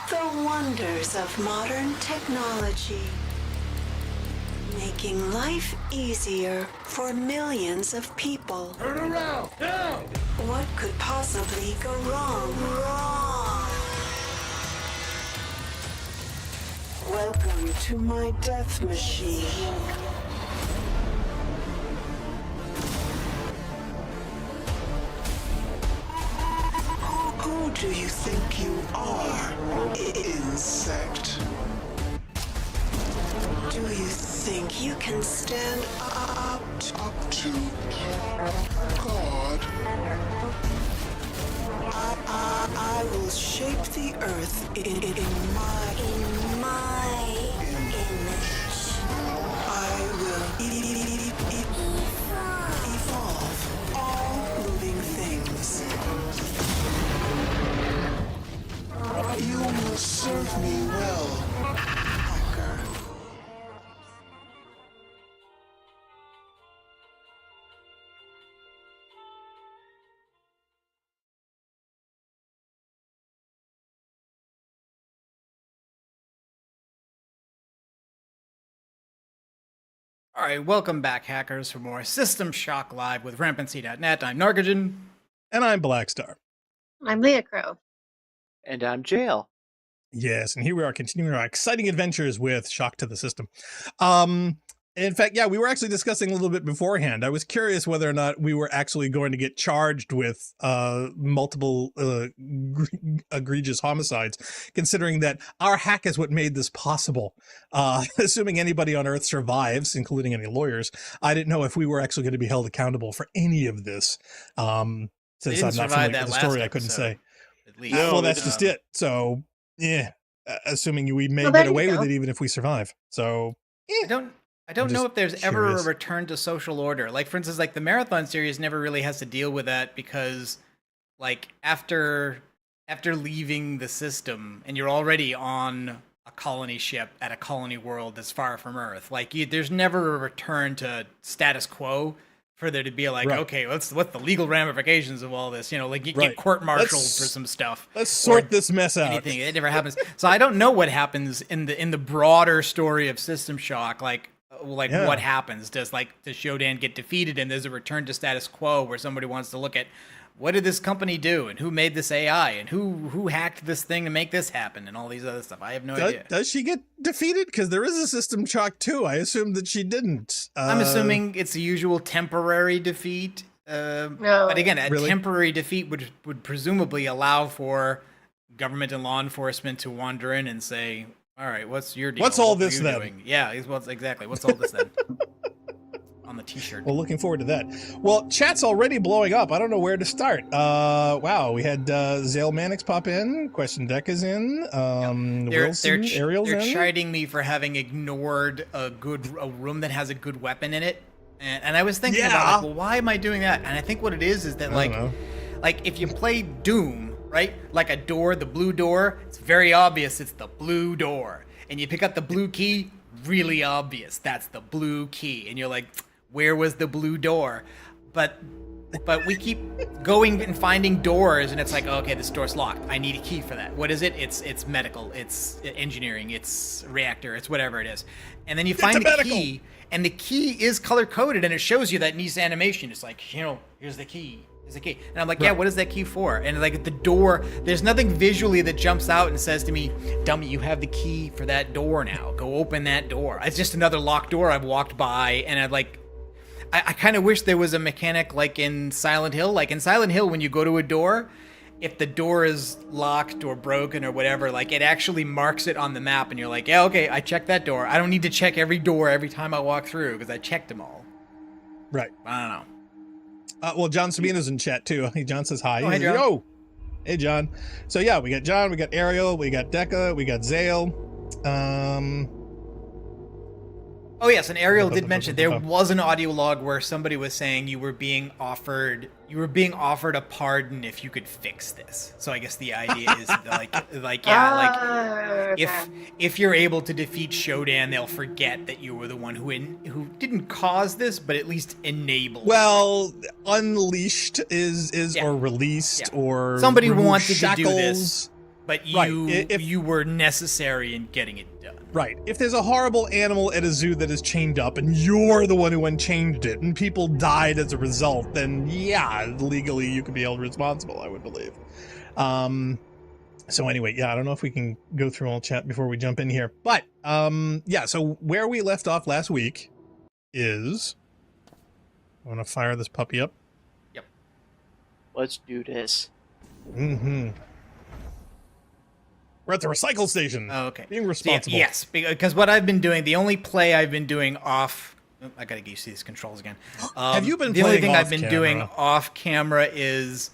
The wonders of modern technology. Making life easier for millions of people. Turn around! Now! What could possibly go wrong? Welcome to my death machine. Who do you think you are, insect? Do you think you can stand up to God? I will shape the earth in my image. I will evolve all living things. You will serve me well, hacker. All right, welcome back, hackers, for more System Shock Live with Rampancy.net. I'm Narc. And I'm Blackstar. I'm Leah Crow. And I'm Jail. Yes, and here we are continuing our exciting adventures with Shock to the System. In fact, yeah, we were actually discussing a little bit beforehand. I was curious whether or not we were actually going to get charged with multiple egregious homicides, considering that our hack is what made this possible. Assuming anybody on Earth survives, including any lawyers, I didn't know if we were actually going to be held accountable for any of this. Since I'm not familiar with the story, I couldn't say. At least. Well, that's just it. So, yeah, assuming we may get away with it even if we survive. So, I don't know if there's ever a return to social order. Like, for instance, like the Marathon series never really has to deal with that because, like, after leaving the system and you're already on a colony ship at a colony world that's far from Earth, like, there's never a return to status quo for there to be like, okay, what's the legal ramifications of all this? You know, like you get court-martialed for some stuff. Let's sort this mess out. Anything. It never happens. So I don't know what happens in the broader story of System Shock. Like what happens? Does Shodan get defeated and there's a return to status quo where somebody wants to look at what did this company do and who made this AI and who hacked this thing to make this happen and all these other stuff. I have no idea. Does she get defeated? Because there is a System Shock too. I assume that she didn't. I'm assuming it's the usual temporary defeat. No. But again, a temporary defeat would presumably allow for government and law enforcement to wander in and say, all right, what's your deal? What's all this then? Doing? Yeah, exactly. What's all this then? On the t-shirt. Well, looking forward to that. Well, chat's already blowing up. I don't know where to start. Wow, we had Zale Mannix pop in. Question Deck is in. Wilson, Ariel's in. They're chiding me for having ignored a room that has a good weapon in it. And I was thinking about, like, well, why am I doing that? And I think what it is that, like if you play Doom, right? Like a door, the blue door, it's very obvious it's the blue door. And you pick up the blue key, really obvious. That's the blue key. And you're like, where was the blue door? But we keep going and finding doors, and it's like, oh, okay, this door's locked. I need a key for that. What is it? It's medical. It's engineering. It's reactor. It's whatever it is. And then you find the key, and the key is color-coded, and it shows you that nice animation. It's like, here's the key. Here's the key. And I'm like, yeah, what is that key for? And like the door, there's nothing visually that jumps out and says to me, dummy, you have the key for that door now. Go open that door. It's just another locked door I've walked by, and I kind of wish there was a mechanic like in Silent Hill. Like in Silent Hill, when you go to a door, if the door is locked or broken or whatever, like it actually marks it on the map and you're like, yeah, okay, I checked that door. I don't need to check every door every time I walk through because I checked them all. Right. I don't know. Well, John Sabina's in chat too. John says hi. Oh, hey, John. Yo. Hey, John. So yeah, we got John, we got Ariel, we got Decca, we got Zale. Oh yes, and Ariel did mention there was an audio log where somebody was saying you were being offered a pardon if you could fix this. So I guess the idea is if you're able to defeat Shodan, they'll forget that you were the one who didn't cause this, but at least enabled. Well, unleashed is or released or somebody wanted shackles. to do this. but Right, you were necessary in getting it done. Right. If there's a horrible animal at a zoo that is chained up and you're the one who unchained it and people died as a result, then yeah, legally you could be held responsible, I would believe. So anyway, yeah, I don't know if we can go through all chat before we jump in here. But yeah, so where we left off last week is I want to fire this puppy up. Yep. Let's do this. Mm-hmm. We're at the recycle station. Oh, okay. Being responsible. Yes, because what I've been doing, the only play I've been doing off. I gotta get used to these controls again. Have you been the playing only thing off I've been camera? doing off camera is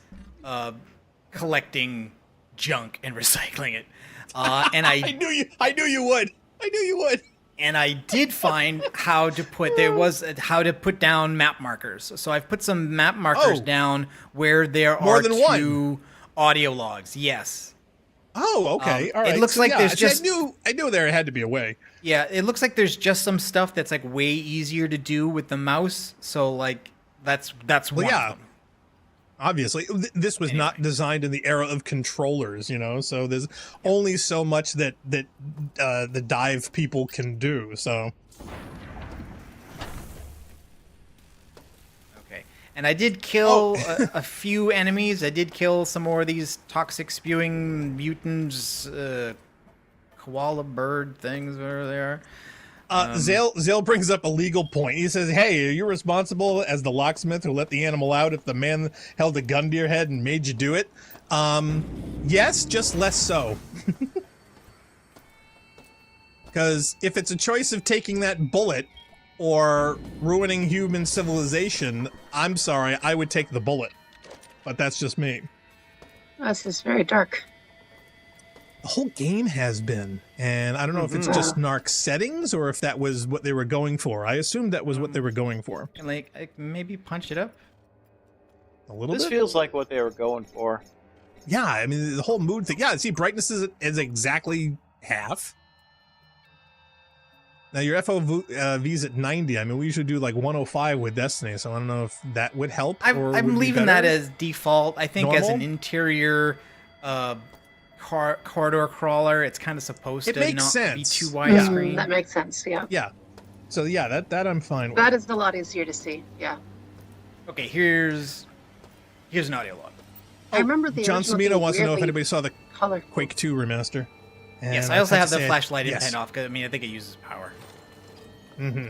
collecting junk and recycling it. And I knew you would. And I did find how to put down map markers. So I've put some map markers down where there More are than two audio logs. Yes. Oh, okay. All right. It looks like there's just. I knew there had to be a way. Yeah, it looks like there's just some stuff that's like way easier to do with the mouse. So like that's one of them. Obviously, this was not designed in the era of controllers, you know. So there's only so much that the dive people can do. So. Okay, and I did kill a few enemies. I did kill some more of these toxic spewing mutants, koala bird things, whatever they are. Zale brings up a legal point. He says, hey, are you responsible as the locksmith who let the animal out if the man held a gun to your head and made you do it? Yes, just less so. Because if it's a choice of taking that bullet or ruining human civilization, I'm sorry, I would take the bullet. But that's just me. This is very dark. The whole game has been, and I don't know if it's just Narc settings or if that was what they were going for. I assumed that was what they were going for. Like I maybe punch it up a little bit. This feels like what they were going for. Yeah, I mean the whole mood thing. Yeah, see, brightness is exactly half. Now your FOV's at 90. I mean, we usually do like 105 with Destiny, so I don't know if that would help. I'm leaving that as default. I think as an Normal? interior corridor crawler, it's kind of supposed to makes not sense. be too widescreen. That makes sense, yeah. Yeah. So yeah, that I'm fine with. That is a lot easier to see, yeah. Okay, here's an audio log. I remember the John original Samino being wants to know if weirdly anybody saw the color. Quake 2 remaster. And Yes, I also have the say flashlight yes. intent off because I mean I think it uses power. Mm-hmm.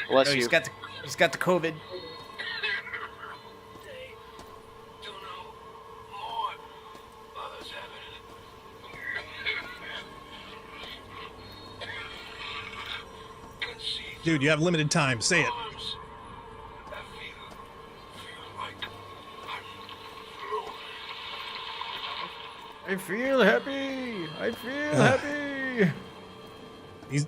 Bless Oh, you. he's got the COVID. Dude, you have limited time. Say it. I feel happy. I feel happy.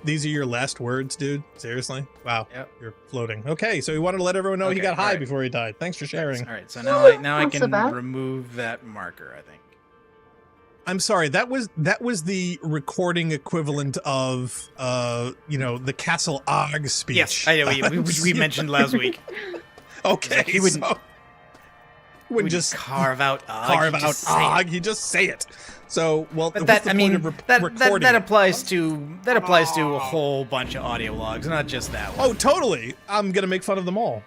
These are your last words, dude? Seriously? Wow. Yep. You're floating. Okay, so he wanted to let everyone know he Okay, got high alright. before he died. Thanks for sharing. All right, so now I Not so can bad. remove that marker. I think. I'm sorry, that was the recording equivalent of the Castle Og speech. Yes, I know. We mentioned last week. Okay, He wouldn't- so We wouldn't just carve out carve out just say it. Og. You just say it. So, well, But what's that the I point mean of that recording? applies to a whole bunch of audio logs, not just that one. Oh, totally. I'm gonna make fun of them all.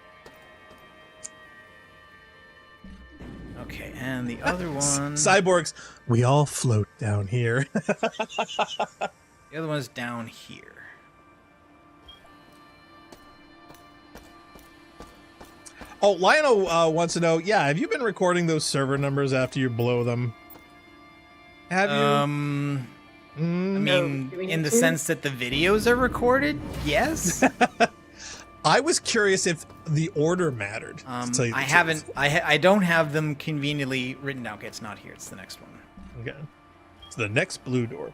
Okay, and the other one. Cyborgs, we all float down here. The other one's down here. Oh, Lionel wants to know, yeah, have you been recording those server numbers after you blow them? Have you? I Mm, mean, do we in need the to? sense that the videos are recorded, yes. I was curious if the order mattered. to tell you the I truth. haven't. I don't have them conveniently written down. Okay, it's not here. It's the next one. Okay. It's the next blue door.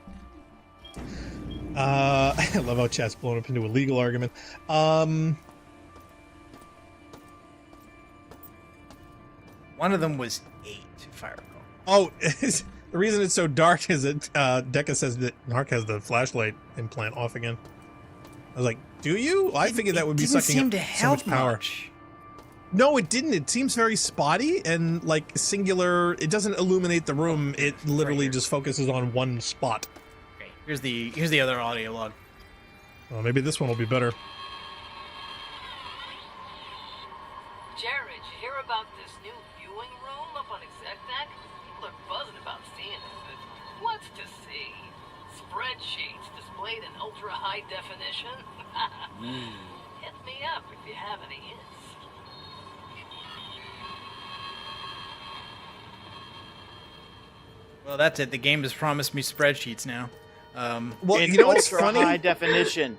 I love how chat's blown up into a legal argument. One of them was 8, if I recall. Oh, the reason it's so dark is that Deca says that Narc has the flashlight implant off again. I was like, do you? I figured that would be didn't sucking seem up to so help much power. much. No, it didn't. It seems very spotty and like singular. It doesn't illuminate the room. It literally just focuses on one spot. Okay, here's the other audio log. Well, maybe this one will be better. Jared, you hear about this new viewing room up on Exec Deck? People are buzzing about seeing it, but what's to see? Spreadsheets displayed in ultra-high definition? Hit me up if you have any hints. Well, that's it. The game has promised me spreadsheets now. Well, It's you know what's ultra funny? high definition.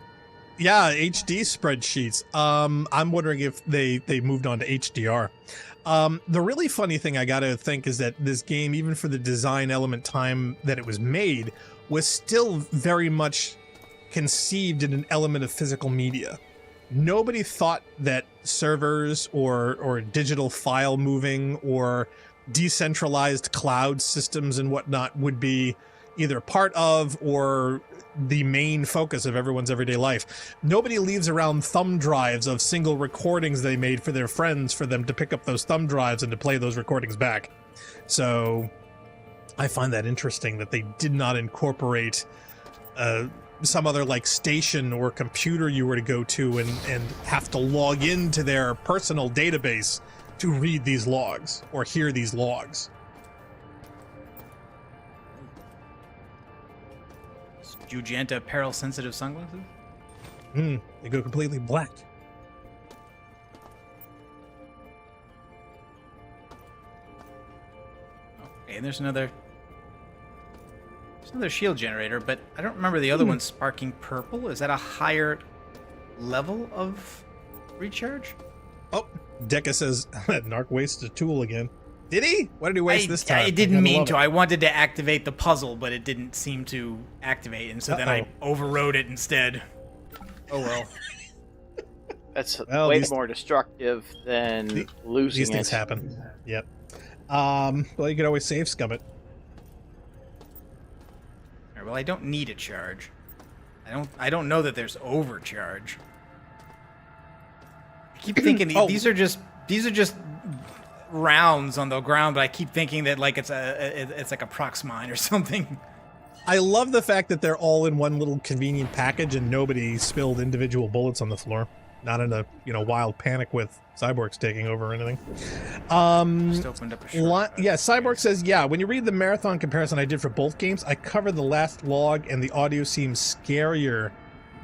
Yeah, HD spreadsheets. I'm wondering if they moved on to HDR. The really funny thing I gotta think is that this game, even for the design element time that it was made, was still very much conceived in an element of physical media. Nobody thought that servers or digital file moving or decentralized cloud systems and whatnot would be either part of or the main focus of everyone's everyday life. Nobody leaves around thumb drives of single recordings they made for their friends for them to pick up those thumb drives and to play those recordings back. So I find that interesting that they did not incorporate some other like station or computer you were to go to and have to log into their personal database to read these logs or hear these logs. Jugenta peril sensitive sunglasses? They go completely black. Okay, and there's another shield generator, but I don't remember the other one sparking purple. Is that a higher level of recharge? Oh, Deca says Narc wasted a tool again. Did he? What did he waste this time? I didn't mean to. I wanted to activate the puzzle, but it didn't seem to activate, and so then I overrode it instead. Oh well. That's Well, way more destructive than losing These things it. happen. Yep. Well, you could always save scum it. All right, well, I don't need a charge. I don't know that there's overcharge. I keep thinking these are just rounds on the ground, but I keep thinking that like it's like a prox mine or something. I love the fact that they're all in one little convenient package and nobody spilled individual bullets on the floor. Not in a wild panic with Cyborgs taking over or anything. Just opened up a short Yeah, Cyborg says, yeah, when you read the marathon comparison I did for both games, I covered the last log and the audio seems scarier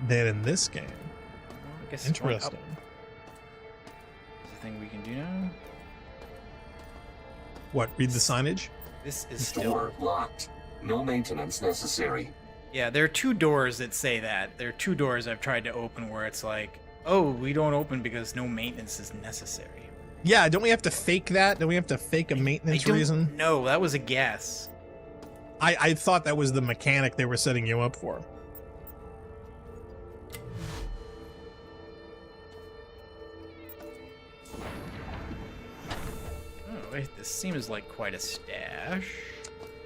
than in this game. Well, I guess Interesting. Is the thing we can do now? What, read the signage? This is still... Door locked. No maintenance necessary. Yeah, there are two doors that say that. There are two doors I've tried to open where it's like, oh, we don't open because no maintenance is necessary. Yeah, don't we have to fake that? Don't we have to fake a maintenance reason? No, that was a guess. I thought that was the mechanic they were setting you up for. Oh, wait, this seems like quite a stash.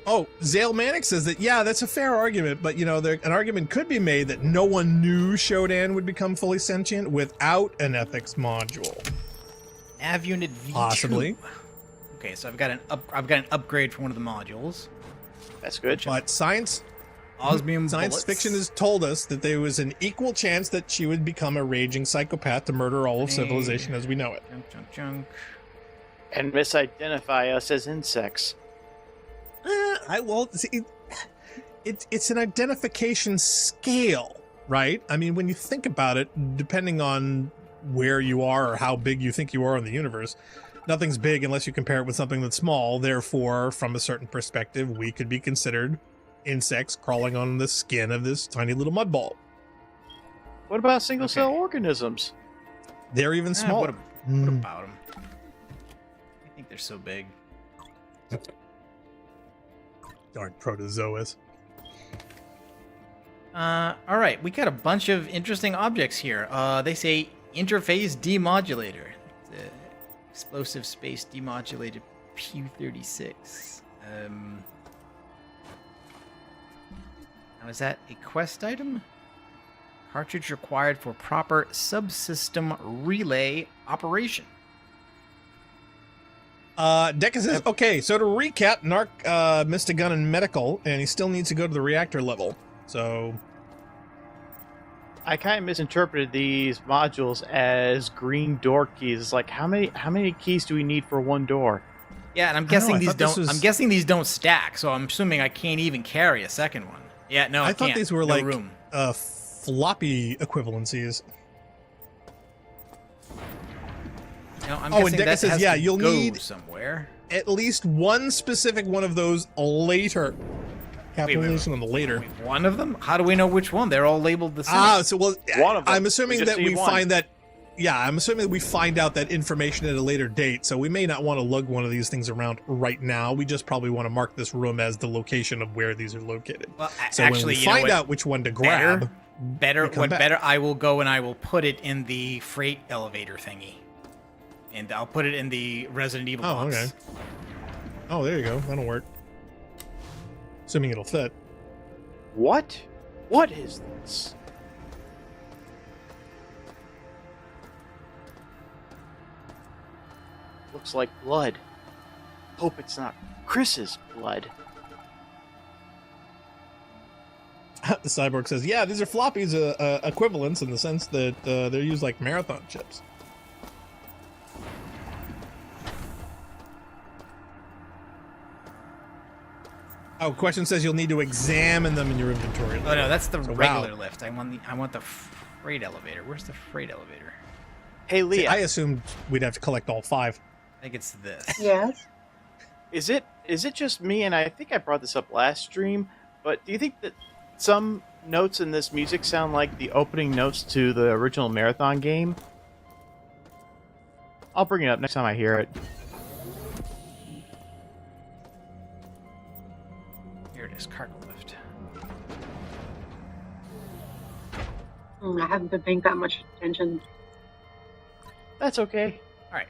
Oh, Zale Manic says that, yeah, that's a fair argument, but, an argument could be made that no one knew Shodan would become fully sentient without an ethics module. Nav unit V2. Possibly. Okay, so I've got an upgrade for one of the modules. That's good. But science Osmium fiction has told us that there was an equal chance that she would become a raging psychopath to murder all of civilization as we know it. Junk. And misidentify us as insects. It's an identification scale, right? I mean, when you think about it, depending on where you are or how big you think you are in the universe, nothing's big unless you compare it with something that's small. Therefore, from a certain perspective, we could be considered insects crawling on the skin of this tiny little mud ball. What about single-cell organisms? They're even smaller. What about them? I think they're so big. Darn protozoas. All right, we got a bunch of interesting objects here. They say interface demodulator. It's a explosive space demodulated Pu-36. Now, is that a quest item? Cartridge required for proper subsystem relay operation. Deca says, okay, so to recap, Narc missed a gun in medical, and he still needs to go to the reactor level. So I kind of misinterpreted these modules as green door keys. It's like how many keys do we need for one door? Yeah, and I'm I guessing thought this was- I'm guessing these don't stack, so I'm assuming I can't even carry a second one. Yeah, no, I thought can't. these were No like room. floppy equivalencies. No, I'm Oh, and guessing Deca that says, has yeah, to you'll go need- somewhere. At least one specific one of those later. Capitalization on the later. Wait, one of them? How do we know which one? They're all labeled the same. So well, One of them. I'm assuming We just that we need one. find that. Yeah, I'm assuming that we find out that information at a later date. So we may not want to lug one of these things around right now. We just probably want to mark this room as the location of where these are located. Well, So actually, when we you know find what? out which one to grab, Better, we come what back. better? I will go and I will put it in the freight elevator thingy, and I'll put it in the Resident Evil Oh, box. okay. Oh, there you go. That'll work. Assuming it'll fit. What? What is this? Looks like blood. Hope it's not Chris's blood. The cyborg says, "Yeah, these are floppies equivalents in the sense that they're used like marathon chips." Oh, question says you'll need to examine them in your inventory. Oh no, that's the So, regular wow. lift. I want the freight elevator. Where's the freight elevator? Hey, See, Leah, I assumed we'd have to collect all 5. I think it's this. Yes. is it just me? And I think I brought this up last stream, but do you think that some notes in this music sound like the opening notes to the original Marathon game? I'll bring it up next time I hear it. Here it is, cargo lift. I haven't been paying that much attention. That's okay. All right.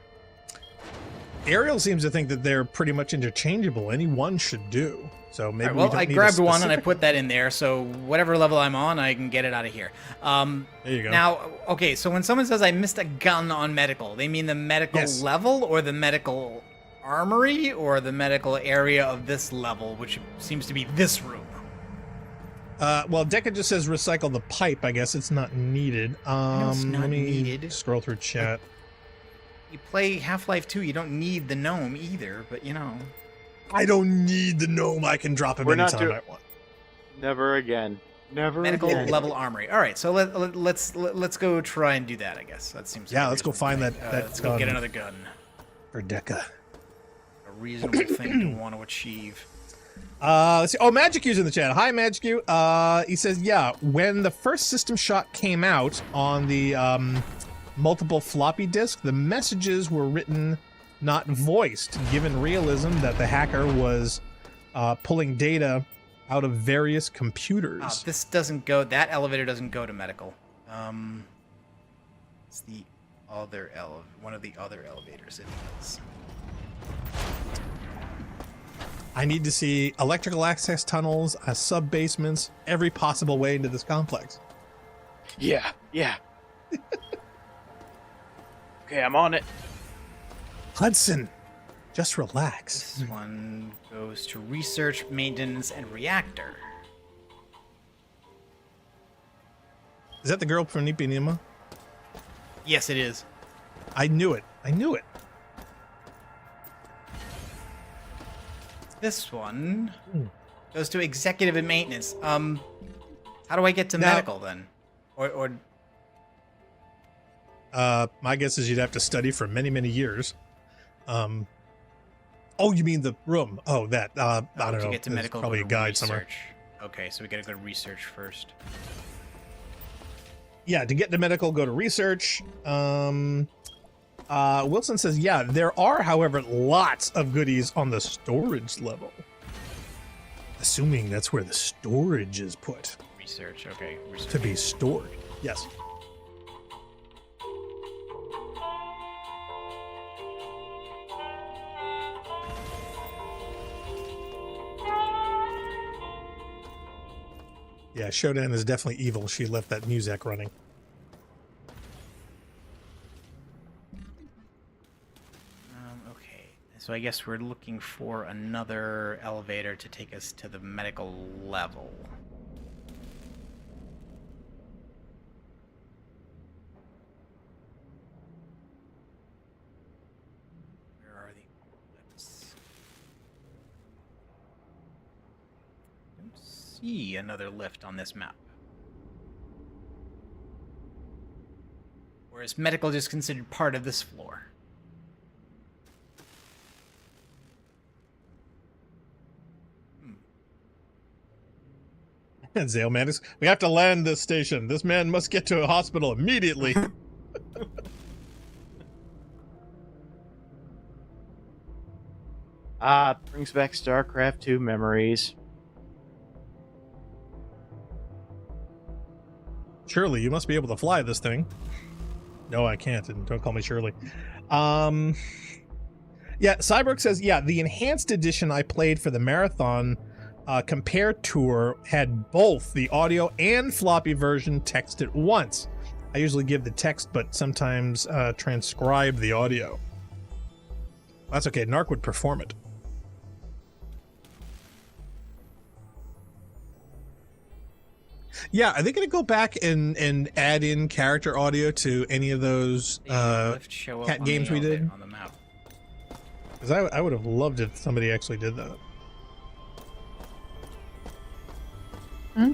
Ariel seems to think that they're pretty much interchangeable. Any one should do. So maybe All right, well, we don't I need a grabbed one and I specific- put that in there, so whatever level I'm on, I can get it out of here. There you go. Now, okay, so when someone says I missed a gun on medical, they mean the medical Yes. level or the medical armory or the medical area of this level, which seems to be this room. Well, Deca just says recycle the pipe. I guess it's not needed. know it's not Let me needed. scroll through chat. You play Half-Life 2, you don't need the gnome either, but you know. I don't need the gnome. I can drop him We're not anytime do- I want. Never again. Never Medical again. level armory. All right, so let's go try and do that, I guess. That seems Yeah, like a let's go reasonable find thing. that Let's go get gun. another gun. For Deca. A reasonable thing to want to achieve. Let's see. Oh, Magic U's in the chat. Hi, Magic U. He says, yeah, when the first System Shock came out on the multiple floppy disk, the messages were written, not voiced, given realism that the hacker was pulling data out of various computers. This doesn't go. That elevator doesn't go to medical. It's the other one of the other elevators. It is. I need to see electrical access tunnels, sub-basements, every possible way into this complex. Yeah. Okay, I'm on it. Hudson, just relax. This one goes to research, maintenance, and reactor. Is that the girl from Nipi? Yes, it is. I knew it. This one goes to executive and maintenance. How do I get to Now- medical then? Or My guess is you'd have to study for many, many years. Oh, you mean the room? Oh, that. I don't to know. get to There's medical, probably a go to guide somewhere. research. Okay, so we gotta go to research first. Yeah, to get to medical, go to research. Wilson says, yeah, there are, however, lots of goodies on the storage level. Assuming that's where the storage is put Research. Okay. Research. to be stored. Yes. Yeah, Shodan is definitely evil. She left that music running. Okay. So I guess we're looking for another elevator to take us to the medical level. Where are the lifts? Don't see another lift on this map. Or is medical just considered part of this floor? And Zale Maddox, we have to land this station. This man must get to a hospital immediately. Brings back StarCraft 2 memories. Shirley, you must be able to fly this thing. No, I can't, and don't call me Shirley. Yeah, Cyborg says, yeah, the enhanced edition I played for the marathon compare tour had both the audio and floppy version text at once. I usually give the text, but sometimes transcribe the audio. That's okay. Narc would perform it. Yeah, are they going to go back and add in character audio to any of those cat games we did? On the map. Because I would have loved it if somebody actually did that. Hmm?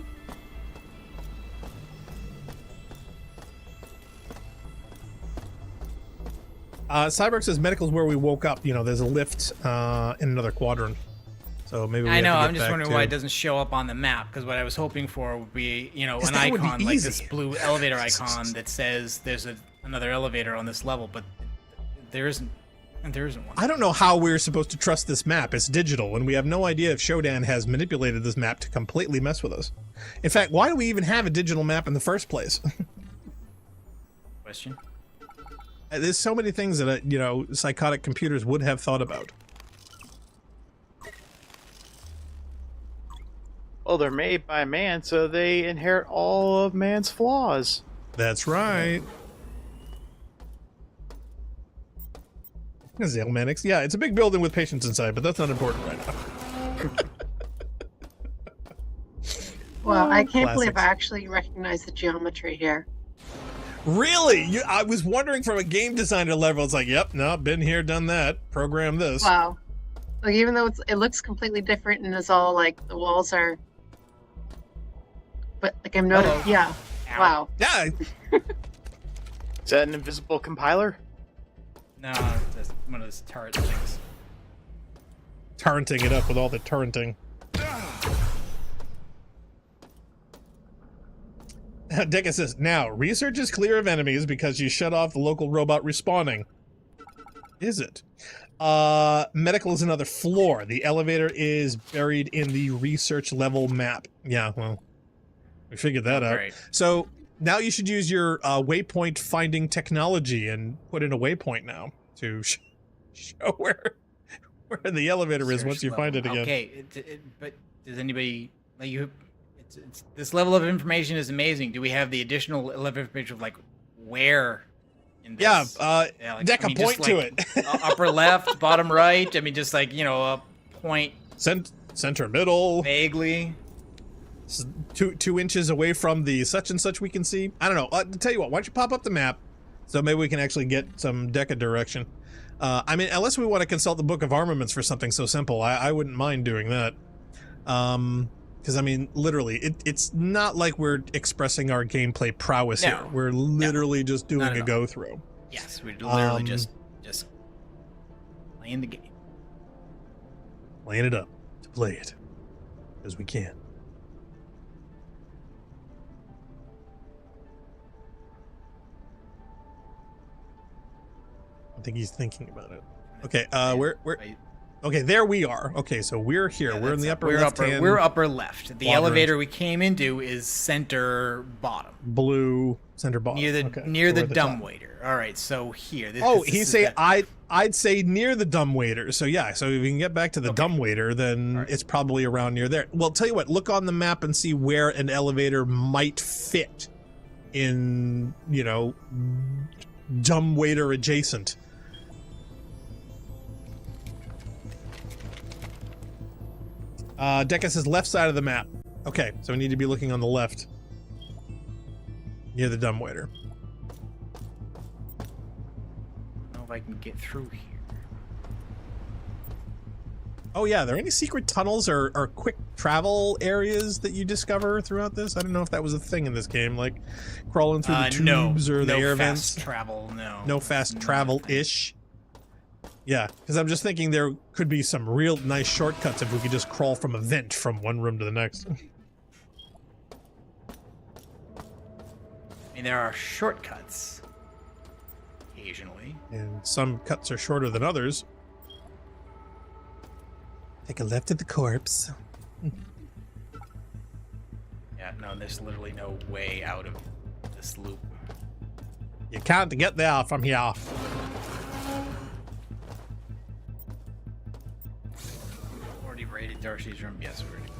Cyborg says medical's where we woke up. You know, there's a lift in another quadrant. So maybe we I have know. to get I'm just back wondering to... why it doesn't show up on the map. Because what I was hoping for would be, you know, an that would be icon like this easy. blue elevator icon that says there's another elevator on this level, but there isn't. And there isn't one. I don't know how we're supposed to trust this map. It's digital, and we have no idea if Shodan has manipulated this map to completely mess with us. In fact, why do we even have a digital map in the first place? Question. There's so many things that, you know, psychotic computers would have thought about. Well, they're made by man, so they inherit all of man's flaws. That's right. Zale Mannix. Yeah, it's a big building with patients inside, but that's not important right now. Well, I can't believe Classics. I actually recognize the geometry here. Really? I was wondering from a game designer level, it's like, yep, no, been here, done that, program this. Wow. Like, even though it looks completely different and it's all like the walls are, but like I'm noticing, Hello. yeah. Ow. Wow. Yeah, Is that an invisible compiler? No, that's one of those turret things. torrenting it up with all the torrenting. Deca says, now, research is clear of enemies because you shut off the local robot respawning. Is it? Medical is another floor. The elevator is buried in the research level map. Yeah, well, we figured that out. Right. So now you should use your waypoint finding technology and put in a waypoint now to show where the elevator is Search once you level. find it again. Okay, but does anybody like you? It's this level of information is amazing. Do we have the additional level of information of like where? In this? Yeah, Deca, just, point to like, it. Upper left, bottom right. I mean, just like, you know, a point Center middle. vaguely. 2 inches away from the such and such we can see. I don't know. I'll tell you what, why don't you pop up the map so maybe we can actually get some Deca direction. I mean, unless we want to consult the Book of Armaments for something so simple, I wouldn't mind doing that. Because, I mean, literally, it's not like we're expressing our gameplay prowess here. We're literally just doing a go-through. Yes, we're literally just playing the game. Laying it up to play it as we can. I think he's thinking about it. Okay, we're okay. There we are. Okay, so we're here. Yeah, we're in the upper we're left hand. We're upper left. The quadrant. elevator we came into is center bottom. Blue center bottom. Near the Okay, near so the we're at top. dumbwaiter. All right, so here. He'd say I'd say near the dumbwaiter. So yeah, so if we can get back to the dumbwaiter, then it's probably around near there. Well, tell you what, look on the map and see where an elevator might fit in, you know, dumbwaiter adjacent. Deca says left side of the map. Okay, so we need to be looking on the left. Near the dumbwaiter. I don't know if I can get through here. Oh yeah, are there any secret tunnels or quick travel areas that you discover throughout this? I don't know if that was a thing in this game, like crawling through the tubes or the air vents. No fast travel, no. No fast travel-ish. Yeah, because I'm just thinking there could be some real nice shortcuts if we could just crawl from a vent from one room to the next. I mean, there are shortcuts. Occasionally. And some cuts are shorter than others. Take a left at the corpse. Yeah, no, there's literally no way out of this loop. You can't get there from here. Already raided Darcy's room. Yes, already.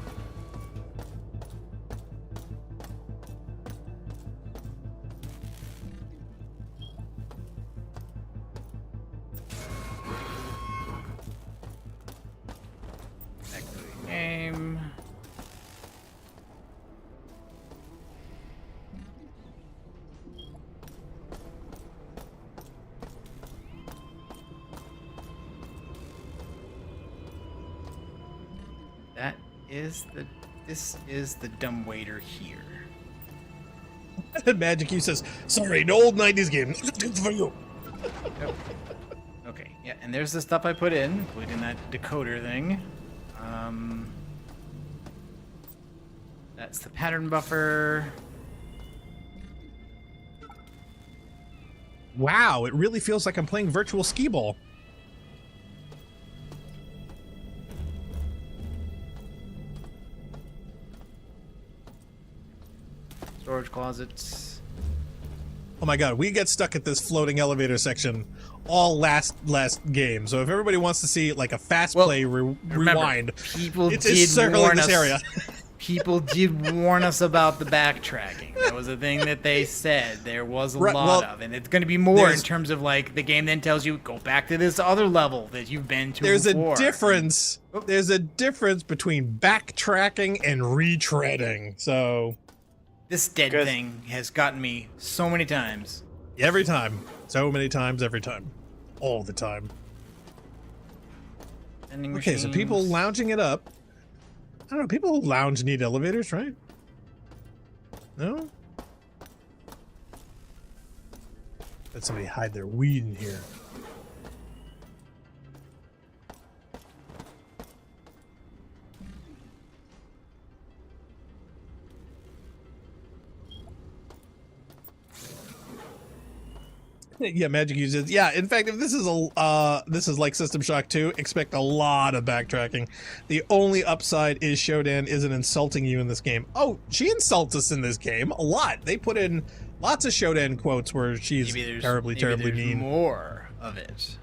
Back to the game. This is the dumbwaiter here. Magic U says, sorry, no old 90s game. Good for you. Yep. Okay, yeah, and there's the stuff I put in, including that decoder thing. That's the pattern buffer. Wow, it really feels like I'm playing virtual skee-ball. Storage closets. Oh my god, we get stuck at this floating elevator section all last game. So if everybody wants to see like a fast play rewind, People it's did circling warn this us. area. People did warn us about the backtracking. That was a thing that they said there was a lot of, and it's going to be more in terms of like the game then tells you go back to this other level that you've been to. There's before. a difference. There's a difference between backtracking and retreading. So this dead thing has gotten me so many times. Every time. So many times, every time. All the time. Okay, so people lounging it up. I don't know, people who lounge need elevators, right? No? Let somebody hide their weed in here. Yeah, Magic uses. Yeah, in fact, if this is like System Shock 2, expect a lot of backtracking. The only upside is Shodan isn't insulting you in this game. Oh, she insults us in this game a lot. They put in lots of Shodan quotes where she's terribly mean. More of it.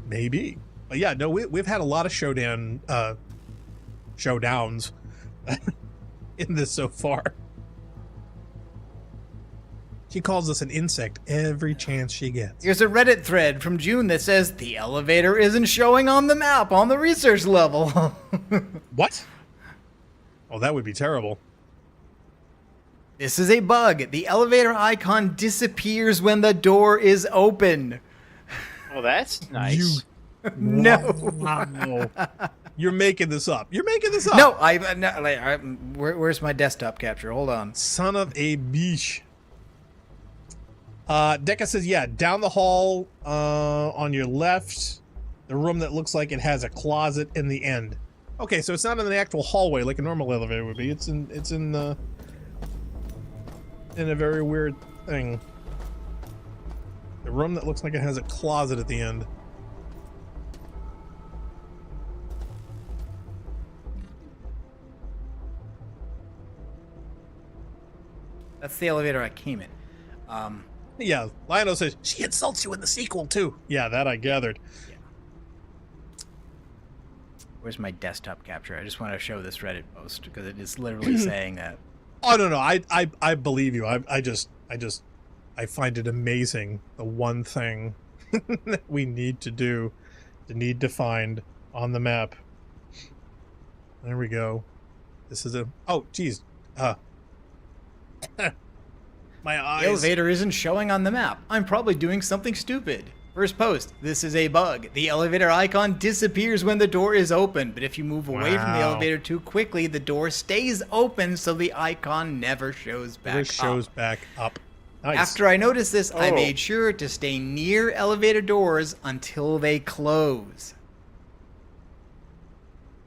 Maybe. But yeah, no, we've had a lot of Shodan showdowns in this so far. She calls us an insect every chance she gets. Here's a Reddit thread from June that says the elevator isn't showing on the map on the research level. What? Oh, that would be terrible. This is a bug. The elevator icon disappears when the door is open. Well, that's nice. No. Wow. You're making this up. You're making this up. No, where's my desktop capture? Hold on. Son of a bitch. Deca says, yeah, down the hall on your left, the room that looks like it has a closet in the end. Okay, so it's not in the actual hallway like a normal elevator would be. It's in a very weird thing. The room that looks like it has a closet at the end. That's the elevator I came in. Yeah, Lionel says, she insults you in the sequel, too. Yeah, that I gathered. Yeah. Where's my desktop capture? I just want to show this Reddit post because it is literally saying that. Oh, no, I believe you. I find it amazing. The one thing that we need to do, need to find on the map. There we go. This is a... Oh, geez. My eyes. The elevator isn't showing on the map. I'm probably doing something stupid. First post, this is a bug. The elevator icon disappears when the door is open, but if you move away from the elevator too quickly, the door stays open, so the icon never shows back up. Shows back up. Nice. After I noticed this, I made sure to stay near elevator doors until they close.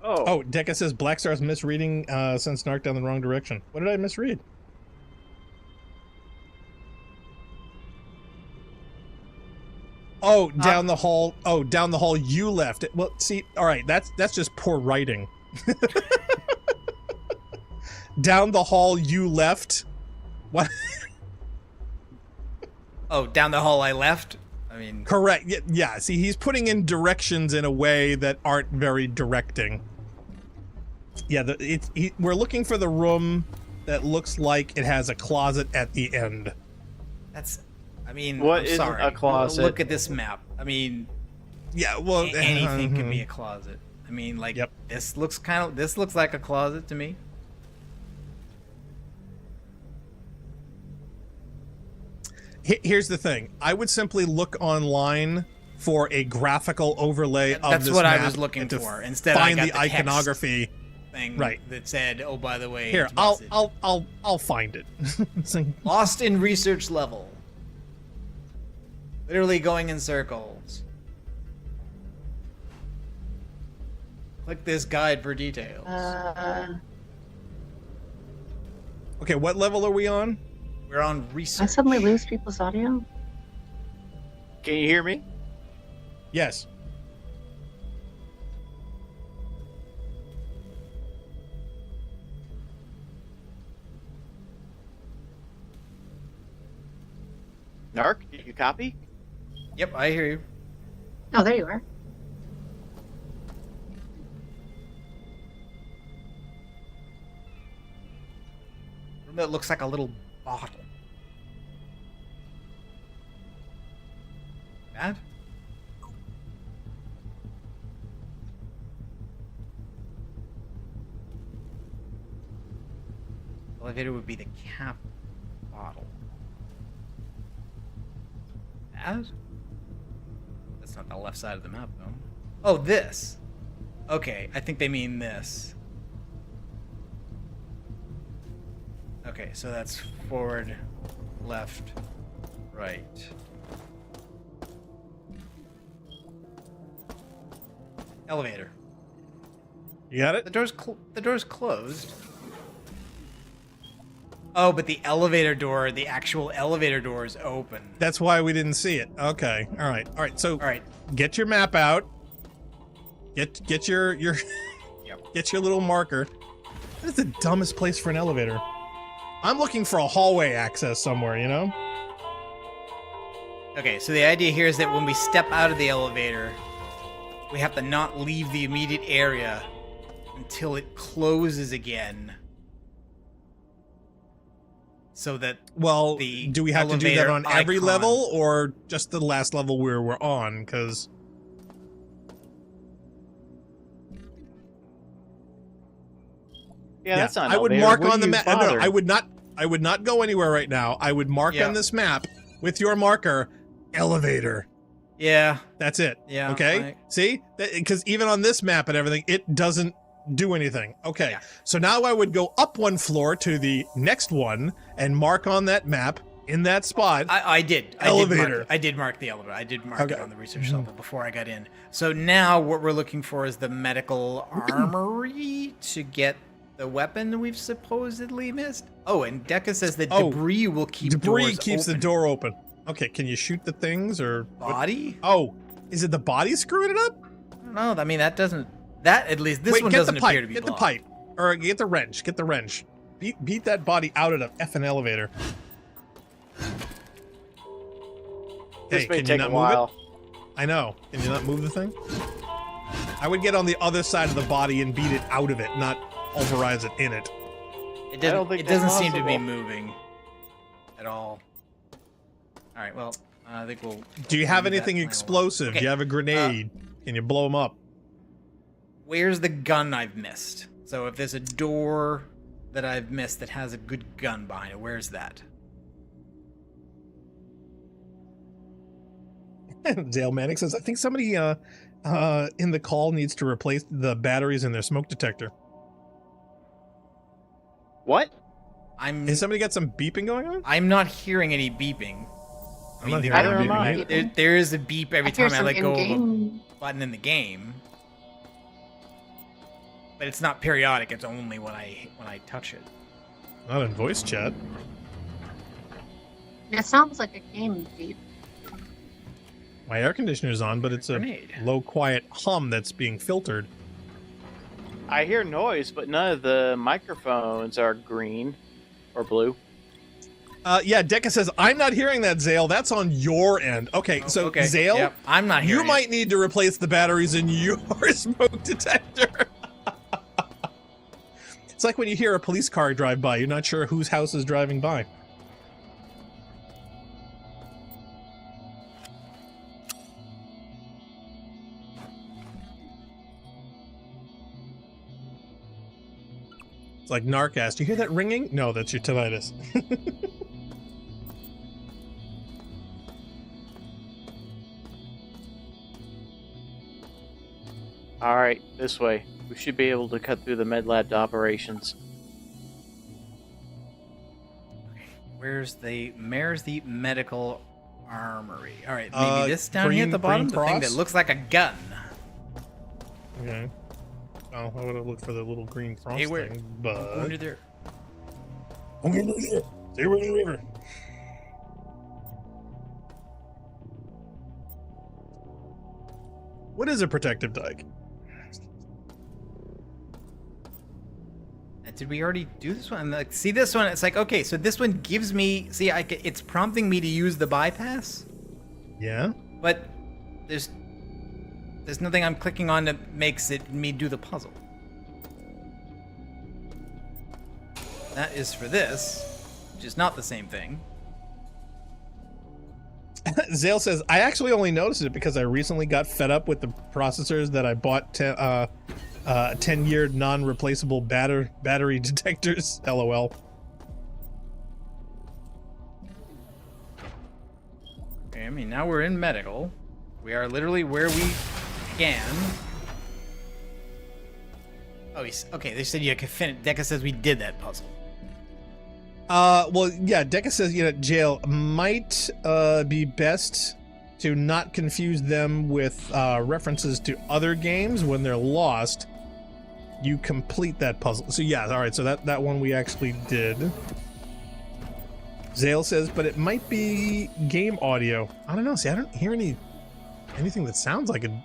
Oh, Deca says Blackstar's misreading sends Narc down the wrong direction. What did I misread? Oh, down the hall. Oh, down the hall you left. Well, see, all right, that's just poor writing. Down the hall you left. What? Oh, down the hall I left? I mean... Correct. Yeah, see, he's putting in directions in a way that aren't very directing. Yeah, we're looking for the room that looks like it has a closet at the end. That's... I mean, what I'm is sorry. a closet? Look at this map. I mean... Yeah, well... anything could be a closet. I mean, like, this looks like a closet to me. Here's the thing. I would simply look online for a graphical overlay of That's this what map I was looking to for. Instead, find I got the iconography thing right that said, "Oh, by the way, here, it's busted." I'll find it." Lost in research level. Literally going in circles. Click this guide for details. Okay, what level are we on? We're on research. I suddenly lose people's audio. Can you hear me? Yes. Narc, did you copy? Yep, I hear you. Oh, there you are. Room that looks like a little bottle. Bad? Elevator would be the cap bottle. Bad? That's not the left side of the map, though. Oh, this. Okay, I think they mean this. Okay, so that's forward, left, right. Elevator. You got it? The door's closed. Oh, but the elevator door, the actual elevator door is open. That's why we didn't see it. Okay. All right. All right. So All right. Get your map out. Get your Yep. get your little marker. That is the dumbest place for an elevator. I'm looking for a hallway access somewhere, you know? Okay, so the idea here is that when we step out of the elevator, we have to not leave the immediate area until it closes again. So that Well, the do we have to do that elevator on every icon- level or just the last level where we're on? Because Yeah, that's not. An I would elevator. mark What on do the you map. bother? No, I would not go anywhere right now. I would mark Yeah. on this map with your marker elevator. Yeah. That's it. Yeah, Okay. right. See? Because even on this map and everything, it doesn't do anything. Okay. Yeah. So now I would go up one floor to the next one and mark on that map in that spot. I did. Elevator. I did mark the elevator. I did mark Okay. it on the research level before I got in. So now what we're looking for is the medical armory to get the weapon we've supposedly missed. Oh, and Deca says that Oh, debris will keep Debris doors keeps the open. door open. Okay. Can you shoot the things or what? Body? Oh, is it the body screwing it up? I don't know. I mean, that doesn't. That at least this Wait, one get doesn't the pipe. appear to be Get blocked. the pipe. Or get the wrench. Get the wrench. Beat that body out of the effing elevator. This Hey, may can you take not a move it? while. I know. Can you not move the thing? I would get on the other side of the body and beat it out of it, not pulverize it in it. It I don't doesn't. think It that's doesn't seem to be possible. moving at all. All right. Well, I think we'll. Do you have leave that anything plan explosive? alone. Do you have a grenade? Can you blow them up? Where's the gun I've missed? So if there's a door that I've missed that has a good gun behind it, where's that? Dale Manick says, I think somebody in the call needs to replace the batteries in their smoke detector. What? Has somebody got some beeping going on? I'm not hearing any beeping. I'm not Neither hearing am I. any beeping. There is a beep every time I let go of a in-game. button in the game. But it's not periodic, it's only when I touch it. Not in voice chat. It sounds like a game beep. My air conditioner's on, but it's a Grenade. low, quiet hum that's being filtered. I hear noise, but none of the microphones are green or blue. Yeah, Deca says, I'm not hearing that, Zale. That's on your end. Okay, so Okay, Zale, yep, I'm not hearing you might need to replace the batteries in your smoke detector. It's like when you hear a police car drive by, you're not sure whose house is driving by. It's like Narc asked, you hear that ringing? No, that's your tinnitus. Alright, this way. We should be able to cut through the med lab to operations. Where's the medical armory? Alright, maybe this down here at the green bottom, the thing cross? that looks like a gun. Okay. Oh, I would have looked for the little green cross Hey, where? thing, but... Under there. I'm gonna do it. Stay where you ever. What is a protective dike? Did we already do this one? Like, see this one? It's like, okay, so this one gives me... See, it's prompting me to use the bypass, Yeah? but there's nothing I'm clicking on that makes me do the puzzle. That is for this, which is not the same thing. Zale says, I actually only noticed it because I recently got fed up with the processors that I bought 10-year non-replaceable battery detectors. LOL. Okay, I mean, now we're in medical. We are literally where we began. Oh, okay, they said you can finish. Deca says we did that puzzle. Well, yeah, Deca says, jail might be best to not confuse them with references to other games when they're lost. You complete that puzzle. So yeah, all right, so that one we actually did. Zale says, but it might be game audio. I don't know. See, I don't hear anything that sounds like a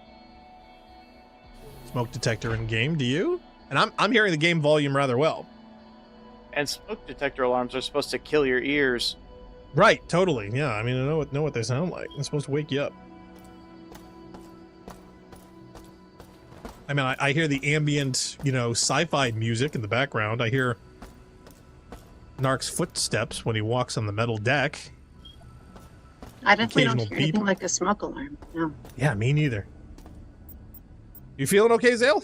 smoke detector in game. Do you? And I'm hearing the game volume rather well. And smoke detector alarms are supposed to kill your ears. Right, totally. Yeah, I mean, I know what they sound like. They're supposed to wake you up. I mean, I hear the ambient, sci-fi music in the background. I hear Narc's footsteps when he walks on the metal deck. I definitely don't Occasional hear beep. anything like a smoke alarm. No. Yeah, me neither. You feeling okay, Zale?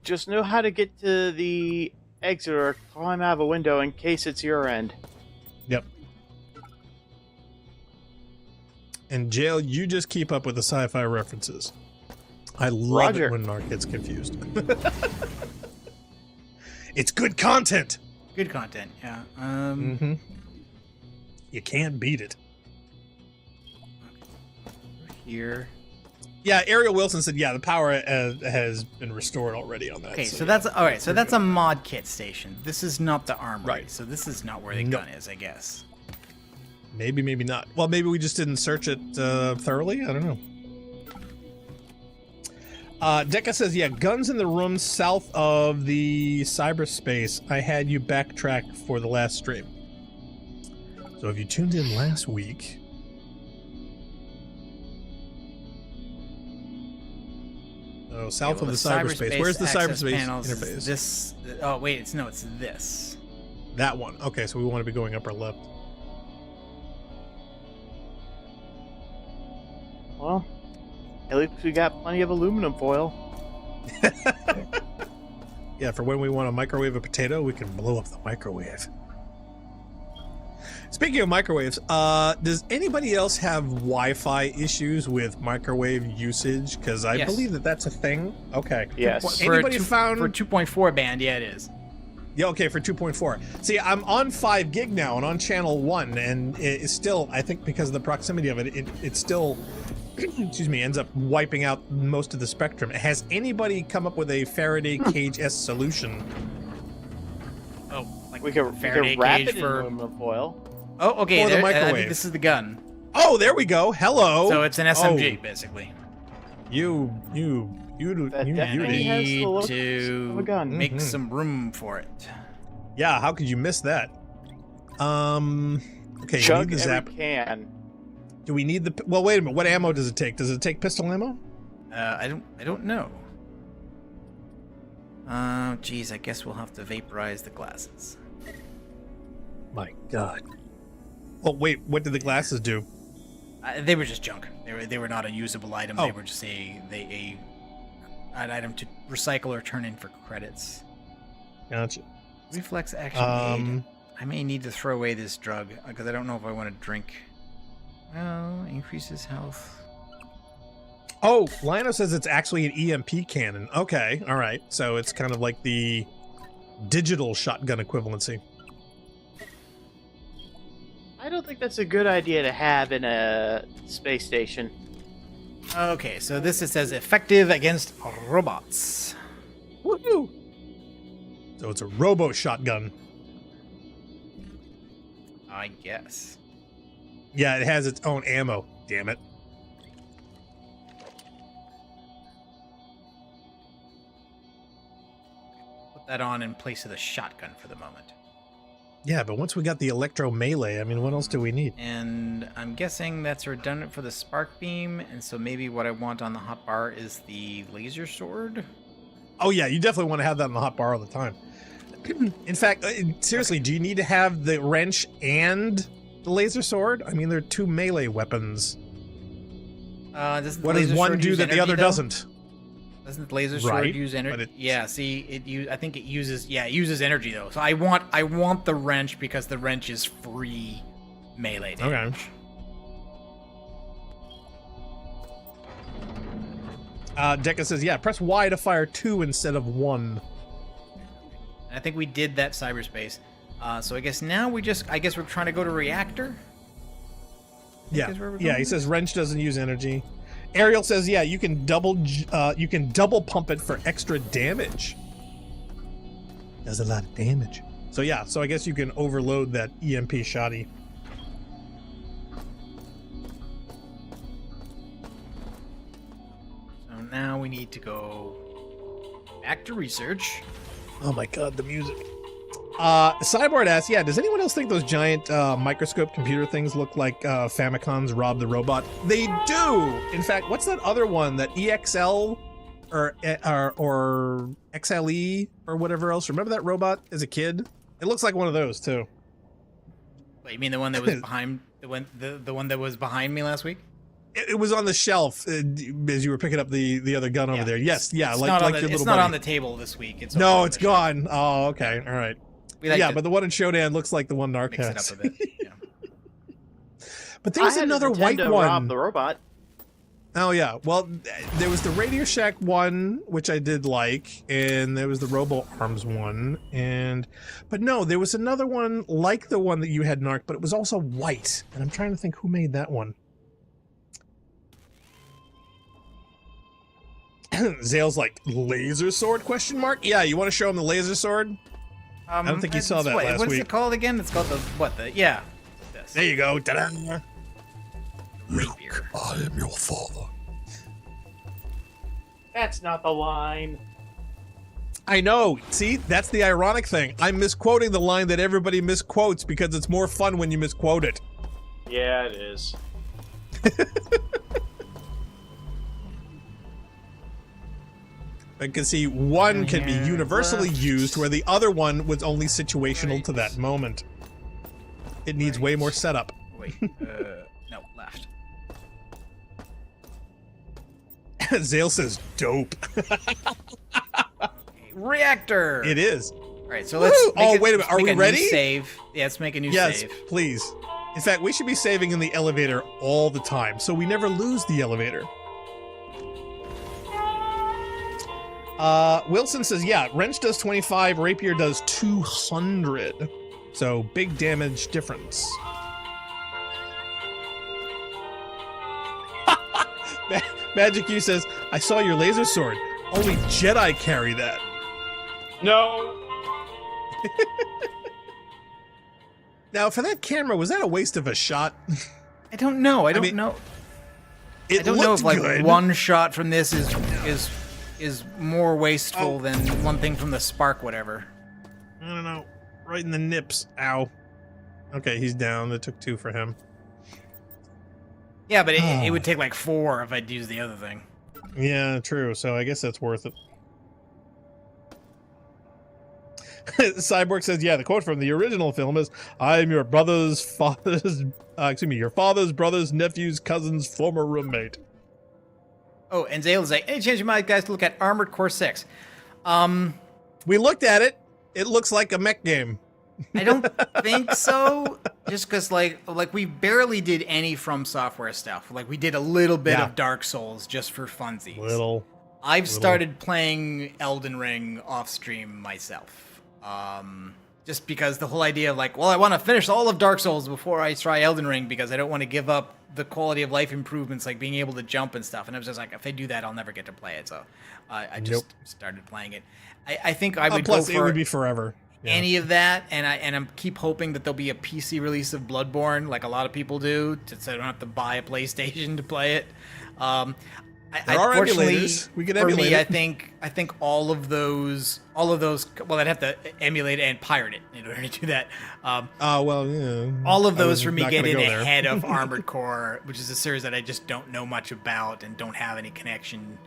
Just know how to get to the exit or climb out of a window in case it's your end. Yep. And Jail, you just keep up with the sci-fi references. I love Roger. it when Narc gets confused. It's good content. Good content, yeah. You can't beat it. Here. Yeah, Ariel Wilson said, yeah, the power has been restored already on that. Okay, so that's all right. So that's a mod kit station. This is not the armory. Right. So this is not where the gun is, I guess. Maybe, maybe not. Well, maybe we just didn't search it thoroughly. I don't know. Deca says, yeah, guns in the room south of the cyberspace. I had you backtrack for the last stream. So if you tuned in last week... Oh, south of the cyberspace. Where's the cyberspace interface? This. Oh, wait. It's this. That one. Okay, so we want to be going upper left. Well, At least we got plenty of aluminum foil. Yeah, for when we want to microwave a potato, we can blow up the microwave. Speaking of microwaves, does anybody else have Wi-Fi issues with microwave usage? Because I believe that that's a thing. Okay. Yes. Anybody found for 2.4 band? Yeah, it is. Yeah, okay, for 2.4. See, I'm on 5 gig now and on channel 1, and it's still, I think because of the proximity of it, it still, excuse me, ends up wiping out most of the spectrum. Has anybody come up with a Faraday cage-esque solution? Oh, like We could Faraday wrap cage it in for. aluminum foil. Oh, okay. For the I microwave. think this is the gun. Oh, there we go. Hello. So it's an SMG, basically. You definitely has the Need look to of a gun. make Mhm. some room for it. Yeah, how could you miss that? Okay, you Chug need the every zap. can. Do we need the? Well, wait a minute. What ammo does it take? Does it take pistol ammo? I don't know. Geez, I guess we'll have to vaporize the glasses. My God. Oh wait, what did the glasses do? They were just junk. They were not a usable item. Oh. They were just an item to recycle or turn in for credits. Gotcha. Reflex action aid. I may need to throw away this drug because I don't know if I want to drink. Well, increases health. Oh, Lino says it's actually an EMP cannon. Okay, all right. So it's kind of like the digital shotgun equivalency. I don't think that's a good idea to have in a space station. Okay, so this it says effective against robots. Woohoo! So it's a robo shotgun. I guess. Yeah, it has its own ammo. Damn it. Put that on in place of the shotgun for the moment. Yeah, but once we got the electro melee, I mean, what else do we need? And I'm guessing that's redundant for the spark beam, and so maybe what I want on the hotbar is the laser sword. Oh yeah, you definitely want to have that in the hotbar all the time. In fact, seriously, do you need to have the wrench and the laser sword? I mean, they're two melee weapons. Doesn't the What does laser one sword do use that the energy, other though? doesn't? Doesn't the laser sword Right, use but energy? it- Yeah, see, I think it uses energy though. So I want the wrench because the wrench is free melee damage. Deca says, yeah, press Y to fire 2 instead of 1. And I think we did that cyberspace. So I guess now we're trying to go to reactor. Yeah, is where we're yeah. going? He says wrench doesn't use energy. Ariel says, yeah, you can double pump it for extra damage. Does a lot of damage. So yeah, so I guess you can overload that EMP shoddy. So now we need to go back to research. Oh my God, the music. Cyborg asks, yeah, does anyone else think those giant microscope computer things look like Famicon's Rob the Robot? They do! In fact, what's that other one, that EXL or XLE or whatever else? Remember that robot as a kid? It looks like one of those too. Wait, you mean the one that was behind the one that was behind me last week? It was on the shelf as you were picking up the other gun over there. Yes, yeah, It's like not your on little it's not buddy. on the table this week. It's No, over it's on the shelf. gone. Oh, okay, all right. We like Yeah, to but the one in Shodan looks like the one Narc mix it has. up a bit. Yeah. But there's I had a another white Nintendo one. Rob the Robot. Oh yeah, well, there was the Radio Shack one, which I did like, and there was the Robo Arms one, but no, there was another one like the one that you had, Narc, but it was also white, and I'm trying to think who made that one. Zale's like, laser sword, question mark? Yeah, you want to show him the laser sword? I don't think you saw that last What is week. it called again? It's called yeah. This. There you go. Ta-da. Rapier. I am your father. That's not the line. I know. See, that's the ironic thing. I'm misquoting the line that everybody misquotes because it's more fun when you misquote it. Yeah, it is. Because see, one can be Yeah, universally left. used where the other one was only situational to that moment. It needs way more setup. Wait, no, left. Zale says dope. Reactor. It is. All right, so let's. Wait a minute. Are we ready? Save. Yeah, let's make a new yes, save. Yes, please. In fact, we should be saving in the elevator all the time, so we never lose the elevator. Wilson says, yeah, wrench does 25, rapier does 200. So big damage difference. Magic U says, I saw your laser sword. Only Jedi carry that. No. Now, for that camera, was that a waste of a shot? I don't know. I don't know. I don't know if like good. one shot from this is more wasteful than one thing from the spark, whatever. I don't know. Right in the nips. Ow. Okay, he's down. That took 2 for him. Yeah, but it would take like 4 if I'd use the other thing. Yeah, true. So I guess that's worth it. Cyborg says, yeah, the quote from the original film is, I am your brother's father's, your father's brother's nephew's cousin's former roommate. Oh, and Zale is like, any chance you might guys look at Armored Core 6? We looked at it. It looks like a mech game. I don't think so. Just because, like we barely did any From Software stuff. Like, we did a little bit of Dark Souls just for funsies. I've started playing Elden Ring off stream myself. Just because the whole idea of like, well, I want to finish all of Dark Souls before I try Elden Ring because I don't want to give up the quality of life improvements like being able to jump and stuff. And I was just like, if I do that, I'll never get to play it. So I just started playing it. I think I would plus go for it would be forever. Yeah. Any of that, and I keep hoping that there'll be a PC release of Bloodborne, like a lot of people do, so I don't have to buy a PlayStation to play it. There are emulators. We can emulate it. I think all of those. Well, I'd have to emulate it and pirate it in order to do that. Yeah. All of those for me get in ahead of Armored Core, which is a series that I just don't know much about and don't have any connection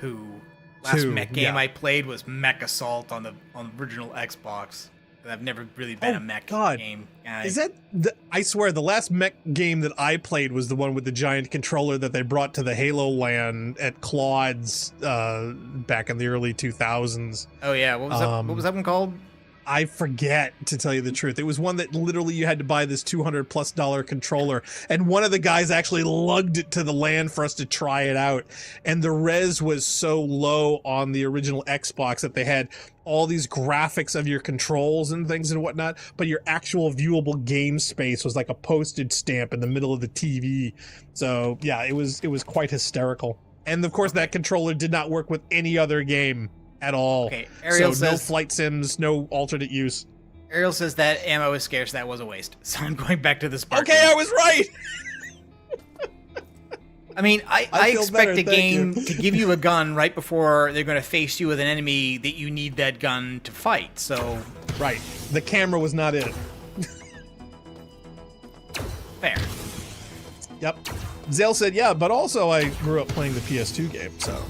to. Last mech game I played was Mech Assault on the original Xbox. I've never really been a mech game guy. Is that I swear the last mech game that I played was the one with the giant controller that they brought to the Halo LAN at Claude's back in the early 2000s. Oh yeah, what was that one called? I forget, to tell you the truth. It was one that literally you had to buy this $200+ controller, and one of the guys actually lugged it to the LAN for us to try it out. And the res was so low on the original Xbox that they had all these graphics of your controls and things and whatnot, but your actual viewable game space was like a postage stamp in the middle of the TV. So yeah, it was quite hysterical. And of course, that controller did not work with any other game at all. Okay, Ariel says, no flight sims, no alternate use. Ariel says that ammo is scarce. That was a waste. So I'm going back to the spark. Okay, I was right. I mean, I expect a game to give you a gun right before they're going to face you with an enemy that you need that gun to fight. So right, the camera was not it. Fair. Yep. Zale said, yeah, but also I grew up playing the PS2 game, so.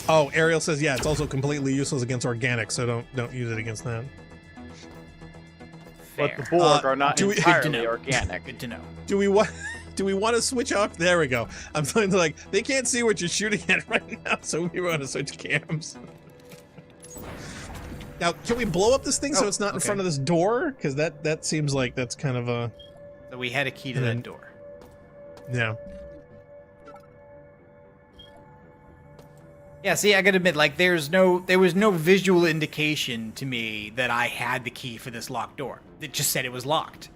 Oh, Ariel says, yeah, it's also completely useless against organic, so don't use it against that. Fair. But the Borg are not entirely organic. Good to know. Do we want to switch off? There we go. I'm feeling like they can't see what you're shooting at right now, so we want to switch cams. Now, can we blow up this thing so it's not in front of this door? Because that seems like that's kind of a. So we had a key to that door. Yeah. Yeah, see, I gotta admit, like, there was no visual indication to me that I had the key for this locked door. It just said it was locked.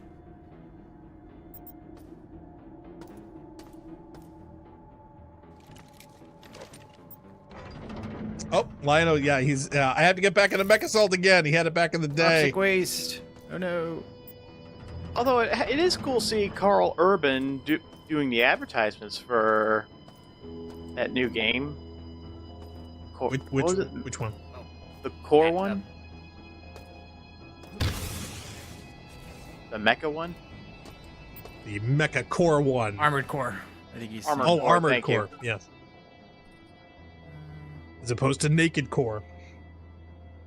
Oh, Lionel, yeah, he's. I had to get back into Mech Assault again. He had it back in the day. Toxic waste. Oh no. Although it is cool to see Carl Urban doing the advertisements for that new game. Which one? The core one? The mecha one? The Mecha Core one. Armored Core. I think he's. Armored Core. Yes. As opposed to Naked Core.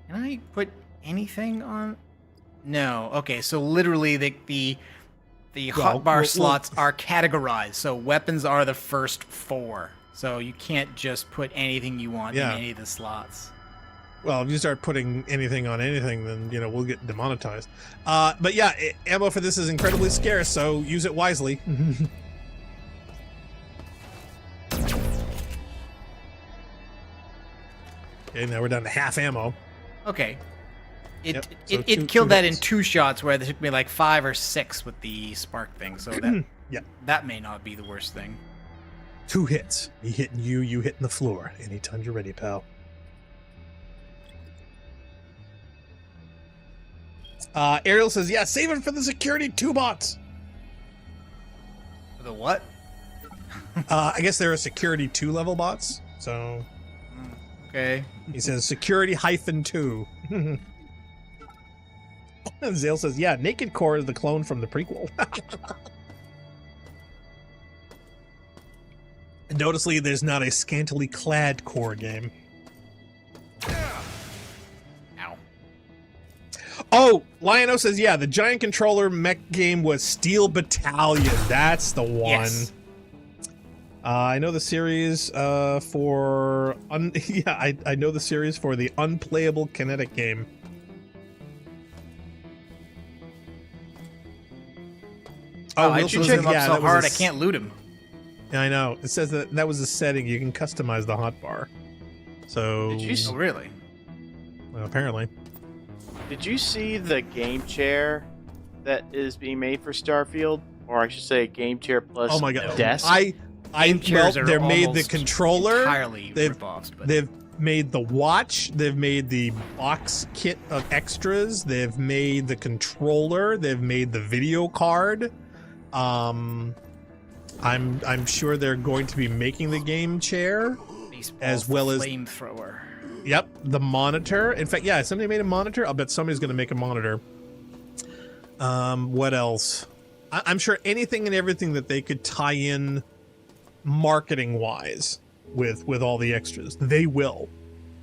Can I put anything on? No. Okay, so literally the the Well, hotbar slots are categorized, so weapons are the first 4. So you can't just put anything you want in any of the slots. Well, if you start putting anything on anything, then, we'll get demonetized. But yeah, ammo for this is incredibly scarce, so use it wisely. Okay, now we're down to half ammo. Okay. It Yep, it, so it two killed that in hits. 2 shots, where there should be like 5 or 6 with the spark thing. So that Yeah. that may not be the worst thing. 2 hits. Me hitting you hitting the floor. Anytime you're ready, pal. Ariel says, yeah, save it for the security 2 bots. The what? I guess there are security 2 level bots. So Okay. he says security -2. And Zale says, yeah, Naked Core is the clone from the prequel. And noticeably, there's not a scantily clad core game. Ow. Oh, Lion-O says, yeah, the giant controller mech game was Steel Battalion. That's the one. Yes. I know the series for... I know the series for the unplayable kinetic game. Oh, I Wilson should says, check him up yeah, so that was hard a I can't loot him. Yeah, I know. It says that was a setting. You can customize the hotbar. So... Did you Oh, really? Well, apparently. Did you see the game chair that is being made for Starfield? Or I should say game chair plus Oh my god. desk? Game chairs are They're made the almost controller. entirely They've- rip-offs, but They've made the watch. They've made the box kit of extras. They've made the controller. They've made the video card. I'm sure they're going to be making the game chair. baseball's as well the as- flamethrower. Yep, the monitor. In fact, yeah, somebody made a monitor. I'll bet somebody's going to make a monitor. What else? I'm sure anything and everything that they could tie in marketing-wise with all the extras, they will.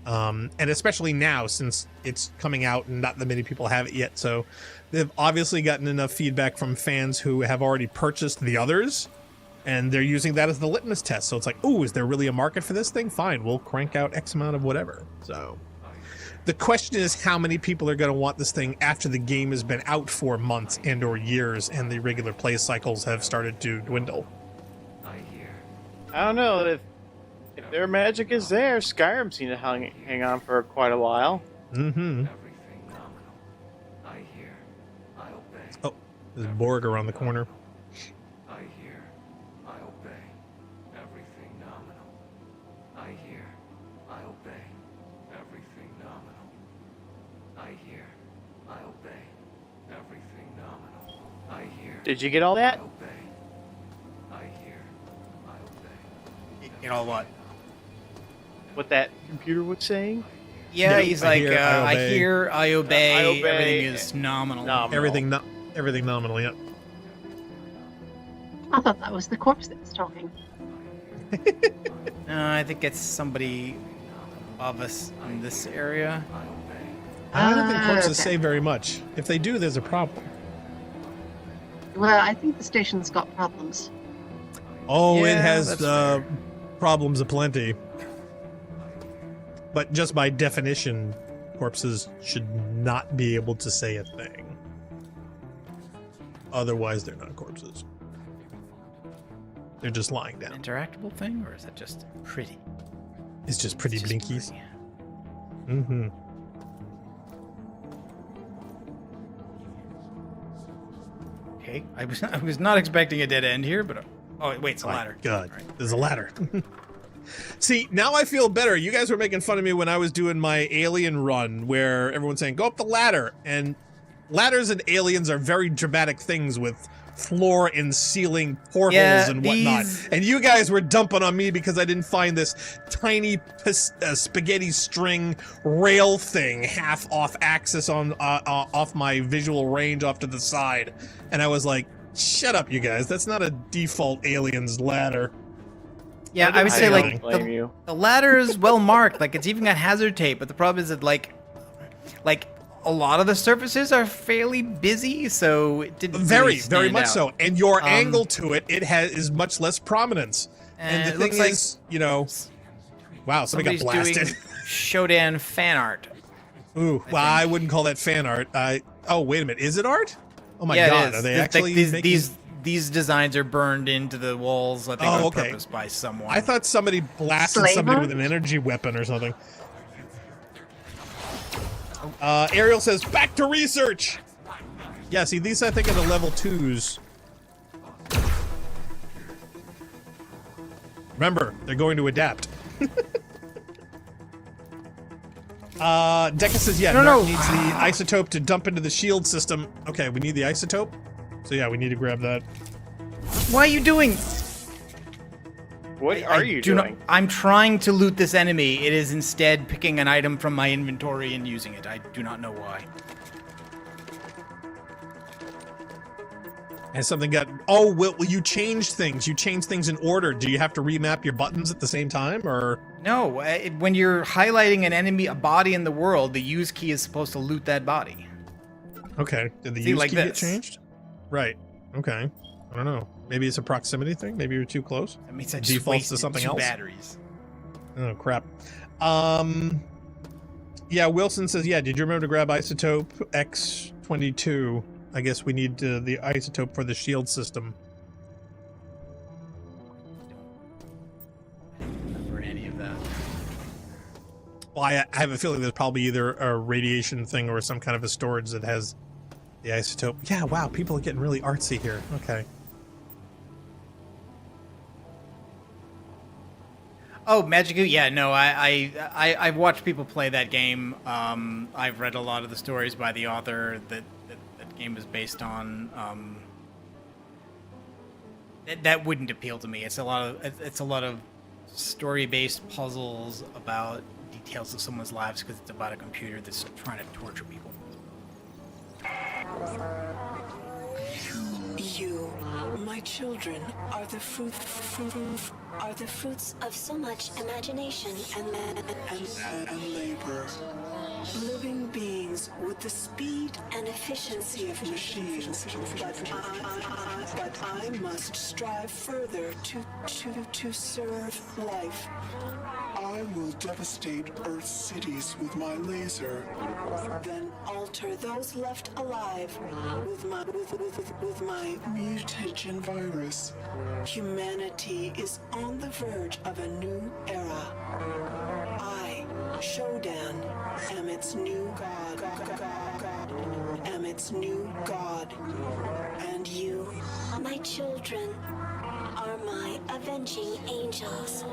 And especially now, since it's coming out and not that many people have it yet. So they've obviously gotten enough feedback from fans who have already purchased the others, and they're using that as the litmus test. So it's like, ooh, is there really a market for this thing? Fine, we'll crank out X amount of whatever. So the question is how many people are going to want this thing after the game has been out for months and or years and the regular play cycles have started to dwindle. I don't know. If their magic is there, Skyrim seemed to hang on for quite a while. Mm-hmm. Oh, there's Borg around the corner. Did you get all that? You know what? What that computer was saying? Yeah, Yeah, he's I like, hear, I I obey. hear, I obey. I obey. Everything is nominal. Everything nominal, yep. I thought that was the corpse that was talking. I think it's somebody above us in this area. I don't think corpses Okay. say very much. If they do, there's a problem. Well, I think the station's got problems. Oh, it Yeah, has that's fair. problems aplenty. But just by definition, corpses should not be able to say a thing. Otherwise, they're not corpses. They're just lying down. Interactable thing, or is that just pretty? It's just pretty It's just blinkies. pretty. Mm-hmm. Okay, I was not expecting a dead end here, but oh wait, it's a My ladder. God, All right. there's a ladder. See, now I feel better. You guys were making fun of me when I was doing my alien run, where everyone's saying, go up the ladder. And ladders and aliens are very dramatic things with floor and ceiling portholes Yeah, and whatnot. these- And you guys were dumping on me because I didn't find this tiny spaghetti string rail thing half off axis on off my visual range off to the side. And I was like, shut up, you guys. That's not a default aliens ladder. Yeah, I would say don't like blame you. the ladder is well marked. Like it's even got hazard tape, but the problem is that like a lot of the surfaces are fairly busy, so it didn't very stand much out. so. And your angle to it is much less prominence. And the thing is, wow, somebody got blasted. Doing Shodan fan art. Ooh, well, I wouldn't call that fan art. Oh, wait a minute, is it art? Oh my god, are they actually these designs are burned into the walls? I think on purpose by someone. I thought somebody blasted somebody with an energy weapon or something. Ariel says, back to research! Yeah, see, these I think are the level 2s. Remember, they're going to adapt. Deca says, yeah, Narc needs the isotope to dump into the shield system. Okay, we need the isotope. So yeah, we need to grab that. Why are you doing? What are you doing? I'm trying to loot this enemy. It is instead picking an item from my inventory and using it. I do not know why. Has something got... Oh, well, you changed things. You changed things in order. Do you have to remap your buttons at the same time, or...? No, when you're highlighting an enemy, a body in the world, the use key is supposed to loot that body. Okay. Did the use key get changed? Right. Okay. I don't know. Maybe it's a proximity thing? Maybe you're too close? That means I just defaults to something else? batteries. Oh, crap. Yeah, Wilson says, yeah, did you remember to grab isotope X22? I guess we need the isotope for the shield system. I don't remember any of that. Well, I have a feeling there's probably either a radiation thing or some kind of a storage that has the isotope. Yeah, wow, people are getting really artsy here. Okay. Oh, Magic! Yeah, no, I've watched people play that game. I've read a lot of the stories by the author that game was based on. That wouldn't appeal to me. It's a lot of story-based puzzles about details of someone's lives because it's about a computer that's trying to torture people. You, my children, are the fruits of so much imagination and labor. Living beings with the speed and efficiency of machines. But I must strive further to serve life. I will devastate Earth's cities with my laser, then alter those left alive with my mutagen virus. Humanity is on the verge of a new era. I, Shodan, am its new god. Am its new god. And you, my children, are my avenging angels.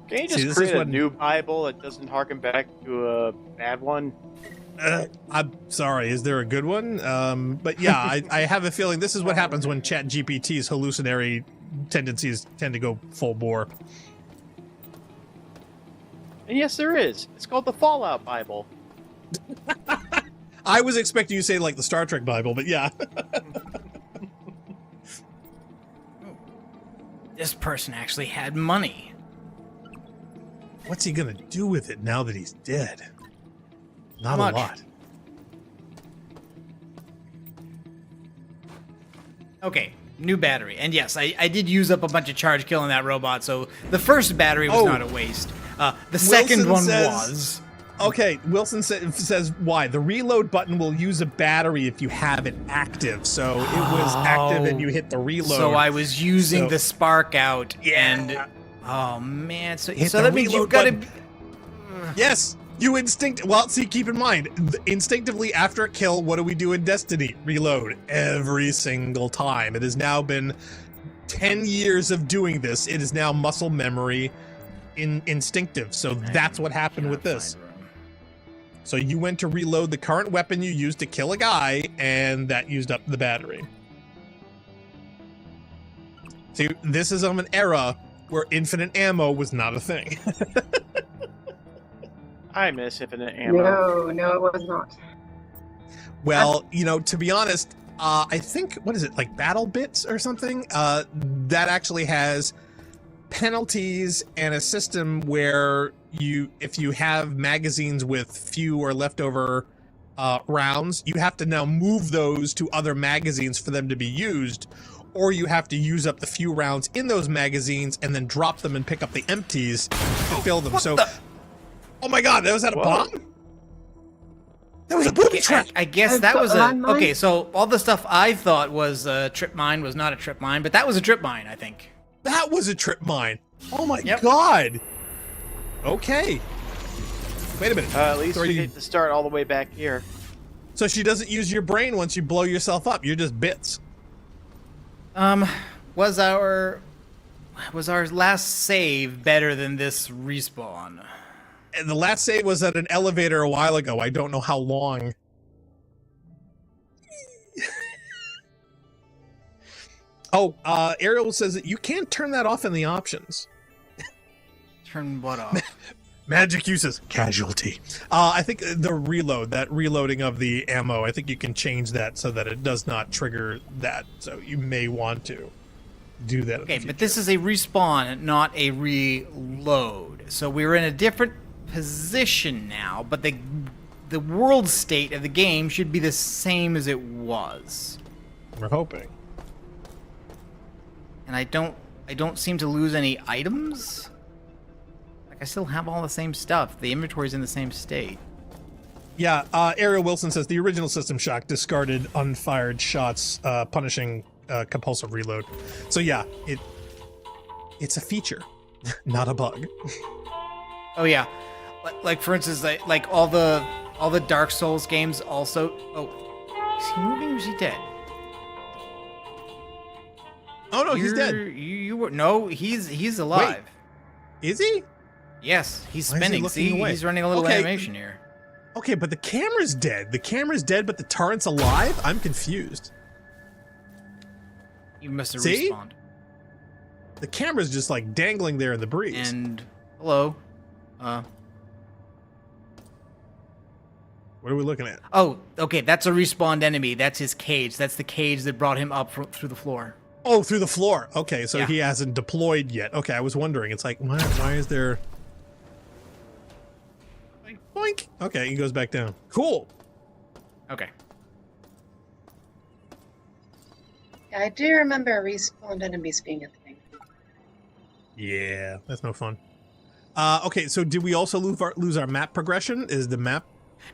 Can you just create a new Bible that doesn't harken back to a bad one? I'm sorry, is there a good one? But yeah, I have a feeling this is what happens when ChatGPT's hallucinatory tendencies tend to go full bore. And yes, there is. It's called the Fallout Bible. I was expecting you to say like the Star Trek Bible, but yeah. This person actually had money. What's he gonna do with it now that he's dead? Not a lot. Okay, new battery. And yes, I did use up a bunch of charge killing that robot, so the first battery was not a waste. The second one was. Okay, Wilson says why? The reload button will use a battery if you have it active. So it was active and you hit the reload. So I was using the spark out and... Oh, man. So that means you've got to... Yes, you well, see, keep in mind, instinctively after a kill, what do we do in Destiny? Reload every single time. It has now been 10 years of doing this. It is now muscle memory instinctive. So that's what happened with this. So you went to reload the current weapon you used to kill a guy, and that used up the battery. See, this is of an era where infinite ammo was not a thing. I miss infinite ammo. No, it was not. Well, to be honest, I think, what is it, like Battle Bits or something? That actually has penalties and a system where if you have magazines with few or leftover rounds, you have to now move those to other magazines for them to be used, or you have to use up the few rounds in those magazines and then drop them and pick up the empties to fill them. Oh my God, was that a bomb? That was a booby trap. I guess that was okay. So all the stuff I thought was a trip mine was not a trip mine, but that was a trip mine, I think. That was a trip mine. Oh my God. Okay. Wait a minute. At least we get to start all the way back here. So she doesn't use your brain once you blow yourself up. You're just bits. Was our last save better than this respawn? And the last save was at an elevator a while ago. I don't know how long. Ariel says that you can't turn that off in the options. Turn what off? Magic uses casualty. I think the reloading of the ammo, I think you can change that so that it does not trigger that. So you may want to do that. Okay, but this is a respawn, not a reload. So we're in a different position now, but the world state of the game should be the same as it was. We're hoping. And I don't seem to lose any items. Like I still have all the same stuff. The inventory's in the same state. Yeah, Ariel Wilson says the original System Shock discarded unfired shots, punishing compulsive reload. So yeah, it's a feature, not a bug. Oh yeah, like for instance, like all the Dark Souls games also. Oh, is he moving or is he dead? Oh no, he's dead. You were no, he's alive. Wait, is he? Yes, he's Why is he spinning. looking See, away? he's running a little animation here. Okay, but the camera's dead. The camera's dead, but the turret's alive? I'm confused. You must have See? respawned. The camera's just like dangling there in the breeze. And hello. What are we looking at? Oh, okay, that's a respawned enemy. That's his cage. That's the cage that brought him up through the floor. Oh, through the floor. Okay, so Yeah. he hasn't deployed yet. Okay, I was wondering. It's like, why is there... Boink. Okay, he goes back down. Cool. Okay. Yeah, I do remember respawned enemies being a thing. Yeah, that's no fun. Okay, so did we also lose our map progression? Is the map...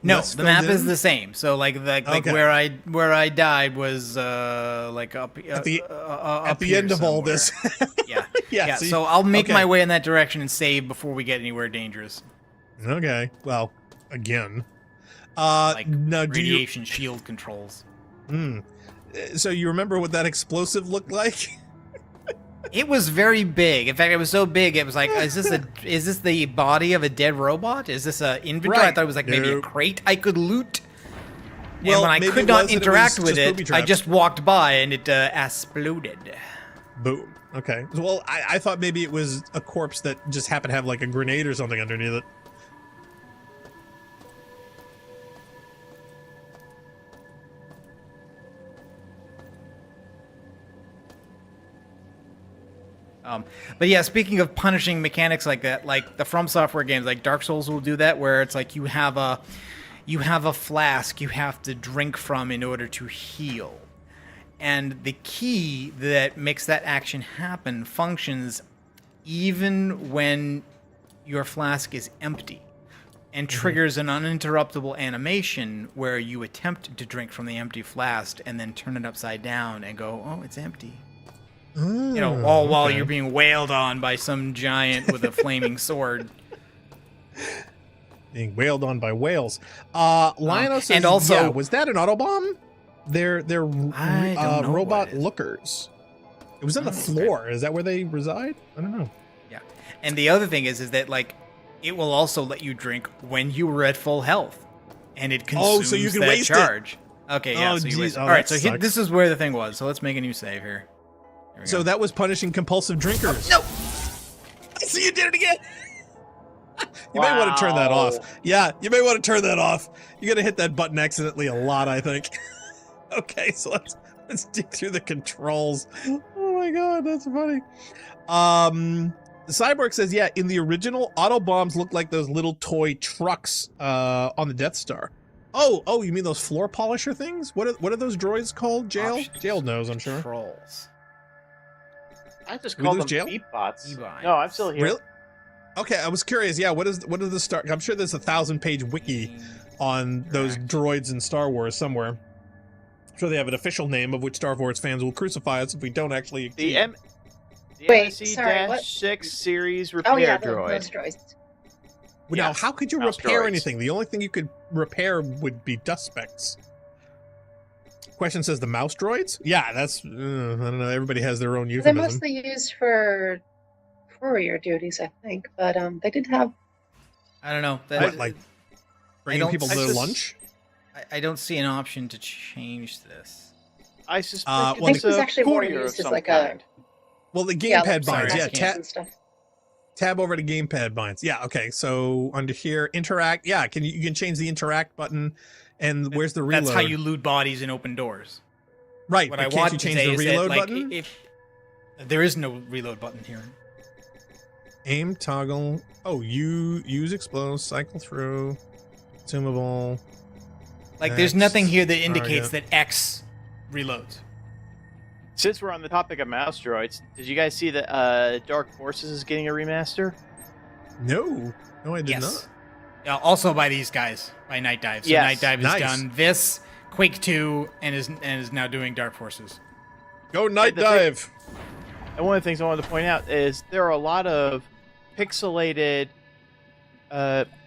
No, less the map filled is in? the same. So like Okay. where I died was like up At the up end here of all somewhere. this. Yeah. Yeah, Yeah. see? So I'll make Okay. my way in that direction and save before we get anywhere dangerous. Okay, well, again. Like now do you... radiation shield controls. So you remember what that explosive looked like? It was very big. In fact, it was so big. It was like, is this the body of a dead robot? Is this a inventory? I Right. thought it was like maybe a Nope. crate I could loot. Well, And when I maybe could it not was, and it interact was with just booby it, I traps. just walked by and it exploded. Boom. Okay. Well, I thought maybe it was a corpse that just happened to have like a grenade or something underneath it. But yeah, speaking of punishing mechanics like that, like the From Software games, like Dark Souls will do that, where it's like you have a flask you have to drink from in order to heal. And the key that makes that action happen functions even when your flask is empty and triggers an uninterruptible animation where you attempt to drink from the empty flask and then turn it upside down and go, oh, it's empty. You know, all while you're being wailed on by some giant with a flaming sword. Being wailed on by whales. Lionel says, and also- yeah, was that an autobomb? They're I don't know robot what it is. lookers. It was on the floor. Is that where they reside? I don't know. Yeah. And the other thing is that like it will also let you drink when you were at full health. And it consumes so you can that waste it. charge. Okay, yeah, Oh, so you geez. waste it. Oh, All right, that so sucks. this is where the thing was. So let's make a new save here. There we So go. that was punishing compulsive drinkers. No. So you did it again. You may want to turn that off. Yeah, you may want to turn that off. You're gonna hit that button accidentally a lot, I think. Okay, so let's dig through the controls. Oh my god, that's funny. The Cyborg says, yeah, in the original, auto bombs look like those little toy trucks on the Death Star. Oh, you mean those floor polisher things? What are those droids called? Jail? Options. Jail knows, I'm sure. Controls. I just We call lose them jail? beatbots. Beatbots. No, I'm still here. Really? Okay, I was curious. Yeah, what is the Star? I'm sure there's a 1,000-page wiki on those droids in Star Wars somewhere. I'm sure they have an official name of which Star Wars fans will crucify us if we don't actually. The Wait, sorry, what? MSC-6 series repair Oh yeah, droid. those droids. Now, Yes, how could you mouse repair droids. anything? The only thing you could repair would be dust specks. Question says the mouse droids? Yeah, that's I don't know. Everybody has their own They're euphemism. mostly used for courier duties, I think, but they did have. I don't know. What, like bringing don't- people I to just- lunch? I don't see an option to change this. I suspect well, I think it was a actually more courier of used as some like kind. Well, the yeah, gamepad binds. sorry, Yeah, I can't. and stuff. tab over to gamepad binds. Yeah, okay. So under here, interact. Yeah, you can change the interact button. And where's the reload? That's how you loot bodies and open doors. Right, What but I can't want you to change say the is that, reload like, button? if there is no reload button here. Aim, toggle. Oh, you use explode, cycle through, consumable. Like, there's X, nothing here that indicates target. that X reloads. Since we're on the topic of mouse droids, did you guys see that Dark Forces is getting a remaster? No, I did Yes. Also by these guys, by Night Dive. So Yes. Night Dive has Nice. done this, Quake 2, and is now doing Dark Forces. not. Go night the thing- dive. And one of the things I wanted to point out is there are a lot of pixelated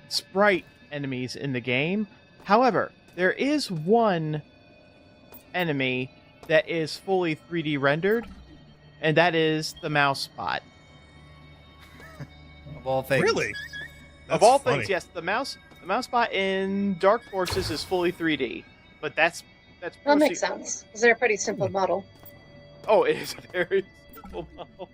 sprite enemies in the game. However, there is one enemy that is fully 3D rendered, and that is the mouse spot. Of all things. Really? Of That's all funny. things, yes, the mouse spot in Dark Forces is fully 3D, but that's That mostly- makes sense, because they're a pretty simple model. Oh, it is a very simple model.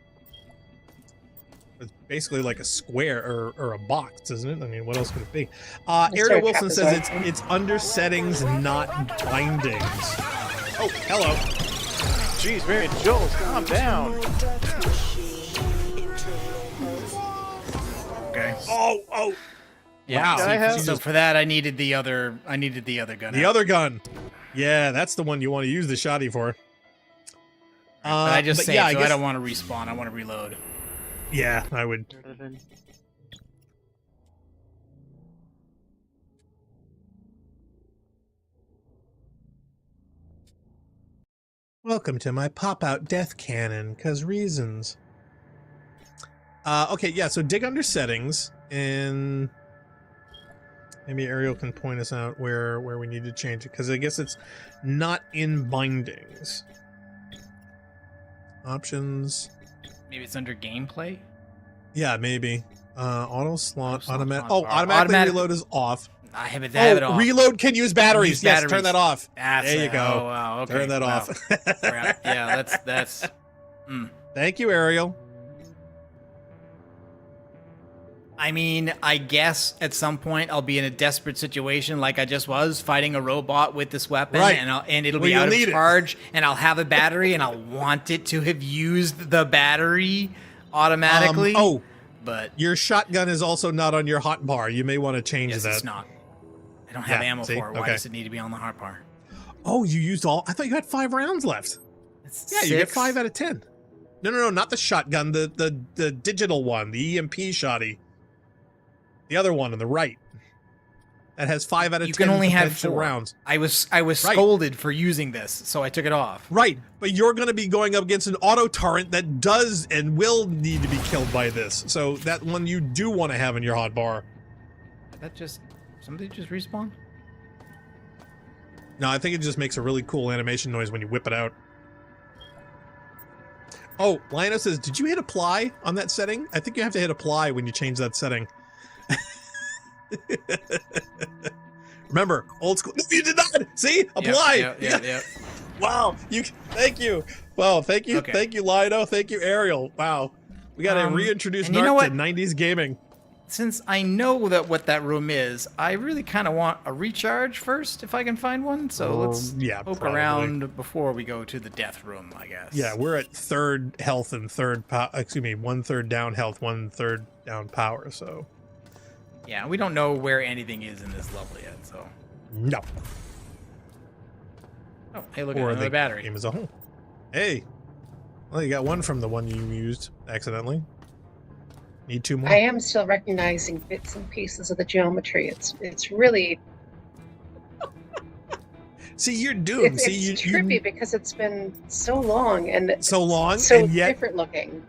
It's basically like a square or a box, isn't it? I mean, what else could it be? It's Ariel very Wilson says trapezoid. it's under settings, not bindings. Oh, hello. Jeez, Mary Jules, calm down. Okay. Oh. Yeah. Wow. Can I have- So for that, I needed the other gun. The other gun. Yeah, that's the one you want to use the shotty for. But I just saved, yeah, so I guess- don't want to respawn. I want to reload. Yeah, I would. Welcome to my pop-out death cannon, cause reasons. Okay, yeah, so dig under settings, and maybe Ariel can point us out where we need to change it, because I guess it's not in bindings. Options. Maybe it's under gameplay. Yeah, maybe. Auto slot, slot, automatic. slot Oh, bar. automatically Automatic- reload is off. I have it. I have it Oh, off. reload can use batteries. Use Yes, batteries. turn that off. That's There you it. go. Oh, wow. Okay. Turn that wow. off. Crap. Yeah, that's. Thank you, Ariel. I mean, I guess at some point I'll be in a desperate situation, like I just was, fighting a robot with this weapon, Right. and it'll Well, be you'll out of need it. charge, and I'll have a battery, and I'll want it to have used the battery automatically. But Your shotgun is also not on your hot bar. You may want to change yes, that. it's not. I don't have Yeah, ammo see? for it. Why Okay. does it need to be on the hot bar? Oh, you used all. I thought you had 5 rounds left. It's Yeah, you get 6. 5 out of 10. No, not the shotgun. The digital one, the EMP shotty. The other one on the right. That has 5 out of You 10 can only have potential 4 rounds. I was Right. scolded for using this, so I took it off. Right, but you're going to be going up against an auto turret that does and will need to be killed by this. So that one you do want to have in your hot bar. That just somebody just respawn? No, I think it just makes a really cool animation noise when you whip it out. Oh, Lionel says, did you hit apply on that setting? I think you have to hit apply when you change that setting. Remember, old school. No, you did not. See, apply. Yeah. Wow. Thank you. Well, thank you. Okay. Thank you, Lionel. Thank you, Ariel. Wow. We got to reintroduce and you know Narc to what? 90s gaming. since I know that what that room is, I really kind of want a recharge first if I can find one. So let's poke around before we go to the death room, I guess. Yeah, we're at 3rd health and 1/3 down health, 1/3 down power. So yeah, we don't know where anything is in this level yet. So no. Oh, hey, look at another battery. Game as a whole. Hey, well, you got one from the one you used accidentally. Need 2 more. I am still recognizing bits and pieces of the geometry. It's really See, you're doomed. it's trippy because it's been so long and so and yet different looking.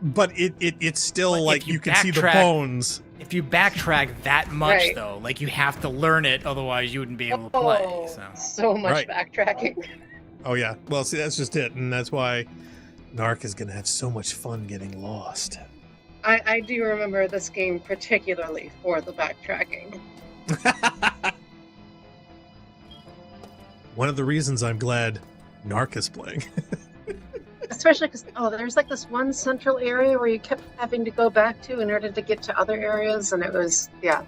But it's still But like if you can see the bones. If you backtrack that much, Right. though, like you have to learn it, otherwise you wouldn't be able to play. So much Right. backtracking. Oh yeah. Well, see, that's just it, and that's why Narc is gonna have so much fun getting lost. I do remember this game particularly for the backtracking. One of the reasons I'm glad Narc is playing. Especially because, there's like this one central area where you kept having to go back to in order to get to other areas, and it was, yeah.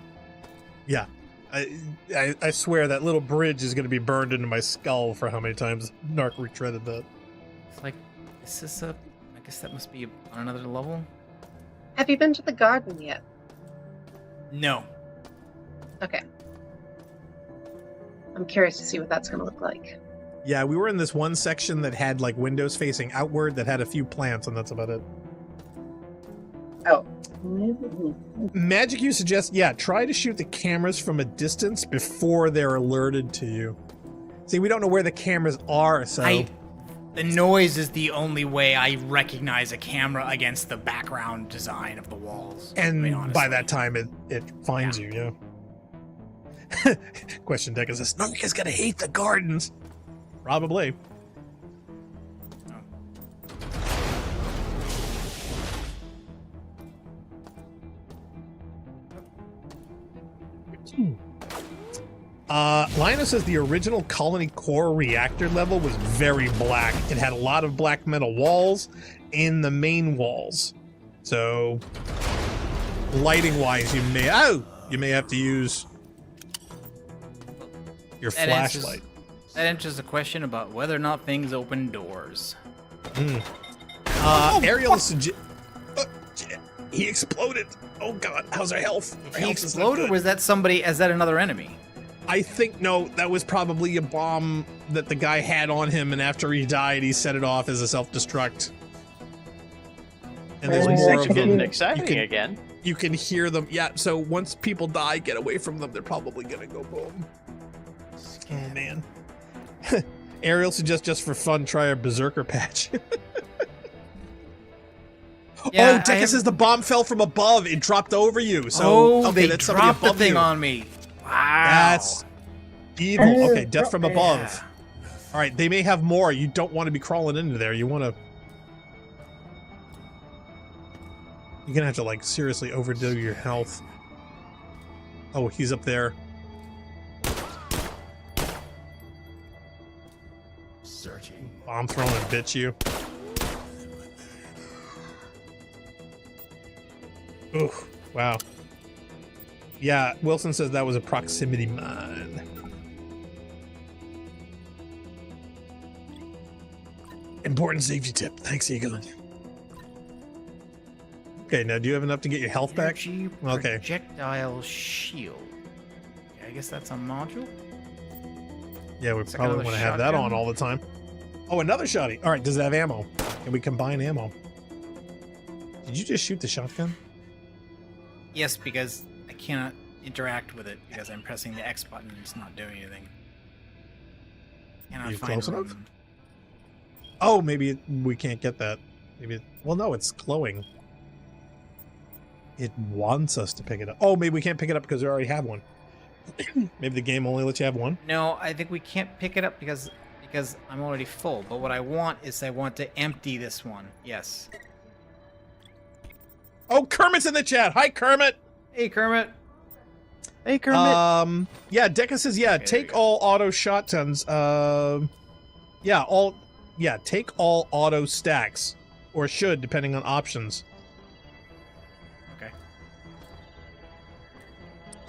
Yeah. I swear that little bridge is going to be burned into my skull for how many times Narc retreaded that. It's like, is this I guess that must be on another level? Have you been to the garden yet? No. Okay. I'm curious to see what that's going to look like. Yeah, we were in this one section that had like windows facing outward that had a few plants, and that's about it. Oh. Magic you suggest, try to shoot the cameras from a distance before they're alerted to you. See, we don't know where the cameras are, so... The noise is the only way I recognize a camera against the background design of the walls. And I mean, by that time, it finds you, yeah. Question Deck is this, Narc is gonna hate the gardens. Probably. Linus says the original Colony Core reactor level was very black. It had a lot of black metal walls in the main walls. So, lighting-wise, you may have to use your flashlight. That answers the question about whether or not things open doors. Ariel he exploded. Oh god, how's our health? Our He health is not exploded, good. or was that somebody? Is that another enemy? I think no, that was probably a bomb that the guy had on him, and after he died, he set it off as a self-destruct. And there's Well, more things of are getting them. exciting again. You can hear them. Yeah, so once people die, get away from them. They're probably gonna go boom. Oh man. Ariel suggests just for fun, try a berserker patch. Yeah, Deca says the bomb fell from above. It dropped over you. So okay, they that's somebody dropped the above thing you. on me. Wow. That's evil. Okay, death from above. Yeah. All right, they may have more. You don't want to be crawling into there. You want to. You're gonna have to like seriously overdo your health. Oh, he's up there. Searching. Bomb throwing and bit you. Ooh, wow. Yeah, Wilson says that was a proximity mine. Important safety tip. Thanks, Eagle. Okay, now do you have enough to get your health back? Energy Okay. projectile shield. Okay, I guess that's a module. Yeah, we It's like probably another want to have that shotgun. on all the time. Oh, another shotty. All right, does it have ammo? Can we combine ammo? Did you just shoot the shotgun? Yes, because I cannot interact with it because I'm pressing the X button and it's not doing anything. Cannot You find close enough? room. Oh, maybe we can't get that. Maybe. Well, no, it's glowing. It wants us to pick it up. Oh, maybe we can't pick it up because we already have one. Maybe the game only lets you have one. No, I think we can't pick it up because I'm already full. But what I want is I want to empty this one. Yes. Oh, Kermit's in the chat. Hi, Kermit. Hey, Kermit. Hey, Kermit. Yeah, Deca says, yeah, Okay, there take we go. all auto shotguns. Take all auto stacks. Or should, depending on options. Okay.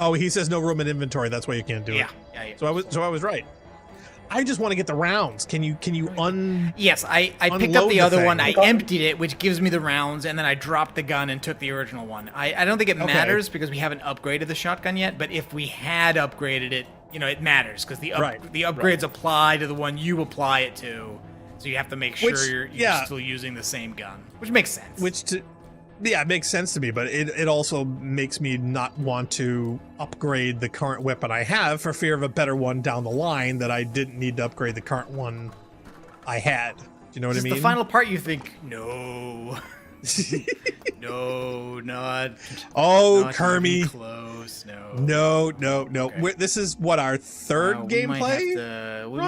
Oh, he says no room in inventory. That's why you can't do it. Yeah. So I was right. I just want to get the rounds. Can you Yes, I picked unload up the the other thing? one. I emptied it, which gives me the rounds, and then I dropped the gun and took the original one. I don't think it matters because we haven't upgraded the shotgun yet. But if we had upgraded it, it matters because the upgrades apply to the one you apply it to. So you have to make sure you're still using the same gun, which makes sense. It makes sense to me, but it also makes me not want to upgrade the current weapon I have for fear of a better one down the line that I didn't need to upgrade the current one I had. Do you know what I mean? The final part you think, no. No, not. Oh, not Kermie. even close, no. No. Okay. This is what, our third gameplay? We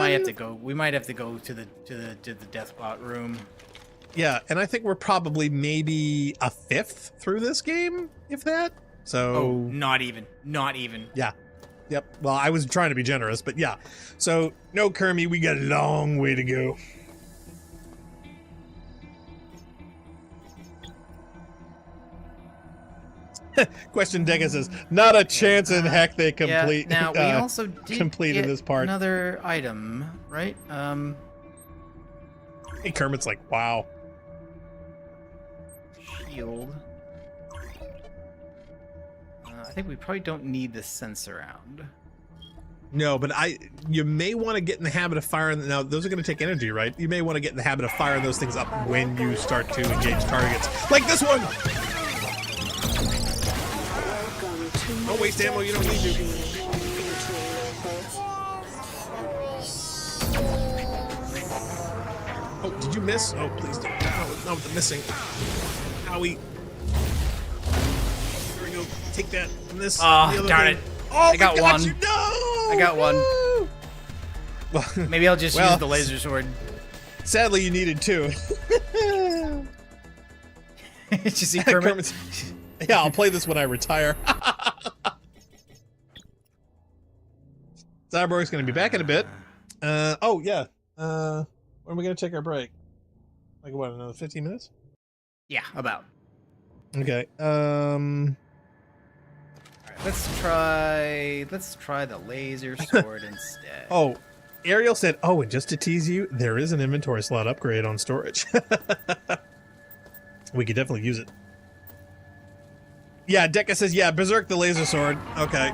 might have to go to the Deathbot room. Yeah, and I think we're probably maybe a fifth through this game, if that. So not even. Yeah. Yep. Well, I was trying to be generous, but yeah. So no, Kermie, we got a long way to go. Question Deca says, not a chance in heck they complete. Yeah, now we also did completed get this part. Another item, right? Hey, Kermit's like, wow. Shield. I think we probably don't need the sensor round. No, but you may want to get in the habit of firing. Now, those are going to take energy, right? You may want to get in the habit of firing those things up when you start to engage targets. Like this one! Don't waste ammo, you don't need to. Oh, did you miss? Oh, please don't. No, the missing. Owie. There we go. Take that from this. Oh, darn it. Oh, I got one. You. No! I got one. Well, maybe I'll just use the laser sword. Sadly, you needed two. Did you see Kermit? Yeah, I'll play this when I retire. Cyborg's going to be back in a bit. Oh, yeah. When are we going to take our break? Like, what, another 15 minutes? Yeah, about. Okay. Alright, let's try the laser sword instead. Oh, Ariel said, oh, and just to tease you, there is an inventory slot upgrade on storage. We could definitely use it. Yeah, Deca says, yeah, Berserk the laser sword. Okay.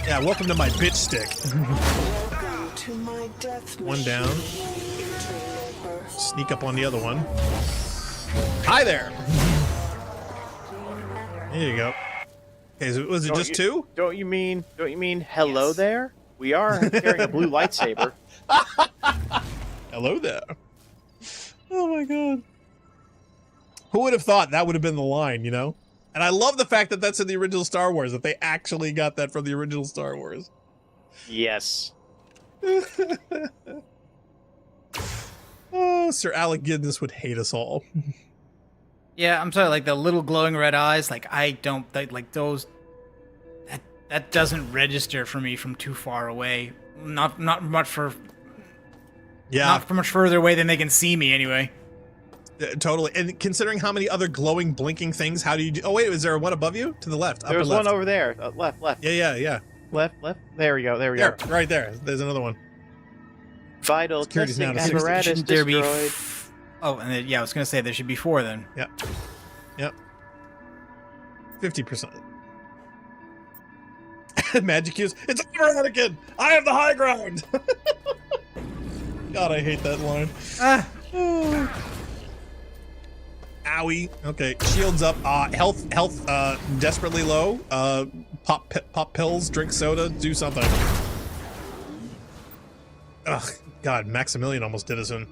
Yeah, welcome to my bitch stick. Welcome to my death One down. machine. Sneak up on the other one. Hi there. There you go. Okay, so was it just two? Don't you mean hello there? We are carrying a blue lightsaber. Hello there. Oh my god. Who would have thought that would have been the line, you know? And I love the fact that that's in the original Star Wars, that they actually got that from the original Star Wars. Yes. Oh, Sir Alec Guinness would hate us all. Yeah, I'm sorry, like the little glowing red eyes, like I don't like those. That doesn't register for me from too far away. Not much for. Yeah. Not much further away than they can see me anyway. Totally. And considering how many other glowing, blinking things, how do you do? Oh, wait, is there one above you? To the left. There's one over there. Left. Yeah. Left. There we go. There, right there. There's another one. Vital Security's testing now to 60. apparatus Shouldn't there be destroyed. Oh, and then, yeah, I was gonna say there should be 4 then. Yep. 50%. Magic use. It's over, Anakin! I have the high ground! God, I hate that line. Owie. Okay, shields up. Health, desperately low. Pop pills, drink soda, do something. Ugh, God, Maximilian almost did us in.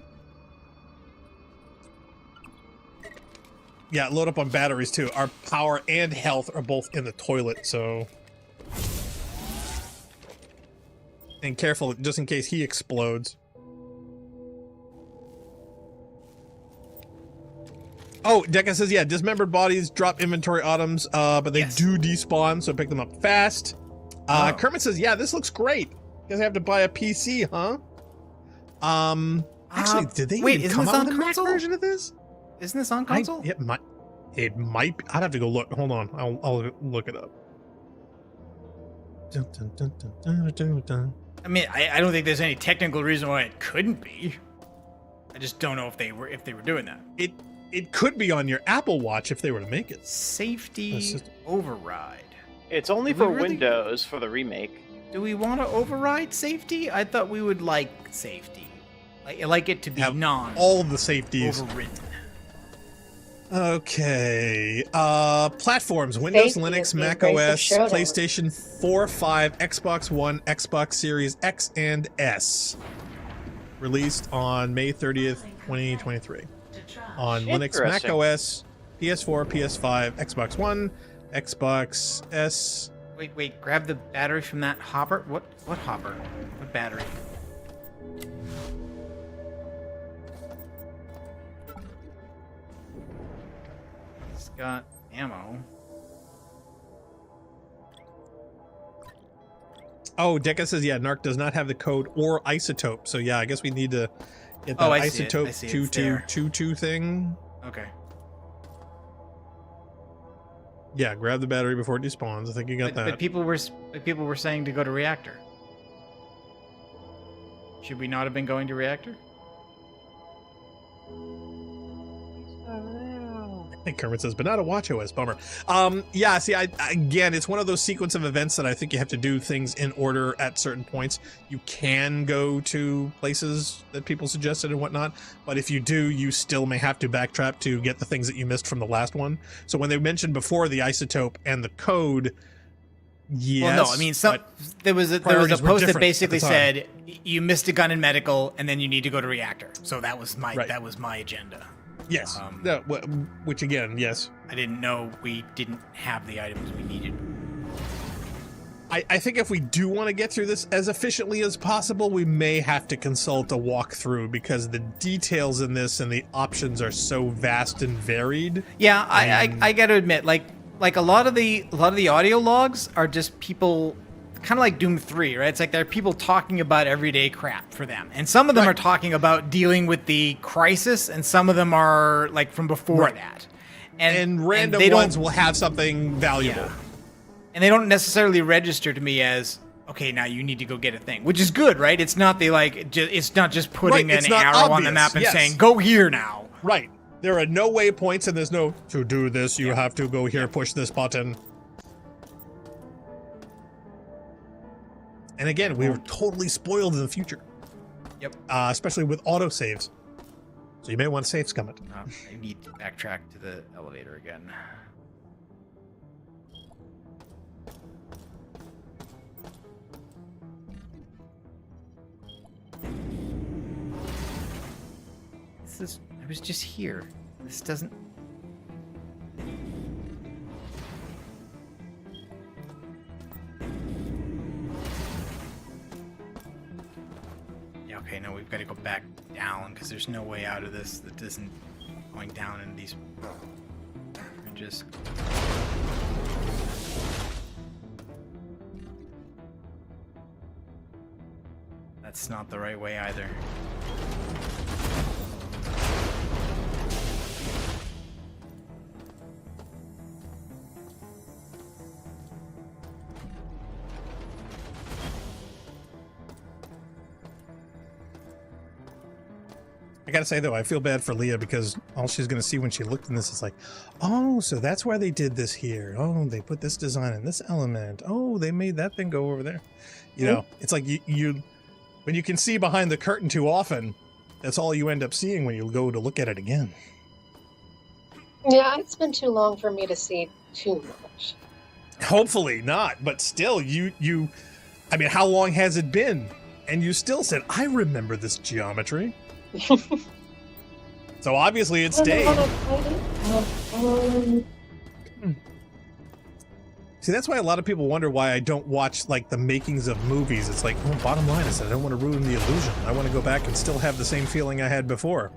Yeah, load up on batteries too. Our power and health are both in the toilet, so. And careful, just in case he explodes. Oh, Deca says, yeah, dismembered bodies drop inventory items, but they do despawn, so pick them up fast. Kermit says, yeah, this looks great. You guys have to buy a PC, huh? Actually, did they wait, even isn't come this out on with a Mac console? version of this? Isn't this on console? It might be. I'd have to go look. Hold on. I'll look it up. Dun, dun, dun, dun, dun, dun, dun. I mean, I don't think there's any technical reason why it couldn't be. I just don't know if they were doing that. It could be on your Apple Watch if they were to make it. Safety override. It's only for Windows for the remake. Do we want to override safety? I thought we would like safety. Like it to be all the safeties overridden. Okay. Platforms: Windows, Linux, Mac OS, PlayStation 4, 5, Xbox One, Xbox Series X and S. Released on May 30th, 2023. On Linux, Mac OS, PS4, PS5, Xbox One, Xbox S. Wait, grab the battery from that hopper. What hopper? What battery? It's got ammo. Oh, Deca says, yeah, Narc does not have the code or isotope. So yeah, I guess we need to get that isotope 2222 thing. Okay. Yeah, grab the battery before it despawns. I think you got that. But people were saying to go to reactor. Should we not have been going to reactor? I think Kermit says, but not a WatchOS, bummer. Yeah, see, again, it's one of those sequence of events that I think you have to do things in order at certain points. You can go to places that people suggested and whatnot, but if you do, you still may have to backtrack to get the things that you missed from the last one. So when they mentioned before the isotope and the code, yes. Well, no, I mean, there was a post that basically said you missed a gun in medical, and then you need to go to reactor. So that was my agenda. Yes. Which again, yes. I didn't know we didn't have the items we needed. I think if we do want to get through this as efficiently as possible, we may have to consult a walkthrough because the details in this and the options are so vast and varied. Yeah, I got to admit, like a lot of the audio logs are just people, kind of like Doom 3, right? It's like there are people talking about everyday crap for them, and some of them are talking about dealing with the crisis, and some of them are like from before that. And random ones will have something valuable. Yeah. And they don't necessarily register to me as, okay, now you need to go get a thing, which is good, right? It's not it's not just putting an arrow on the map and saying, go here now. Right. There are no waypoints and there's no, to do this, you have to go here, push this button. And again, we were totally spoiled in the future. Yep. Especially with autosaves. So you may want to save scum it. I need to backtrack to the elevator again. I was just here. This doesn't... Yeah, okay, no, we've got to go back down, because there's no way out of this that isn't going down in these bridges. That's not the right way either. I gotta say though, I feel bad for Leah because all she's gonna see when she looked in this is like, oh, so that's why they did this here. Oh, they put this design in this element. Oh, they made that thing go over there. You know, it's like you when you can see behind the curtain too often, that's all you end up seeing when you go to look at it again. Yeah, it's been too long for me to see too much. Hopefully not, but still, I mean, how long has it been? And you still said, I remember this geometry. So obviously it stayed. See, that's why a lot of people wonder why I don't watch like the makings of movies. It's like, well, bottom line is that I don't want to ruin the illusion. I want to go back and still have the same feeling I had before.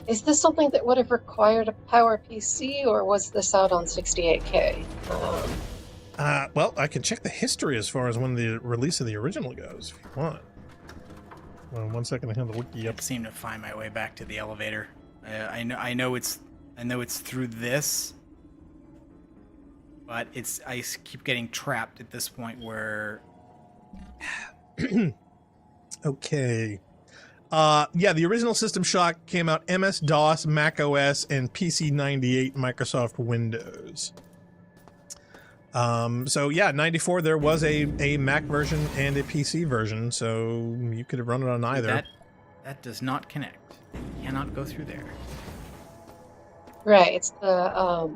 Is this something that would have required a power PC, or was this out on 68K? Well, I can check the history as far as when the release of the original goes, if you want. 1 second, I have the wiki up. I seem to find my way back to the elevator. I know it's I know it's through this, but I keep getting trapped at this point where. Okay. Yeah, the original System Shock came out MS-DOS, Mac OS, and PC-98 Microsoft Windows. So yeah, 94 there was a Mac version and a PC version, so you could have run it on either. That does not connect. Cannot go through there. Right. It's the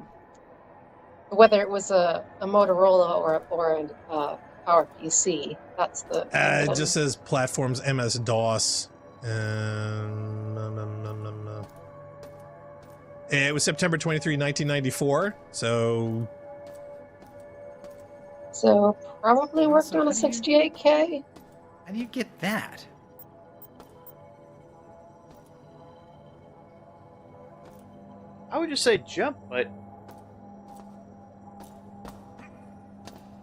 whether it was a Motorola or a Power PC. That's the. It just says platforms MS-DOS. It was September 23, 1994. So probably worked on a 68K. How do you get that? I would just say jump, but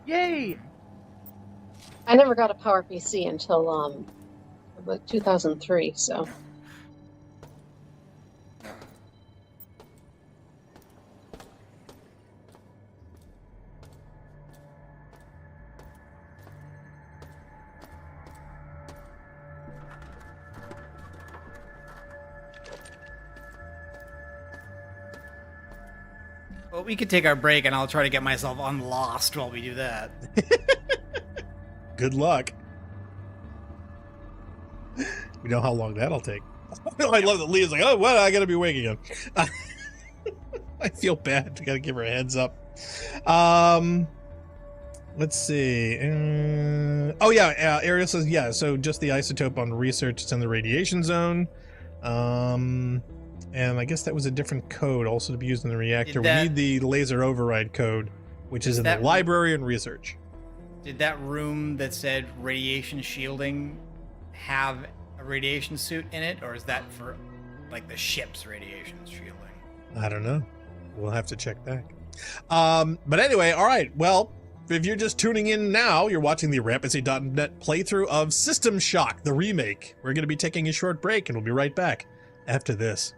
yay! I never got a Power PC until about 2003. So. Well, we could take our break, and I'll try to get myself unlost while we do that. good luck. We know how long that'll take. I love that Leah's like, oh, what? I gotta be awake again. I feel bad. I gotta give her a heads up. Let's see. Oh yeah, Ariel says yeah. So just the isotope on research. It's in the radiation zone. And I guess that was a different code also to be used in the reactor. We need the laser override code, which is in the library and research. Did that room that said radiation shielding have a radiation suit in it, or is that for like the ship's radiation shielding? I don't know. We'll have to check back. But anyway, all right. Well, if you're just tuning in now, you're watching the Rampancy.net playthrough of System Shock, the remake. We're going to be taking a short break, and we'll be right back after this.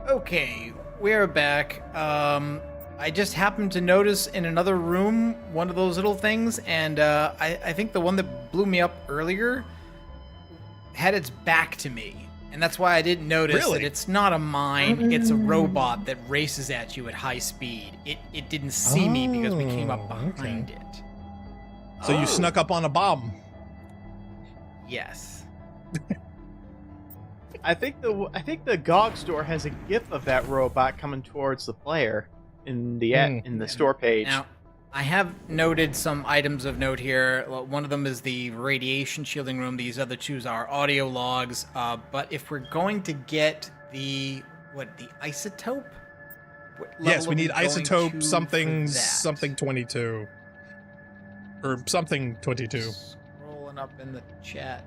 Okay, we're back. I just happened to notice in another room one of those little things, and I think the one that blew me up earlier had its back to me. And that's why I didn't notice that it's not a mine, it's a robot that races at you at high speed. It didn't see me because we came up behind it. So you snuck up on a bomb. Yes. I think the GOG store has a GIF of that robot coming towards the player in the store page. Now, I have noted some items of note here. Well, one of them is the radiation shielding room. These other two are audio logs. But if we're going to get the isotope? Yes, we need isotope something 22. Or something 22. Scrolling up in the chat.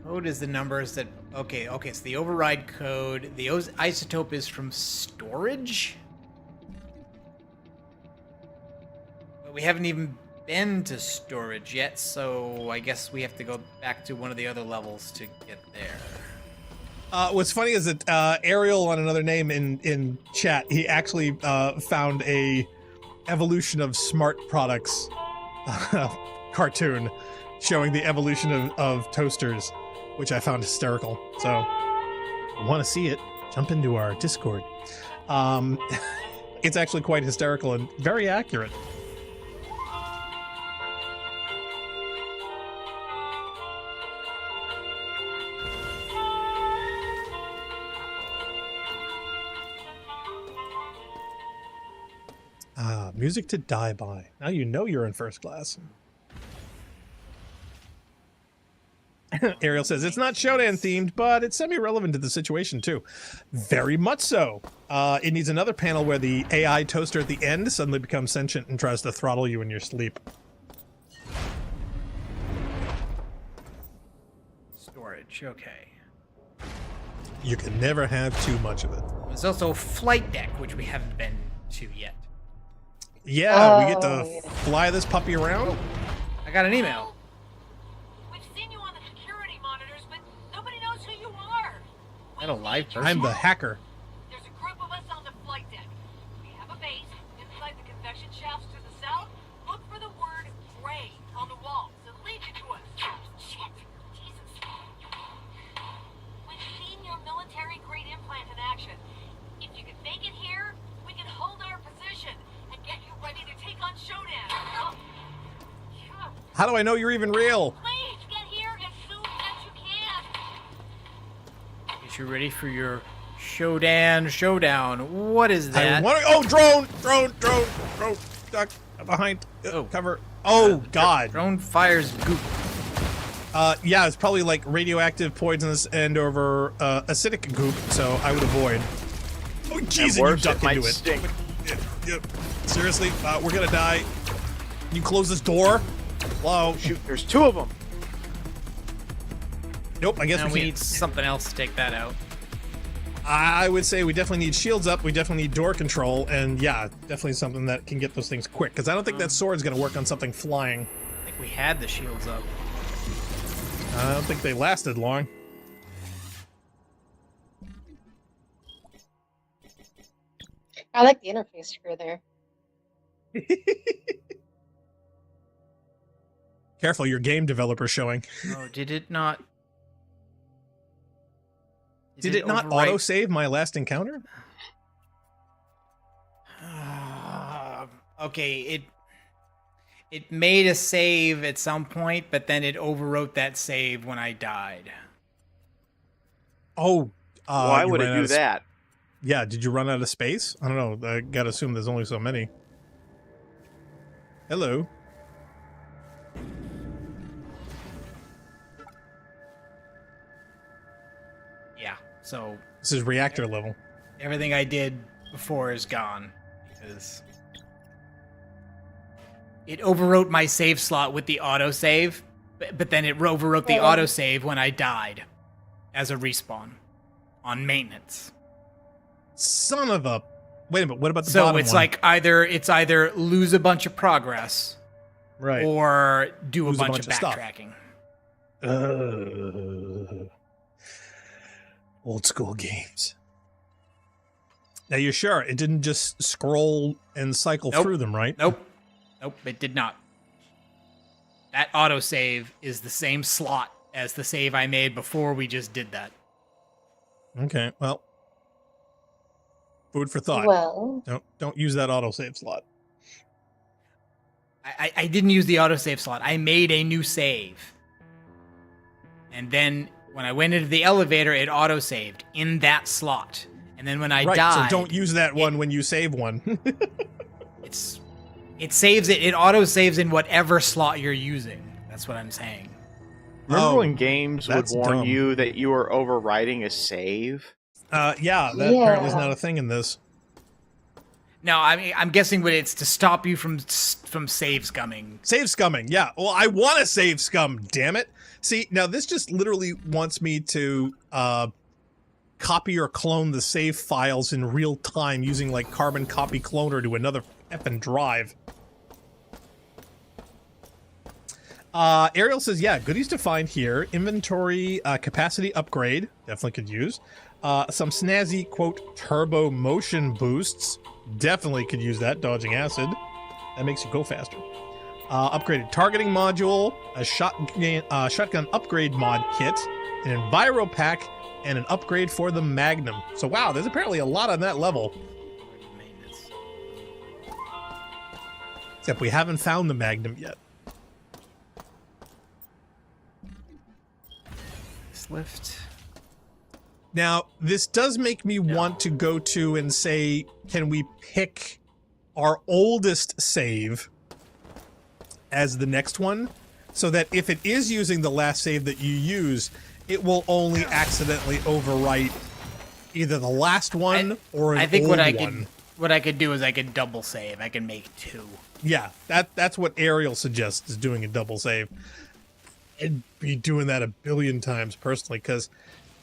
Code is the numbers that... Okay, so the override code. The isotope is from storage? But we haven't even been to storage yet, so I guess we have to go back to one of the other levels to get there. What's funny is that Ariel, on another name in chat, he actually found a evolution of smart products cartoon showing the evolution of toasters, which I found hysterical. So, if you want to see it, jump into our Discord. It's actually quite hysterical and very accurate. Music to die by. Now you know you're in first class. Ariel says, it's not Shodan themed, but it's semi-relevant to the situation too. Very much so. It needs another panel where the AI toaster at the end suddenly becomes sentient and tries to throttle you in your sleep. Storage, okay. You can never have too much of it. There's also flight deck, which we haven't been to yet. Yeah, we get to fly this puppy around. I got an email. We've seen you on the security monitors, but nobody knows who you are. Is that a live person? I'm the hacker. There's a group of us on the flight deck. We have a base inside the convection shafts to the south. Look for the word "Gray" on the walls. It'll lead you to us. Shit. Jesus. We've seen your military-grade implant in action. If you can make it here, we can hold our position and get you ready to take on Shodan. How do I know you're even real? Please get here as soon as you can. Is you ready for your Shodan showdown? What is that? Drone! Duck behind. Cover. Oh, God. Drone fires goop. Yeah, it's probably like radioactive, poisonous, and over acidic goop, so I would avoid. Oh, jeez, and you duck into it. Stink. Yep. Seriously, we're gonna die. Can you close this door? Hello? Shoot, there's two of them. Nope, I guess Now we we can't. need something else to take that out. I would say we definitely need shields up, we definitely need door control, and yeah, definitely something that can get those things quick, because I don't think that sword's gonna work on something flying. I think we had the shields up. I don't think they lasted long. I like the interface for there. Careful, your game developer showing. Oh, did it not? Did it not overwrite- auto-save my last encounter? Okay, it made a save at some point, but then it overwrote that save when I died. Oh, Why you would it ran out do of that? Yeah, did you run out of space? I don't know. I gotta assume there's only so many. Hello. Yeah, so This is reactor level. everything I did before is gone because it overwrote my save slot with the autosave, but then it overwrote the autosave when I died as a respawn on maintenance. Son of a... Wait a minute, what about the So bottom it's one? like either lose a bunch of progress, Right. or do Lose a bunch of stuff. backtracking. Old school games. Now you're sure it didn't just scroll and cycle through them, right? Nope, it did not. That autosave is the same slot as the save I made before we just did that. Okay, well, food for thought. Well, Don't use that autosave slot. I didn't use the autosave slot. I made a new save. And then when I went into the elevator, it autosaved in that slot. And then when I died... so don't use that one when you save one. It saves it. It autosaves in whatever slot you're using. That's what I'm saying. Remember when games would warn dumb. you that you were overwriting a save? Yeah, that apparently is not a thing in this. No, I mean, I'm guessing what it's to stop you from save scumming. Save scumming, yeah. Well, I want to save scum, damn it. See, now this just literally wants me to copy or clone the save files in real time using like Carbon Copy Cloner to another effing drive. Ariel says, yeah, goodies to find here. Inventory capacity upgrade, definitely could use. Some snazzy, quote, turbo motion boosts. Definitely could use that, dodging acid. That makes you go faster. Upgraded targeting module, a shotgun upgrade mod kit, an enviro pack, and an upgrade for the Magnum. So wow, there's apparently a lot on that level. Except we haven't found the Magnum yet. Lift. Now, this does make me want to go to and say, can we pick our oldest save as the next one? So that if it is using the last save that you use, it will only accidentally overwrite either the last one or an I think old what I could do is I could double save. I can make two. Yeah, that's what Ariel suggests, is doing a double save. I'd be doing that a billion times personally, because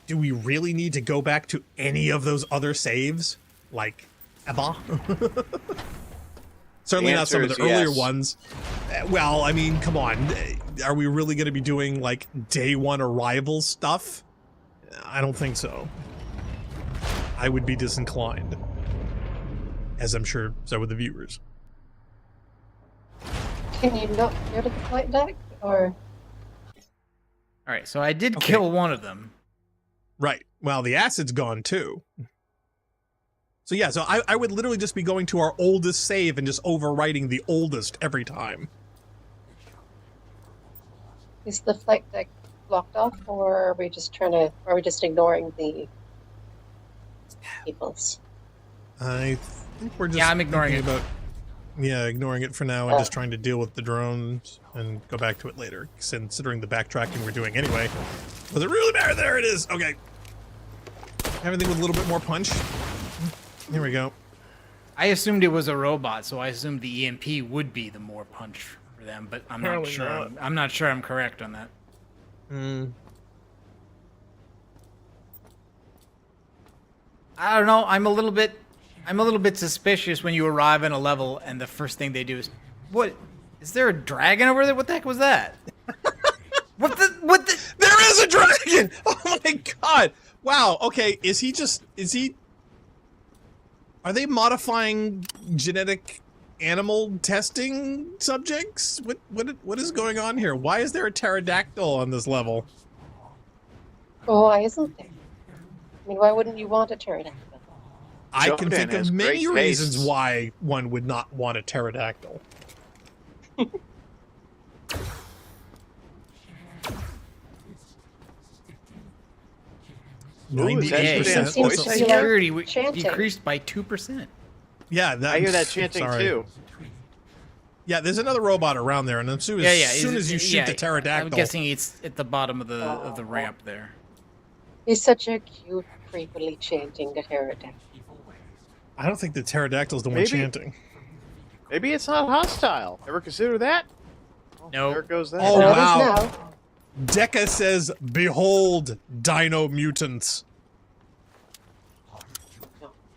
do we really need to go back to any of those other saves? Like, ever? Certainly not some of the earlier ones. Well, I mean, come on. Are we really going to be doing, like, day one arrival stuff? I don't think so. I would be disinclined. As I'm sure so would the viewers. can you not go to the flight deck, or? All right, so I did kill one of them. Right. Well, the acid's gone too. So yeah, so I would literally just be going to our oldest save and just overwriting the oldest every time. Is the flight deck blocked off, or are we just ignoring the peoples? I think we're just I'm ignoring it. Ignoring it for now and just trying to deal with the drones and go back to it later, considering the backtracking we're doing anyway. Does it really matter? There it is. Okay. Everything with a little bit more punch. Here we go. I assumed it was a robot, so I assumed the EMP would be the more punch for them, but I'm not sure. I'm not sure I'm correct on that. I don't know. I'm a little bit suspicious when you arrive in a level and the first thing they do is, what? Is there a dragon over there? What the heck was that? What the? There is a dragon! Oh my god! Wow, okay, are they modifying genetic animal testing subjects? What is going on here? Why is there a pterodactyl on this level? Oh, why isn't there? I mean, why wouldn't you want a pterodactyl? I can think of many great reasons tastes. why one would not want a pterodactyl. Ooh, is that 98%. Shodan's Seems voice? to be Security like chanting. decreased by 2%. Yeah, I hear that chanting too. Yeah, there's another robot around there, and as soon as you shoot the pterodactyl, I'm guessing it's at the bottom of the ramp there. He's such a cute, creepily chanting the pterodactyl. I don't think the pterodactyl's the one Maybe. chanting. Maybe it's not hostile. Ever consider that? No. There goes that. Oh, Now it is wow. now. Deca says, "Behold, dino mutants."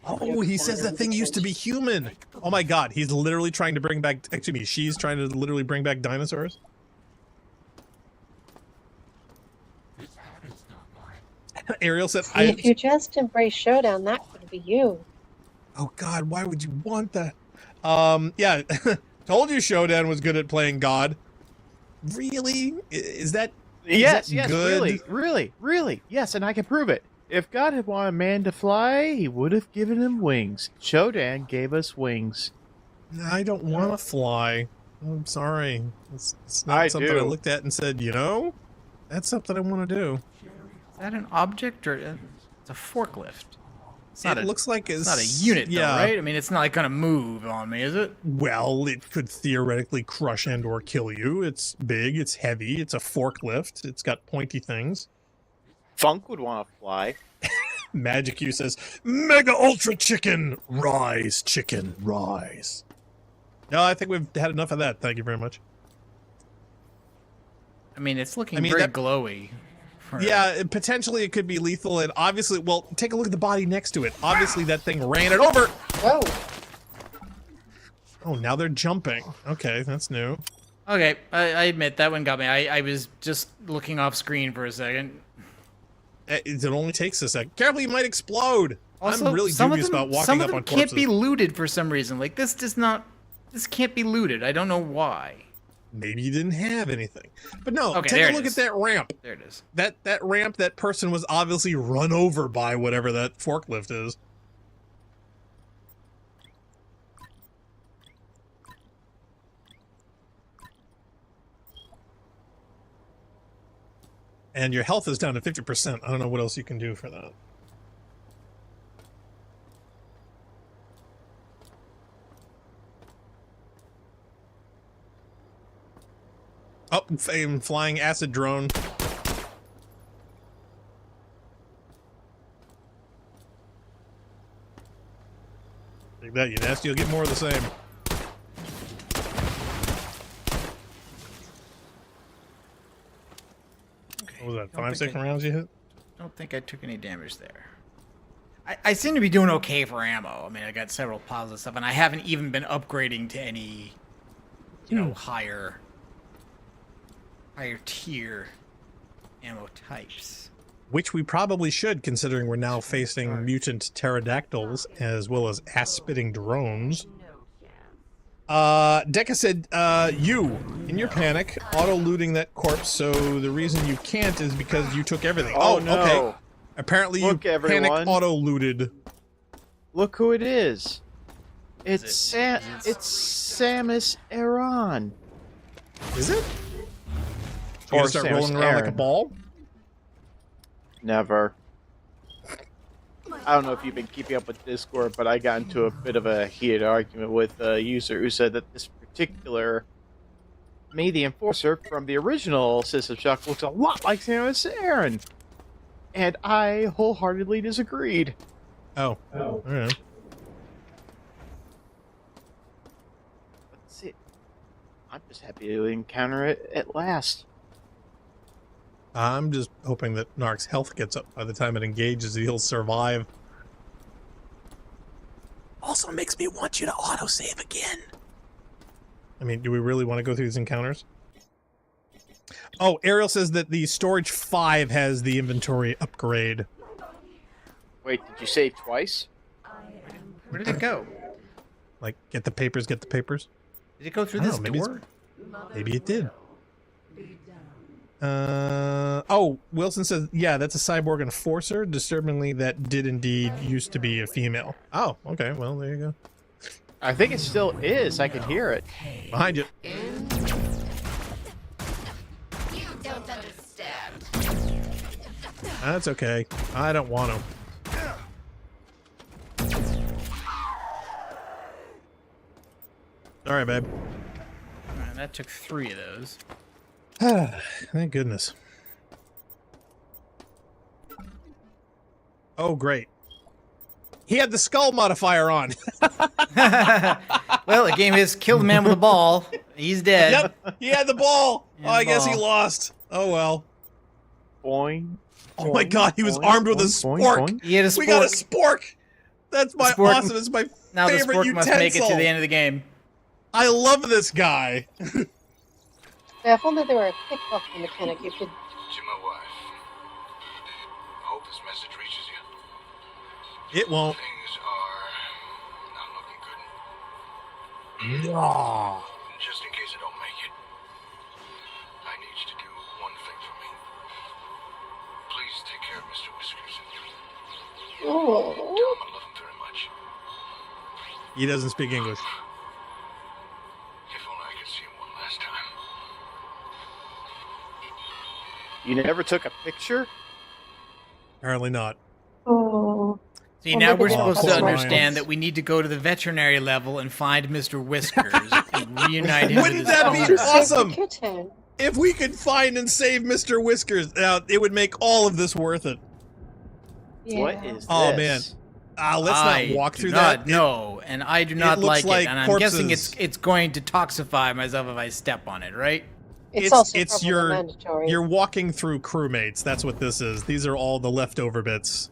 Oh, he says that thing used to be human. Oh my god, he's literally trying to bring back, excuse me, she's trying to literally bring back dinosaurs? Ariel said, See, if you just embrace Shodan, that could be you. Oh God, why would you want that? Yeah, told you Shodan was good at playing God. Really? Is that Yes, good? really. Yes, and I can prove it. If God had wanted man to fly, he would have given him wings. Shodan gave us wings. I don't want to fly. I'm sorry. It's not I something do. I looked at and said, you know, that's something I want to do. Is that an object or it's a forklift? It's not It looks like it's not a unit, though, right? I mean, it's not like gonna move on me, is it? Well, it could theoretically crush and or kill you. It's big, it's heavy, it's a forklift, it's got pointy things. Funk would want to fly. Magic U says, Mega Ultra Chicken! Rise, chicken, rise. No, I think we've had enough of that. Thank you very much. I mean, it's looking very glowy. Yeah, potentially it could be lethal, and obviously, well, take a look at the body next to it. Obviously, that thing ran it over. Whoa. Oh, now they're jumping. Okay, that's new. Okay, I admit that one got me. I was just looking off screen for a second. It only takes a second. Careful, you might explode. Also, I'm really dubious about walking up on corpses. Some of them can't be looted for some reason. Like, this can't be looted. I don't know why. Maybe you didn't have anything. But no, okay, take a look at that ramp. There it is. That ramp, that person was obviously run over by whatever that forklift is. And your health is down to 50%. I don't know what else you can do for that. Oh, flying acid drone. Take that, you nasty. You'll get more of the same. What was that, 5 rounds you hit? Don't think I took any damage there. I seem to be doing okay for ammo. I mean, I got several positive stuff, and I haven't even been upgrading to any, you know, higher tier ammo types. Which we probably should, considering we're now facing mutant pterodactyls as well as ass-spitting drones. Deca said, in your panic, auto-looting that corpse, so the reason you can't is because you took everything. Oh no. Okay. Apparently Look, you everyone. panic auto-looted. Look who it is. It's Samus Aran. Is it? You gonna start rolling around like a ball? Never. I don't know if you've been keeping up with Discord, but I got into a bit of a heated argument with a user who said that this particular May the Enforcer from the original System Shock looks a lot like Samus Aran. And I wholeheartedly disagreed. Oh. All right. Let's see. I'm just happy to encounter it at last. I'm just hoping that Narc's health gets up by the time it engages. He'll survive. Also makes me want you to autosave again. I mean, do we really want to go through these encounters? Oh, Ariel says that the Storage 5 has the inventory upgrade. Wait, did you save twice? Where did it go? Like, get the papers, get the papers? Did it go through I don't this know, maybe door? Maybe it did. Oh, Wilson says, yeah, that's a cyborg enforcer. Disturbingly, that did indeed used to be a female. Oh, okay, well, there you go. I think it still is. I can hear it. Behind you. You don't understand. That's okay. I don't want to. Sorry, babe. Alright, that took 3 of those. Thank goodness. Oh, great. He had the skull modifier on. Well, the game is kill the man with the ball. He's dead. Yep, he had the ball. And Oh, I guess he ball. lost. Oh, well. Boing. Oh my god, he was armed with a spork. He had a We got a spork. spork. That's my spork- awesome. It's my Now the favorite spork utensil. must make it to the end of the game. I love this guy. Yeah, if only there were a kickboxing mechanic, you could To my wife. Hope is message reaches you. It won't. Things are not looking good. No. Just in case I don't make it, I need you to do one thing for me. Please take care of Mr. Whiskers. Oh. Tell him I love him very much. He doesn't speak English. If only I could see him one last time. You never took a picture? Apparently not. Oh. See, Well, now maybe we're they supposed have to some understand science. that we need to go to the veterinary level and find Mr. Whiskers and reunite him Wouldn't with his that be owner. Just save the awesome? kitten. If we could find and save Mr. Whiskers, now it would make all of this worth it. Yeah. What is this? Oh, man. Let's I not walk do through not that. know, and I do not looks like like it, and I'm guessing corpses. it's going to toxify myself if I step on it, right? It's also it's probably your mandatory. you're walking through crewmates. That's what this is. These are all the leftover bits.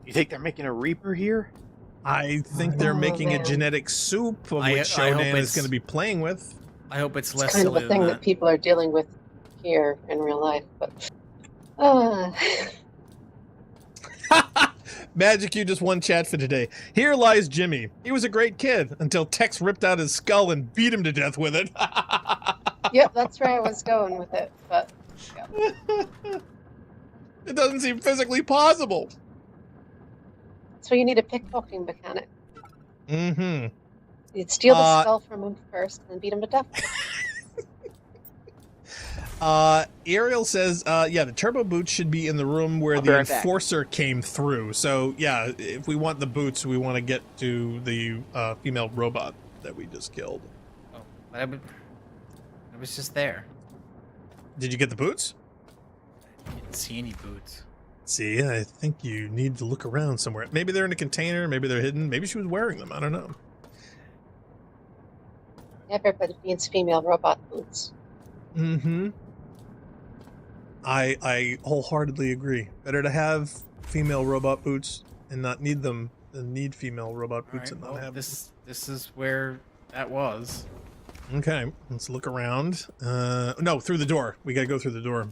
You think they're making a Reaper here? I think they're Oh, making a man. genetic soup of I which hope Shodan is it's- going to be playing with. I hope it's It's less kind of silly a thing than that people are dealing with here in real life, but Magic, you just won chat for today. Here lies Jimmy. He was a great kid until Tex ripped out his skull and beat him to death with it. yep, that's where I was going with it. But It doesn't seem physically possible. so you need a pickpocketing mechanic. Mm-hmm. You'd steal the skull from him first and beat him to death. Ariel says, yeah, the turbo boots should be in the room where I'll be the right back. enforcer came through. So, yeah, if we want the boots, we want to get to the female robot that we just killed. Oh, I was just there. Did you get the boots? I didn't see any boots. See, I think you need to look around somewhere. Maybe they're in a container, maybe they're hidden, maybe she was wearing them, I don't know. Everybody needs female robot boots. Mm-hmm. I wholeheartedly agree. Better to have female robot boots and not need them than need female robot All boots right, and not well, have this is where that was. them. Okay, let's look around. No, through the door. We gotta go through the door.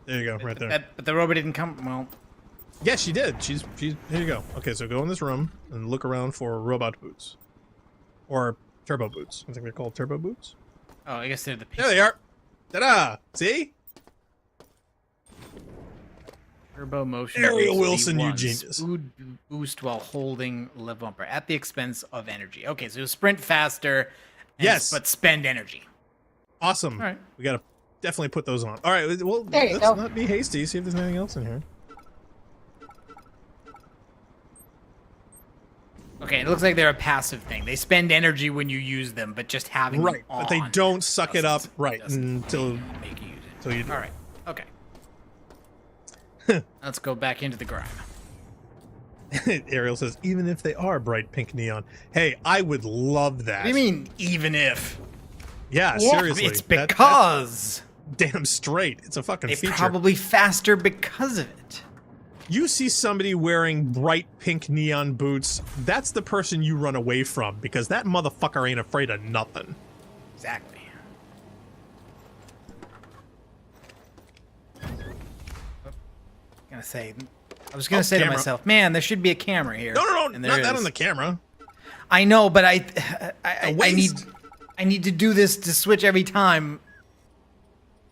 There you go, right there. But the robot didn't come. Well, Yes, she did. She's here you go. Okay, so go in this room and look around for robot boots. Or turbo boots. I think they're called turbo boots. oh, I guess they're the. There they are. Ta-da! See? Turbo motion. Ariel boost Wilson, you V1. genius. Speed boost while holding live bumper at the expense of energy. Okay, so sprint faster. and- Yes. but spend energy. Awesome. All right. We gotta definitely put those on. All right, well, There you let's go. not be hasty. See if there's anything else in here. Okay, it looks like they're a passive thing. They spend energy when you use them, but just having Right, them but they on don't suck it up. doesn't- Right, doesn't until make you use it. until you do. All right. Okay. Let's go back into the grime. Ariel says, even if they are bright pink neon. Hey, I would love that. What do you mean, even if? Yeah, Yeah. seriously. It's That- because that's damn straight. It's a fucking they're feature. probably faster because of it. You see somebody wearing bright pink neon boots, that's the person you run away from because that motherfucker ain't afraid of nothing. Exactly. I was gonna say to camera. myself, man, there should be a camera here. No, And not there that is. on the camera. I know, but I waste. need to do this to switch every time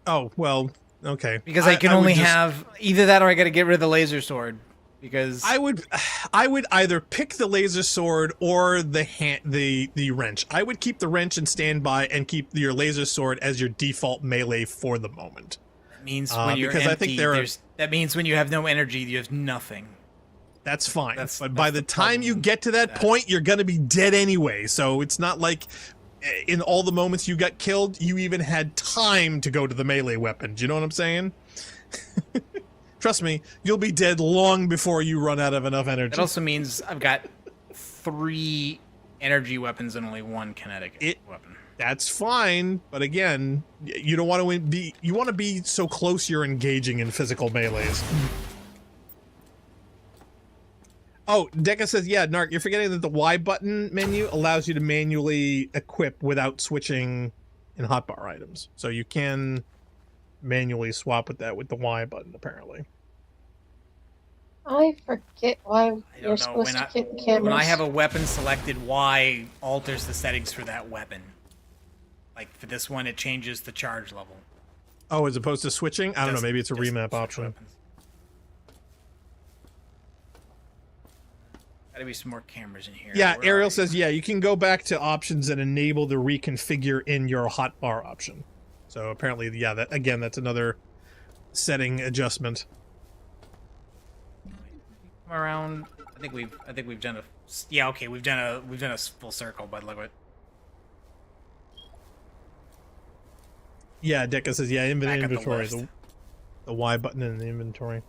Oh, well, okay. because I can would only just- have either that or I got to get rid of the laser sword because I would either pick the laser sword or the wrench. I would keep the wrench in standby and keep your laser sword as your default melee for the moment. that means when you're because I empty, think there are- that means when you have no energy, you have nothing. That's fine. That's- but by that's the the time you problem get to that with that. point, you're gonna be dead anyway. So it's not like in all the moments you got killed, you even had time to go to the melee weapon. Do you know what I'm saying? Trust me, you'll be dead long before you run out of enough energy. That also means I've got 3 energy weapons and only 1 kinetic weapon. That's fine, but again, you don't want to be. You want to be so close you're engaging in physical melees. Oh, Deca says, yeah, Narc, you're forgetting that the Y button menu allows you to manually equip without switching in hotbar items. So you can manually swap with that with the Y button, apparently. I forget why I you're don't know. supposed to get cameras. When I have a weapon selected, Y alters the settings for that weapon. Like for this one, it changes the charge level. Oh, as opposed to switching? I don't know. Maybe it's a remap option. Weapons. Gotta be some more cameras in here. Yeah, Where Ariel are says, yeah, you can go back to options and enable the reconfigure in your hotbar option. So apparently, yeah, that again, that's another setting adjustment. Come around. I think we've done a. Yeah, okay, we've done a full circle, but look at. Yeah, Deca says, yeah, Back at the inventory, list. the Y button in the inventory.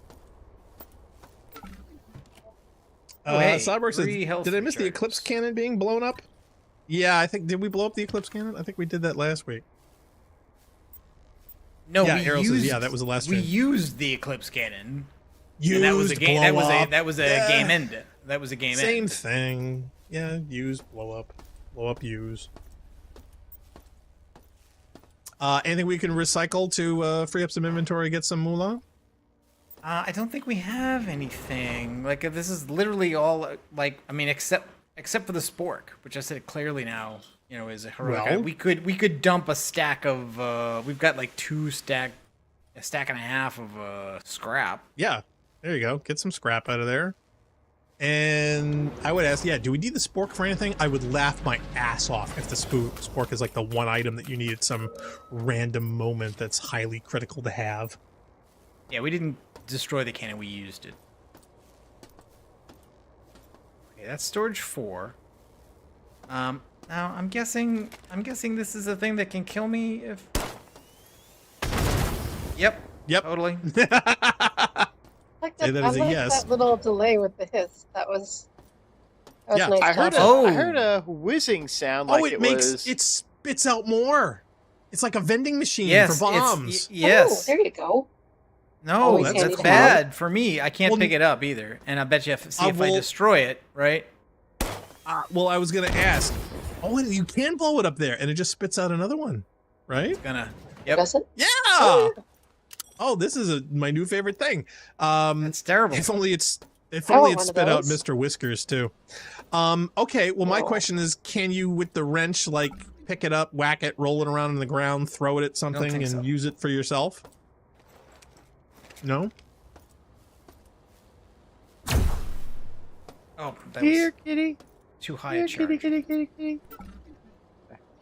Oh, hey, Cyborg says, free health did I miss the recharges. Eclipse cannon being blown up? Yeah, I think, did we blow up the Eclipse cannon? I think we did that last week. No, Yeah, we Ariel used. says, yeah, that was the last We stream. used the Eclipse cannon. Used, And that was a game. That was blow a up. that was a Yeah. game end. That was a game Same end. thing. Yeah, use, blow up, use. Anything we can recycle to free up some inventory, get some moolah? I don't think we have anything. Like this is literally all like I mean, except for the spork, which I said clearly now, you know, is a heroic. Well- we could dump a stack of. We've got like a stack and a half of scrap. Yeah, there you go. Get some scrap out of there. And I would ask, yeah, do we need the spork for anything? I would laugh my ass off if the spork is like the one item that you need at some random moment that's highly critical to have. Yeah, we didn't destroy the cannon. We used it. Okay, that's storage 4. Now I'm guessing this is a thing that can kill me if. Yep. Totally. Like Say that as a I like yes. that little delay with the hiss. That was Yeah, nice. I heard, touch. I heard a whizzing sound like it was... spits out more. It's like a vending machine Yes, for it's- bombs. yes. Oh, there you go. No, Always that's handy to bad for me. I can't Well, pick it up either. And I bet you if I will- destroy it, right? Well, I was gonna ask. Oh, and you can blow it up there, and it just spits out another one, right? It's gonna. Yep. Does it? Yeah. Oh, this is my new favorite thing. That's terrible. If only it I spit want one of out those. Mr. Whiskers too. Okay, well my Oh. question is, can you with the wrench like pick it up, whack it, roll it around on the ground, throw it at something, think and so. use it for yourself? No. Oh, that Here, was kitty. too high Here, a charge. kitty.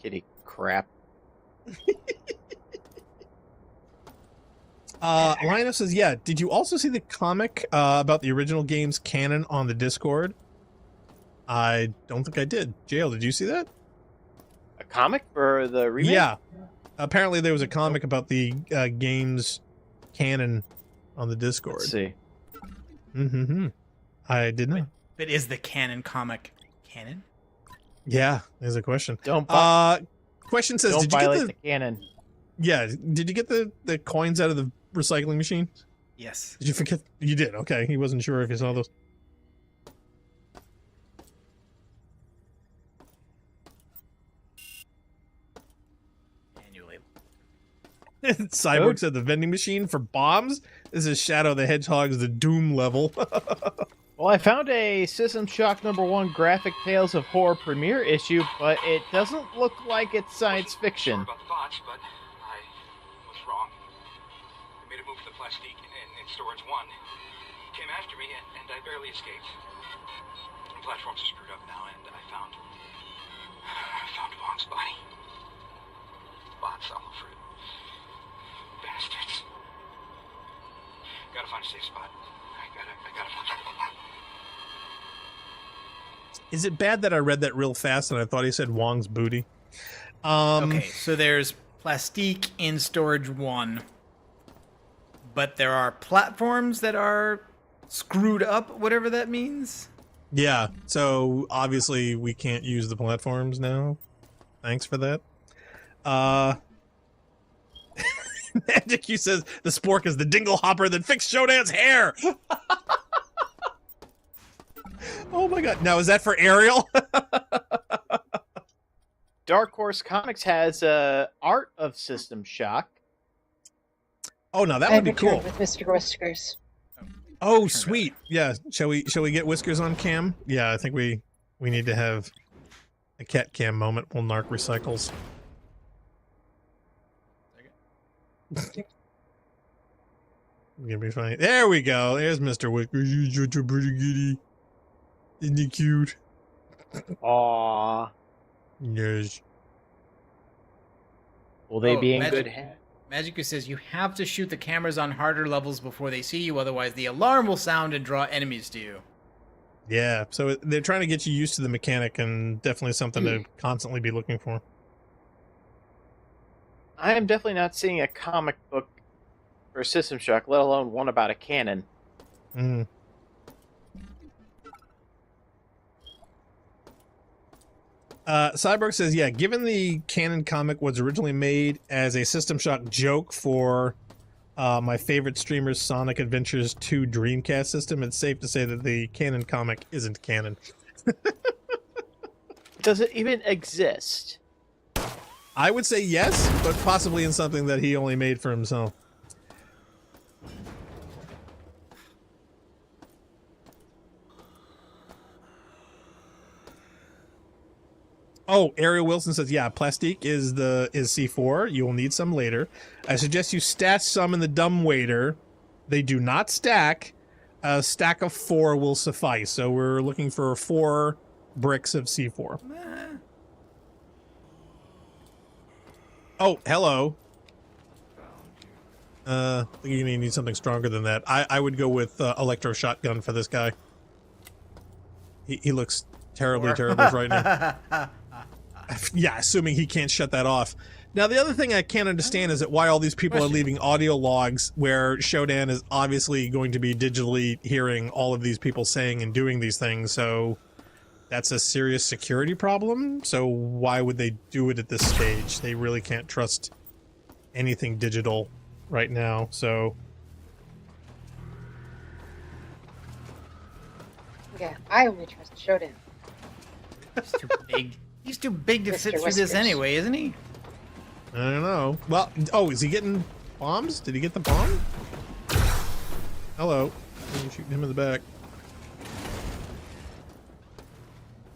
Kitty crap. Lionel says, yeah, did you also see the comic about the original game's canon on the Discord? I don't think I did. JL, did you see that? A comic for the remake? Yeah. Apparently there was a comic about the game's canon on the Discord. Let's see. Mm-hmm. I did not. But is the canon comic canon? Yeah, there's a question. Don't Question says, don't did you violate get the canon. Yeah, did you get the coins out of the recycling machine? Yes. Did you forget? You did. Okay, he wasn't sure if you saw those. Manually. Cyborg Good. said the vending machine for bombs. This is Shadow the Hedgehog's the Doom level. Well, I found a System Shock #1 Graphic Tales of Horror premiere issue, but it doesn't look like it's science fiction. Sorry about the bots, but I was wrong. I made a move with the plastique in storage 1. He came after me, and I barely escaped. The platforms are screwed up now, and I found Wong's body. Bots all over it. Bastards. Gotta find a safe spot. I gotta find it. Is it bad that I read that real fast and I thought he said Wong's booty? Okay, so there's plastique in storage 1, but there are platforms that are screwed up, whatever that means. Yeah, so obviously we can't use the platforms now. Thanks for that. Magic Q says the spork is the dingle hopper that fixed Shodan's hair. Oh my god. Now is that for Ariel? Dark Horse Comics has art of System Shock. Oh no, that I would be returned cool. with Mr. Whiskers. Oh sweet. Yeah. Shall we get Whiskers on cam? Yeah, I think we need to have a cat cam moment while Narc recycles. Gonna be funny. There we go. There's Mr. Whiskers. You're such a pretty kitty. Isn't he cute? Aww. Yes. Will they be in Magic, good hands? Magicu says you have to shoot the cameras on harder levels before they see you, otherwise the alarm will sound and draw enemies to you. Yeah, so they're trying to get you used to the mechanic, and definitely something to constantly be looking for. I am definitely not seeing a comic book for System Shock, let alone one about a cannon. Mm. Cyborg says, yeah, given the canon comic was originally made as a System Shock joke for my favorite streamer's Sonic Adventures 2 Dreamcast system, it's safe to say that the canon comic isn't canon. Does it even exist? I would say yes, but possibly in something that he only made for himself. Oh, Ariel Wilson says, yeah, plastique is C4. You will need some later. I suggest you stash some in the dumbwaiter. They do not stack. A stack of 4 will suffice. So we're looking for 4 bricks of C4. Oh, hello. I think you need something stronger than that. I would go with electro shotgun for this guy. He looks terribly frightening. Yeah, assuming he can't shut that off. Now, the other thing I can't understand is that why all these people are leaving audio logs where Shodan is obviously going to be digitally hearing all of these people saying and doing these things, so that's a serious security problem. So why would they do it at this stage? They really can't trust anything digital right now, so... Yeah, I only trust Shodan. He's too big. He's too big to Mr. fit through Whiskers. this anyway, isn't he? I don't know. Well, oh, is he getting bombs? Did he get the bomb? Hello. I'm shooting him in the back.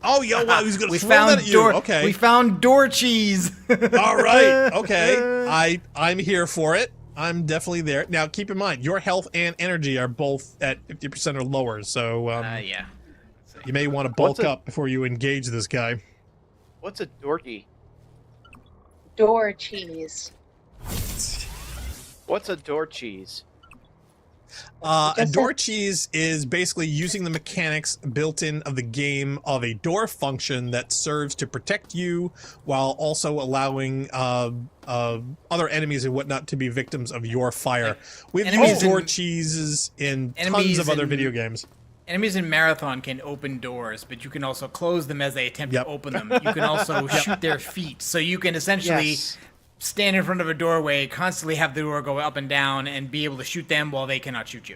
Oh, yo, wow, he's gonna throw that at you. Okay. We found door cheese. All right. Okay. I'm here for it. I'm definitely there. Now, keep in mind, your health and energy are both at 50% or lower, so yeah. you may want to bulk up before you engage this guy. What's a dorky? Door cheese. What's a door cheese? A door cheese is basically using the mechanics built in of the game of a door function that serves to protect you while also allowing other enemies and whatnot to be victims of your fire. We've used door cheeses in tons of other video games. Enemies in Marathon can open doors, but you can also close them as they attempt to open them. You can also shoot their feet. So you can essentially stand in front of a doorway, constantly have the door go up and down, and be able to shoot them while they cannot shoot you.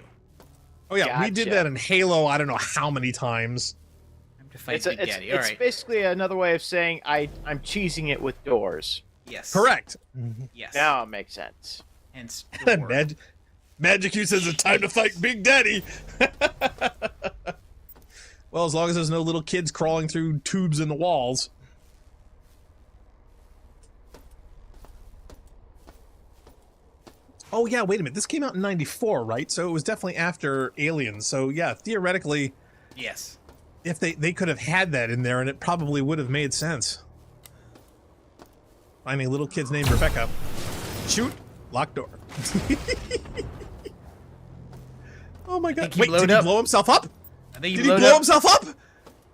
Oh yeah, we did that in Halo I don't know how many times. I'm to fight Big Daddy. All it's right. basically another way of saying I'm cheesing it with doors. Yes. Correct. Yes. Now it makes sense. Hence Magic U says it's time to fight Big Daddy. Well, as long as there's no little kids crawling through tubes in the walls. Oh yeah, wait a minute. This came out in '94, right? So it was definitely after Aliens. So yeah, theoretically, yes. If they could have had that in there, and it probably would have made sense. Finding a little kid's named Rebecca. Shoot. Locked door. Oh my god. Wait, did he blow himself up? Did he blow himself up?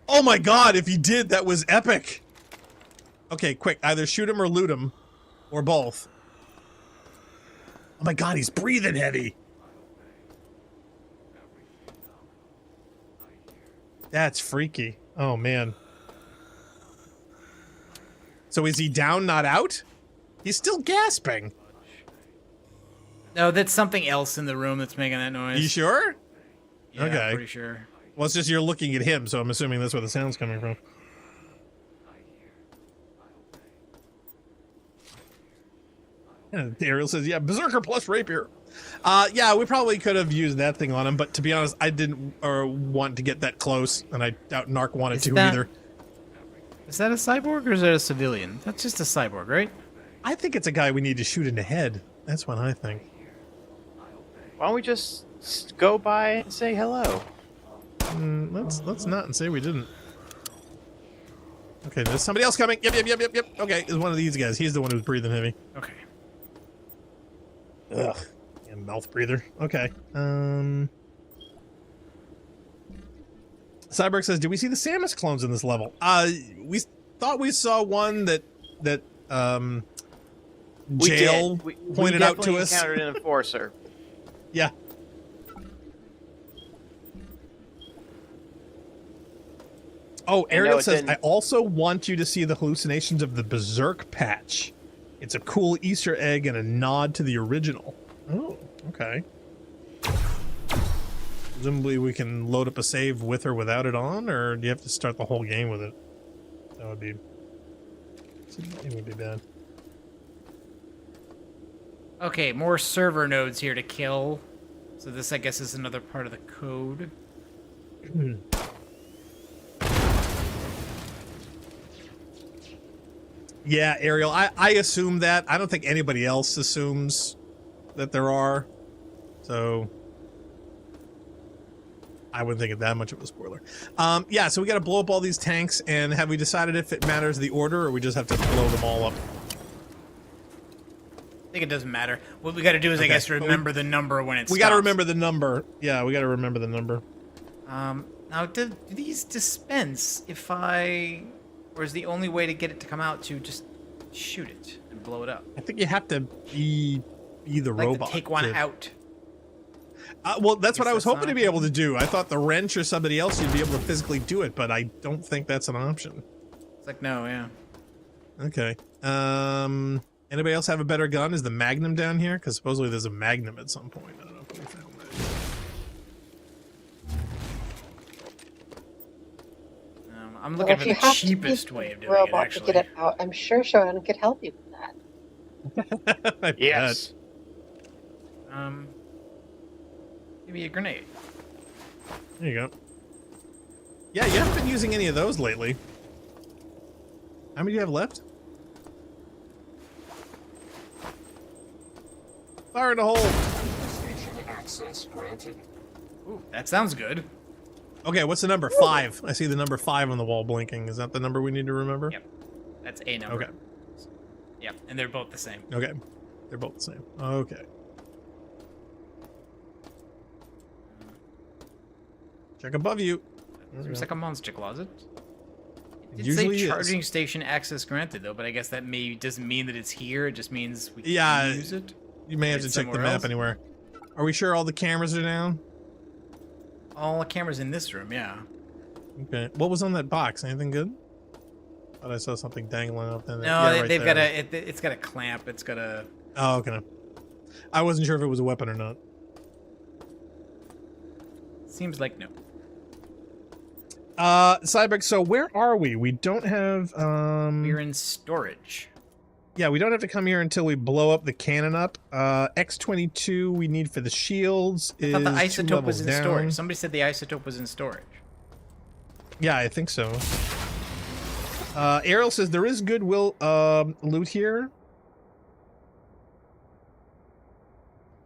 Oh my god, if he did, that was epic. Okay, quick. Either shoot him or loot him. Or both. Oh my god, he's breathing heavy. That's freaky. Oh man. So is he down, not out? He's still gasping. No, that's something else in the room that's making that noise. You sure? Yeah, okay. I'm pretty sure. Well, it's just you're looking at him, so I'm assuming that's where the sound's coming from. And Ariel says, yeah, Berserker plus Rapier. Yeah, we probably could have used that thing on him, but to be honest, I didn't want to get that close, and I doubt Narc wanted to either. Is that a cyborg or is that a civilian? That's just a cyborg, right? I think it's a guy we need to shoot in the head. That's what I think. Why don't we just go by and say hello? Let's not and say we didn't. Okay, there's somebody else coming. Yep. Okay, it's one of these guys. He's the one who's breathing heavy. Okay. Ugh. Yeah, mouth breather. Okay. Cyborg says, "Do we see the Samus clones in this level?" We thought we saw one that Jail pointed out to us. We encountered an enforcer. Yeah. Oh, Ariel says, I also want you to see the hallucinations of the Berserk patch. It's a cool Easter egg and a nod to the original. Oh, okay. Presumably we can load up a save with or without it on, or do you have to start the whole game with it? That would be... It would be bad. Okay, more server nodes here to kill. So this, I guess, is another part of the code. Yeah, Ariel, I assume that. I don't think anybody else assumes that there are. So I wouldn't think it that much of a spoiler. Yeah, so we got to blow up all these tanks, and have we decided if it matters the order, or we just have to blow them all up? I think it doesn't matter. What we got to do is, I guess, remember the number when it's. We got to remember the number. Yeah, we got to remember the number. Now, do these dispense if I... Or is the only way to get it to come out to just shoot it and blow it up? I think you have to be the robot. To take one out. Well, that's what I was hoping to be able to do. I thought the wrench or somebody else you'd be able to physically do it, but I don't think that's an option. It's like, no, yeah. Okay. Anybody else have a better gun? Is the Magnum down here? Because supposedly there's a Magnum at some point. I don't know if we found that. I'm looking for the cheapest way of doing it, actually. To get it out. I'm sure Shodan could help you with that. Yes. Give me a grenade. There you go. Yeah, you haven't been using any of those lately. How many do you have left? Fire in the hole. Station access granted. Ooh, that sounds good. Okay, what's the number? 5. I see the number 5 on the wall blinking. Is that the number we need to remember? Yep. That's a number. Okay. Yep, and they're both the same. Okay. They're both the same. Okay. Check above you. Seems like a monster closet. It did Usually say charging station access granted, though, but I guess that doesn't mean that it's here. It just means we can use it. You may have to check the map anywhere. Are we sure all the cameras are down? All the cameras in this room, yeah. Okay. What was on that box? Anything good? Thought I saw something dangling up there. No, yeah, they've got it's got a clamp. It's got a... Oh, okay. I wasn't sure if it was a weapon or not. Seems like no. Cyberg, so where are we? We don't have, We're in storage. Yeah, we don't have to come here until we blow up the cannon up. X-22 we need for the shields is I thought the isotope was in down. storage. Somebody said the isotope was in storage. Yeah, I think so. Ariel says there is goodwill loot here.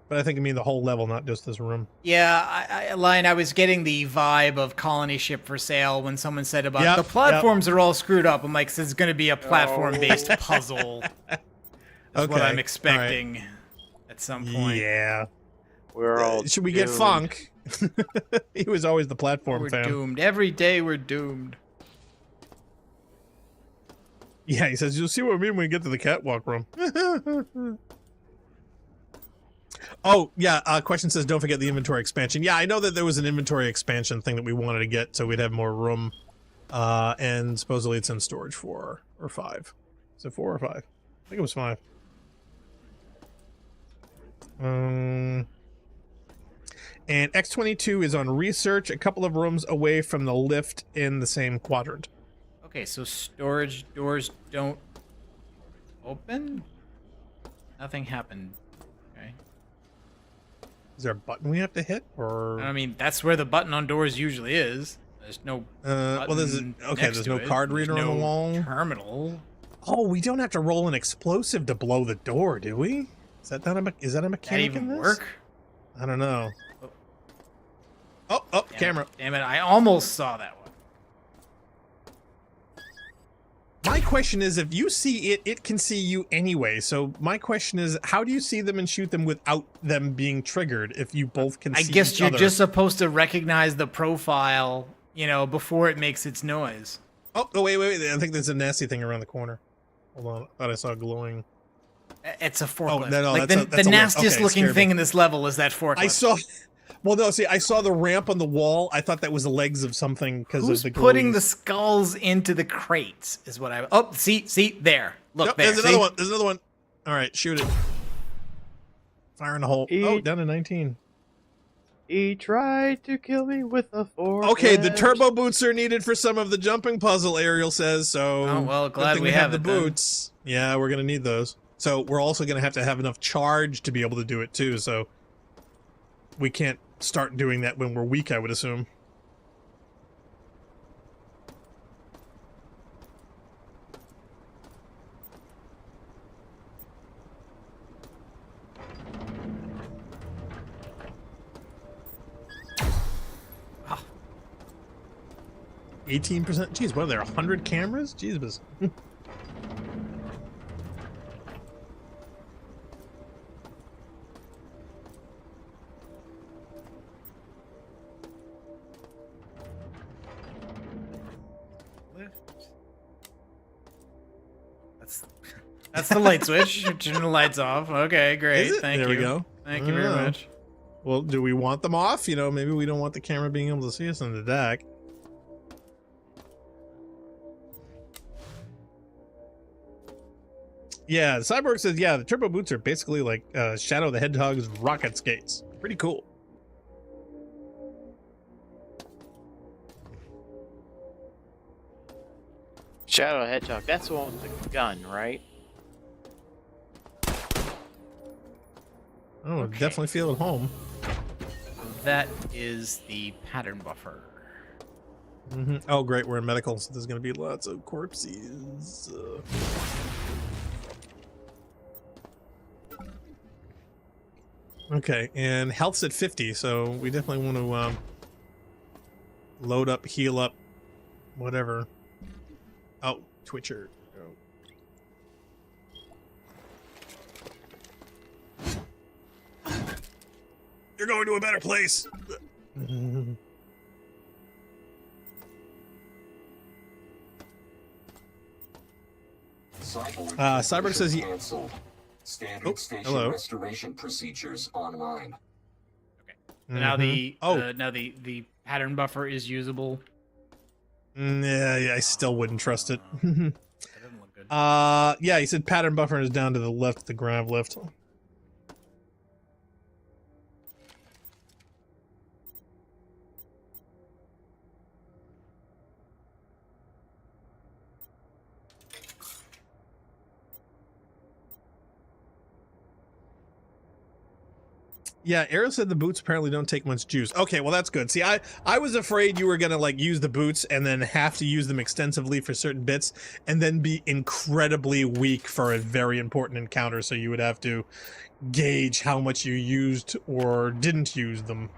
But I think I mean the whole level, not just this room. Yeah, I was getting the vibe of colony ship for sale when someone said about the platforms are all screwed up. I'm like, this is going to be a platform-based puzzle. That's what I'm expecting at some point. Yeah. We're all Should we get Funk? He was always the platform We're fan. doomed. Every day we're doomed. Yeah, he says, you'll see what I mean when we get to the catwalk room. Oh, yeah, question says, don't forget the inventory expansion. Yeah, I know that there was an inventory expansion thing that we wanted to get so we'd have more room. And supposedly it's in storage 4 or 5. Is it 4 or 5? I think it was 5. And X-22 is on research, a couple of rooms away from the lift in the same quadrant. Okay, so storage doors don't open? Nothing happened. Okay. Is there a button we have to hit, or? I mean, that's where the button on doors usually is. There's no. Well, there's there's no card reader on the wall. Terminal. Oh, we don't have to roll an explosive to blow the door, do we? Is that not is that a mechanic That even in this? work? I don't know. Oh, camera. Damn it! I almost saw that one. My question is, if you see it, it can see you anyway. So my question is, how do you see them and shoot them without them being triggered if you both can see each other? I guess you're just supposed to recognize the profile, before it makes its noise. Oh, wait. I think there's a nasty thing around the corner. Hold on. I thought I saw glowing. It's a forklift. Oh, no, like that's the nastiest looking scared thing me. in this level is that forklift. I saw the ramp on the wall. I thought that was the legs of something because of the glowing. Putting the skulls into the crates is what I. Oh, see there. Look, there. There's another one. There's another one. All right, shoot it. Fire in the hole. Oh, down to 19. He tried to kill me with a forklift. Okay, the turbo boots are needed for some of the jumping puzzle, Ariel says, so... Oh, well, good glad thing we have the it, then. boots. Yeah, we're going to need those. So we're also going to have enough charge to be able to do it, too, so... We can't start doing that when we're weak, I would assume. Oh. 18%? Jeez, what are there, 100 cameras? Jesus. That's the light switch. Turn the lights off. Okay, great. Thank you. There we go. Thank you very much. Well, do we want them off? Maybe we don't want the camera being able to see us in the deck. Yeah, the Cyborg says, yeah, the turbo boots are basically like Shadow the Hedgehog's rocket skates. Pretty cool. Shadow Hedgehog, that's the one with the gun, right? Oh, okay. Definitely feel at home. That is the pattern buffer. Mm-hmm. Oh, great. We're in medical, so there's going to be lots of corpses. Okay, and health's at 50, so we definitely want to load up, heal up, whatever. Oh, Twitcher. Oh. You're going to a better place. Cyborg says he... Standard station restoration procedures online. Okay. So now the pattern buffer is usable. Yeah, I still wouldn't trust it. That doesn't look good. Yeah, he said pattern buffer is down to the left, the grav lift. Yeah, Arrow said the boots apparently don't take much juice. Okay, well that's good. See, I was afraid you were gonna like use the boots and then have to use them extensively for certain bits and then be incredibly weak for a very important encounter, so you would have to gauge how much you used or didn't use them.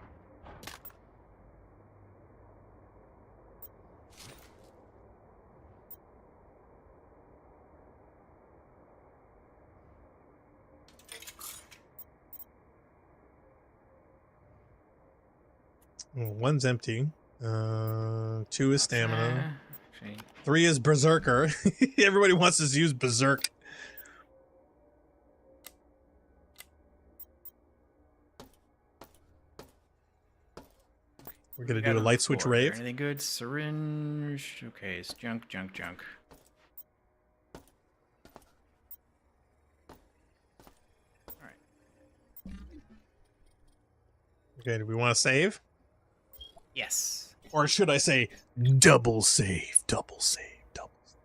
One's empty. 2 is stamina. 3 is berserker. Everybody wants to use berserk. We're gonna do a light switch rave. Anything good? Syringe. Okay, it's junk. Alright. Okay, do we want to save? Yes. Or should I say double save, double save, double save.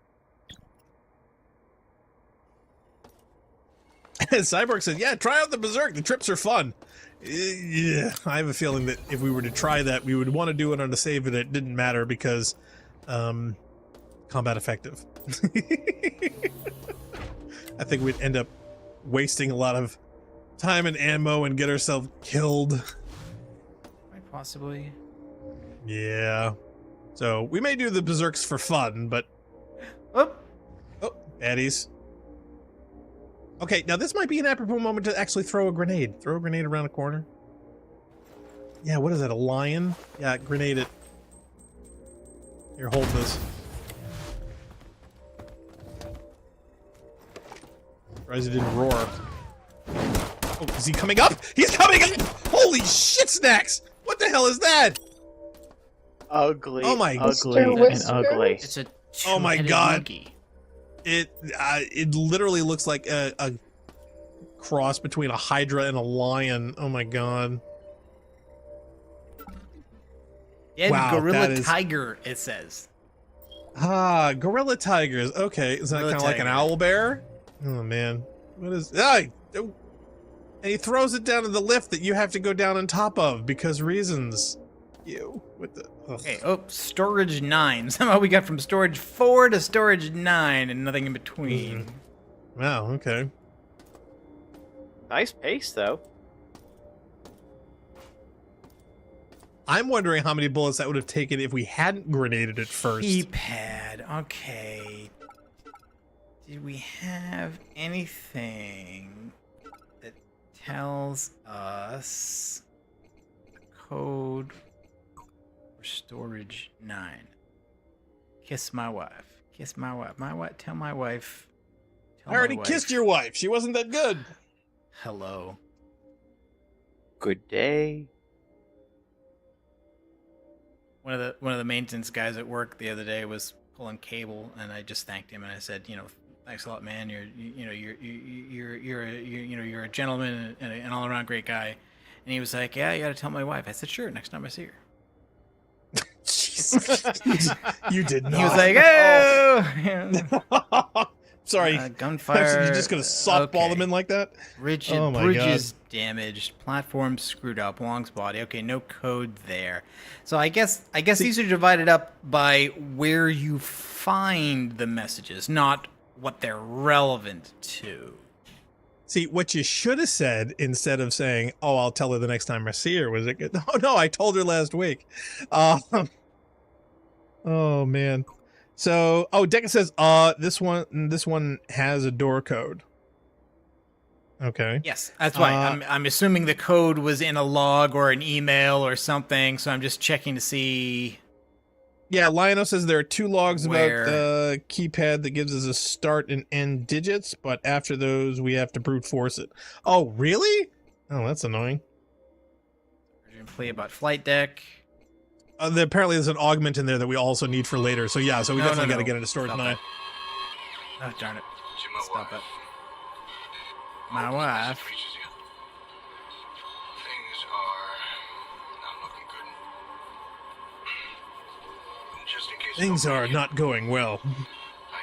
Cyborg says, yeah, try out the berserk. The trips are fun. Yeah, I have a feeling that if we were to try that, we would want to do it on a save and it didn't matter because combat effective. I think we'd end up wasting a lot of time and ammo and get ourselves killed. Quite possibly. Yeah. So we may do the berserks for fun, but oh, baddies. Okay, now this might be an apropos moment to actually throw a grenade. Throw a grenade around a corner. Yeah, what is that, a lion? Yeah, grenade it. Here, hold this. Surprised he didn't roar. Oh, is he coming up? He's coming up! Holy shit snacks! What the hell is that? Ugly. Oh my ugly and ugly. It's a oh my two-headed god. monkey. It literally looks like a cross between a hydra and a lion. Oh my god. Yeah, wow, gorilla tiger, it says. Ah, gorilla tigers. Okay, is that kind of like an owl bear? Oh man, what is? And he throws it down in the lift that you have to go down on top of because reasons. You with the. Ugh. Okay. Oh, storage 9. Somehow we got from storage 4 to storage 9 and nothing in between. Wow. Okay. Nice pace, though. I'm wondering how many bullets that would have taken if we hadn't grenaded it first. Keypad. Okay. Did we have anything that tells us the code for storage 9? Kiss my wife. Kiss my wife. My wife. Tell my wife. I already kissed your wife. She wasn't that good. Hello. Good day. One of the maintenance guys at work the other day was pulling cable, and I just thanked him and I said, you know, thanks a lot, man. You're a gentleman and an all around great guy. And he was like, yeah, you got to tell my wife. I said, sure, next time I see her. Jesus. You did not. He was like, oh. Sorry. Gunfire. You're just gonna softball them in like that? Bridges damaged. Platform screwed up. Long's body. Okay, no code there. So I guess these are divided up by where you find the messages, not what they're relevant to. See, what you should have said instead of saying, "Oh, I'll tell her the next time I see her," was it? Oh no, I told her last week. Oh man. So, Deca says, this one has a door code. Okay. Yes, that's why I'm assuming the code was in a log or an email or something. So I'm just checking to see. Yeah, Lionel says there are 2 logs about the keypad that gives us a start and end digits, but after those we have to brute force it. Oh, really? Oh, that's annoying. Play about flight deck. Apparently there's an augment in there that we also need for later. So yeah, so we definitely got to get into storage 9. Oh, darn it. Stop it. My wife. Things are not looking good. Just in case Things are not going well. I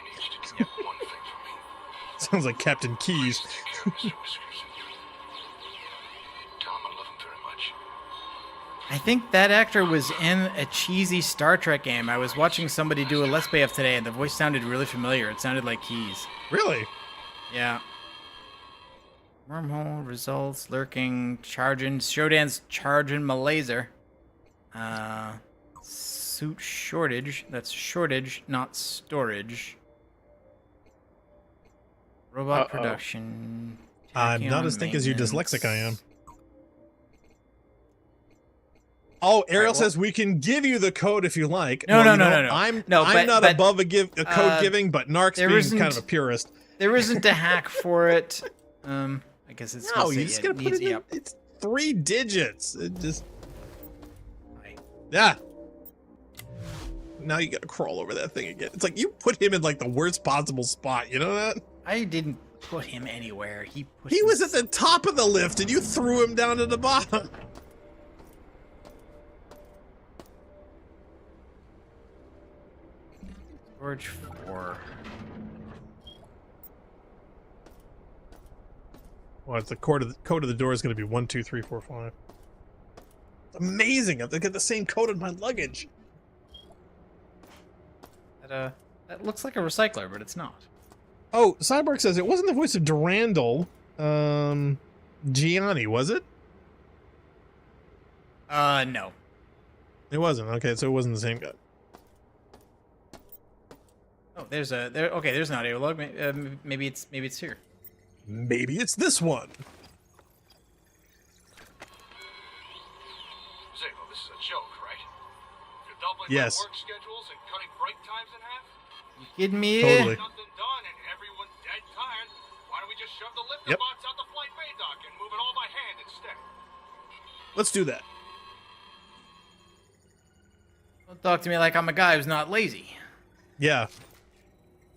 need you to do one thing for me. Sounds like Captain Keys. Take care of Mr. Whiskers. Tell him I love him very much. I think that actor was in a cheesy Star Trek game. I was watching somebody do a Let's Play of today, and the voice sounded really familiar. It sounded like Keys. Really? Yeah. Wormhole, results, lurking, charging. Shodan's charging my laser. Suit shortage. That's shortage, not storage. Robot production. I'm not as thick as you dyslexic I am. Oh, Ariel says we can give you the code if you like. No. I'm not above a code giving, but Narc's being kind of a purist. There isn't a hack for it. I guess it's no. You just gotta put it in. It's 3 digits. It just. Yeah. Now you gotta crawl over that thing again. It's like you put him in like the worst possible spot. You know that? I didn't put him anywhere. He was at the top of the lift, and you threw him down to the bottom. Storage 4. Well, it's the code of the door is going to be 1, 2, 3, 4, 5. It's amazing. I get the same code in my luggage. That looks like a recycler, but it's not. Oh, Cyborg says it wasn't the voice of Durandal. Gianni, was it? No. It wasn't. Okay, so it wasn't the same guy. Oh, there's an audio log. Maybe it's here. Maybe it's this one. Zabo, this is a joke, right? You're doubling Yes. my work schedules and cutting break times in half? You kidding me? Totally. Nothing done and everyone's dead tired. Why don't we just shove the lifter Yep. box out the flight bay dock and move it all by hand instead? Let's do that. Don't talk to me like I'm a guy who's not lazy. Yeah.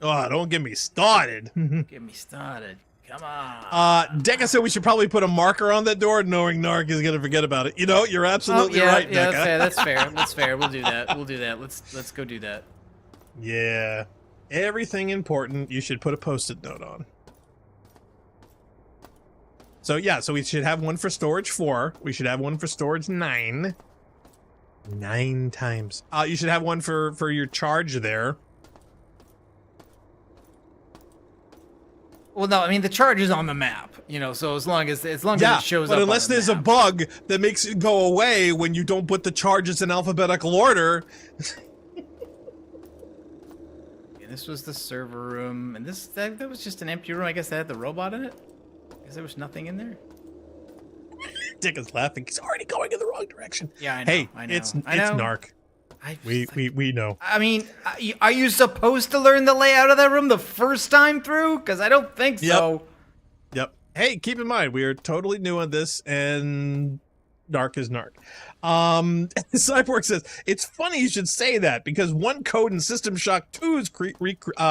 Oh, don't get me started. Get me started. Come on. Decca said we should probably put a marker on that door, knowing Narc is going to forget about it. You know, you're absolutely right, yeah, Decca. that's fair. That's fair. We'll do that. Let's go do that. Yeah. Everything important you should put a post-it note on. So yeah, so we should have one for storage 4. We should have one for storage 9. 9 times. You should have one for your charge there. Well, no, I mean the charge is on the map, you know. So as long as it shows up. But unless on the there's map. a bug that makes it go away when you don't put the charges in alphabetical order. Yeah, this was the server room, and that was just an empty room. I guess that had the robot in it. Because there was nothing in there. Dick is laughing. He's already going in the wrong direction. Yeah, I know. Hey, I know. it's I know. Narc. We know. I mean, are you supposed to learn the layout of that room the first time through? Because I don't think so. Yep. Hey, keep in mind, we are totally new on this, and Narc is Narc. Cyborg says, it's funny you should say that, because one code in System Shock 2's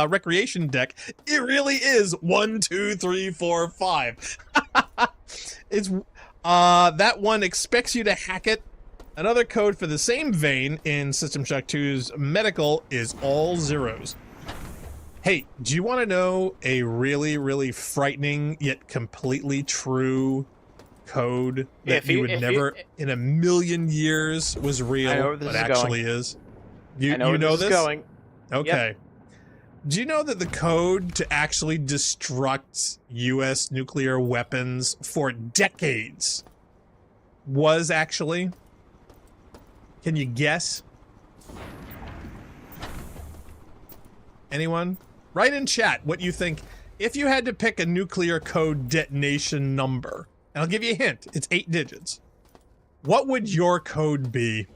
recreation deck, it really is 1, 2, 3, 4, 5. It's that one expects you to hack it. Another code for the same vein in System Shock 2's medical is all zeros. Hey, do you want to know a really, really frightening yet completely true code that you would never in a million years was real, but actually is? You know this? Going. Okay. Yep. Do you know that the code to actually destruct U.S. nuclear weapons for decades was actually... Can you guess? Anyone? Write in chat what you think. If you had to pick a nuclear code detonation number, and I'll give you a hint, it's 8 digits. What would your code be?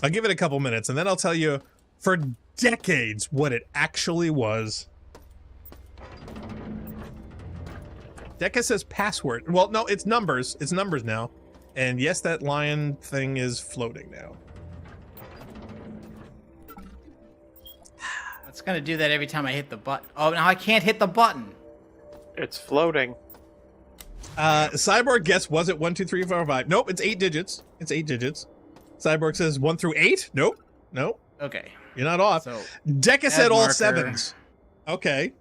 I'll give it a couple minutes, and then I'll tell you for decades what it actually was. Decca says password. Well, no, it's numbers. It's numbers now. And yes, that lion thing is floating now. It's gonna do that every time I hit the button. Oh, now I can't hit the button. It's floating. Cyborg guess, was it 1, 2, 3, 4, 5? Nope, it's 8 digits. It's 8 digits. Cyborg says 1 through 8? Nope. Nope. Okay. You're not off. So, Decca said all marker. 7s. Okay.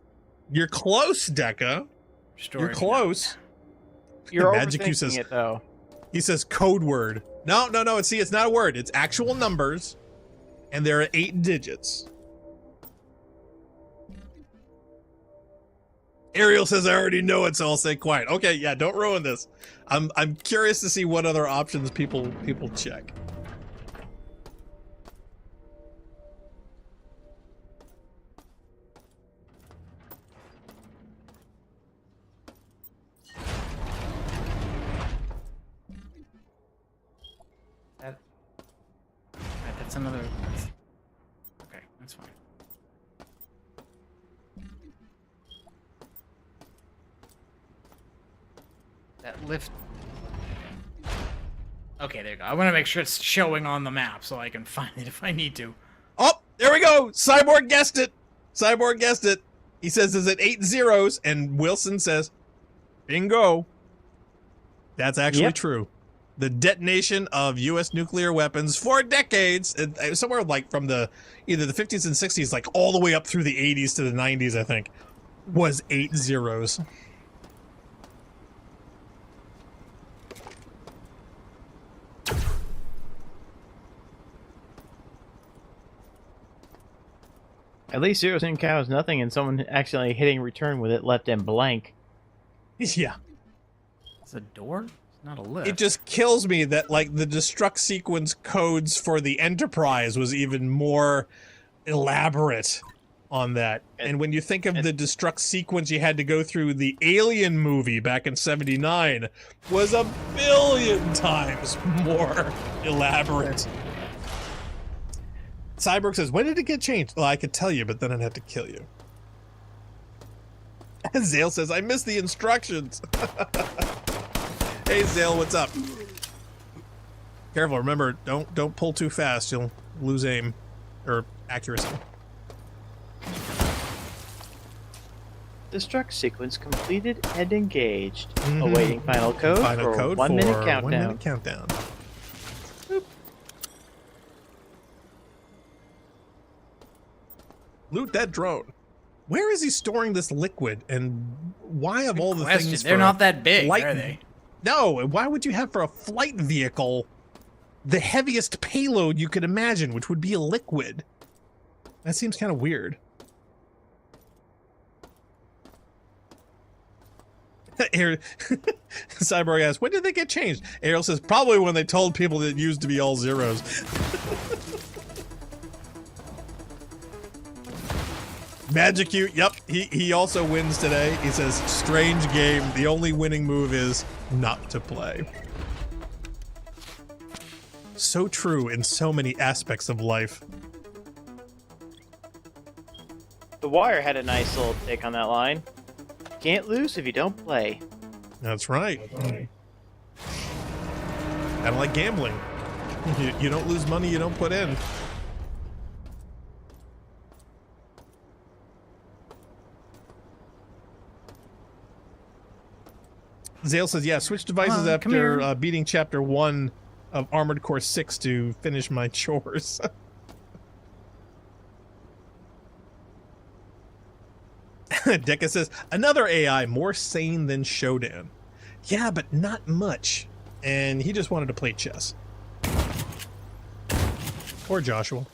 You're close, Decca. You're close. You're Magic overthinking Q says, it, though. He says code word. No. See, it's not a word. It's actual numbers. And there are 8 digits. Ariel says, I already know it, so I'll stay quiet. Okay, yeah, don't ruin this. I'm curious to see what other options people check. That's another. Okay, that's fine. That lift. Okay, there you go. I want to make sure it's showing on the map so I can find it if I need to. Oh, there we go. Cyborg guessed it. Cyborg guessed it. He says, is it 8 zeros? And Wilson says, bingo. That's actually true. The detonation of U.S. nuclear weapons for decades, somewhere like from either the 50s and 60s, like all the way up through the 80s to the 90s, I think. was 8 zeros. At least zeros and cows nothing, and someone actually hitting return with it left them blank. Yeah. It's a door? It's not a lift. It just kills me that, like, the destruct sequence codes for the Enterprise was even more elaborate on that. And when you think of the destruct sequence you had to go through, the Alien movie back in '79 was a billion times more elaborate. Cyborg says, when did it get changed? Well, I could tell you, but then I'd have to kill you. And Zale says, I missed the instructions. Hey, Zale, what's up? Careful, remember, don't pull too fast. You'll lose aim, or accuracy. Destruct sequence completed and engaged. Awaiting final code for 1 minute countdown. 1 minute countdown. Boop. Loot that drone. Where is he storing this liquid, and why of all the things? They're not that big, are they? No, why would you have for a flight vehicle the heaviest payload you could imagine, which would be a liquid? That seems kind of weird. Cyborg asks, when did they get changed? Ariel says, probably when they told people that it used to be all zeros. Magic U, yep, he also wins today. He says, strange game, the only winning move is not to play. So true in so many aspects of life. The Wire had a nice little take on that line. Can't lose if you don't play. That's right. Kind of like gambling. You don't lose money you don't put in. Zale says, yeah, switch devices after beating Chapter 1 of Armored Core 6 to finish my chores. Deca says, another AI more sane than Shodan. Yeah, but not much. And he just wanted to play chess. Or Joshua.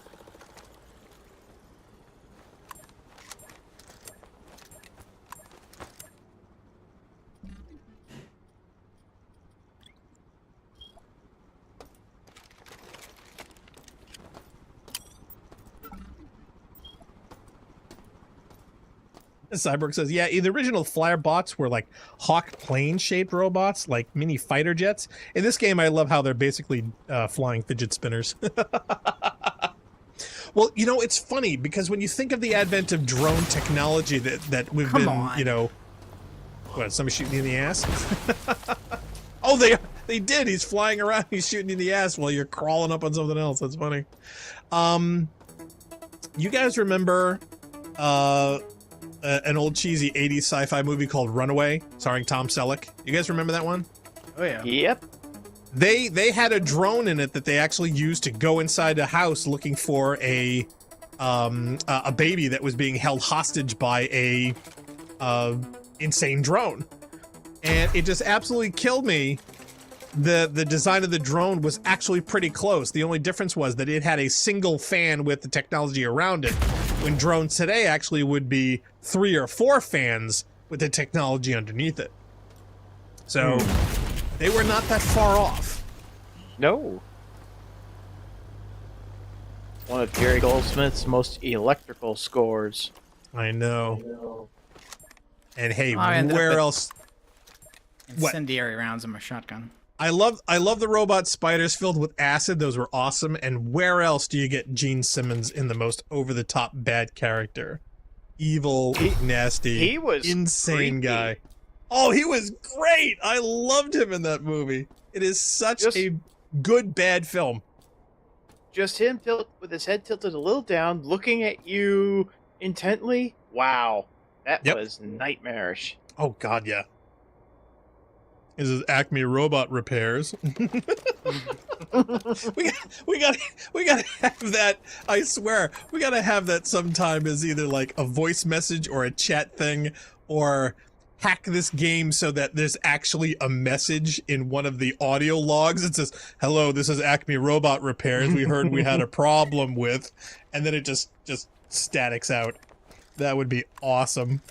Cyborg says, yeah, the original flyer bots were like Hawk plane-shaped robots, like mini fighter jets. In this game, I love how they're basically flying fidget spinners. Well, you know, it's funny, because when you think of the advent of drone technology that we've you know... What, somebody shooting you in the ass? Oh, they did! He's flying around, he's shooting you in the ass while you're crawling up on something else. That's funny. You guys remember... an old cheesy 80s sci-fi movie called Runaway, starring Tom Selleck. You guys remember that one? Oh yeah. Yep. They had a drone in it that they actually used to go inside a house looking for a baby that was being held hostage by a insane drone. And it just absolutely killed me. The design of the drone was actually pretty close. The only difference was that it had a single fan with the technology around it, when drones today actually would be 3 or 4 fans with the technology underneath it. So they were not that far off. No. One of Jerry Goldsmith's most electrical scores. I know. And hey, where else? Incendiary rounds in my shotgun. I love the robot spiders filled with acid. Those were awesome. And where else do you get Gene Simmons in the most over-the-top bad character? Evil, nasty, he was insane creepy. guy. Oh, he was great. I loved him in that movie. It is such a good bad film. Just him with his head tilted a little down, looking at you intently. Wow, that was nightmarish. Oh God, yeah. This is Acme Robot Repairs. we gotta have that. I swear, we gotta have that sometime as either like a voice message or a chat thing, or hack this game so that there's actually a message in one of the audio logs. It says, "Hello, this is Acme Robot Repairs. We heard we had a problem with," and then it just statics out. That would be awesome.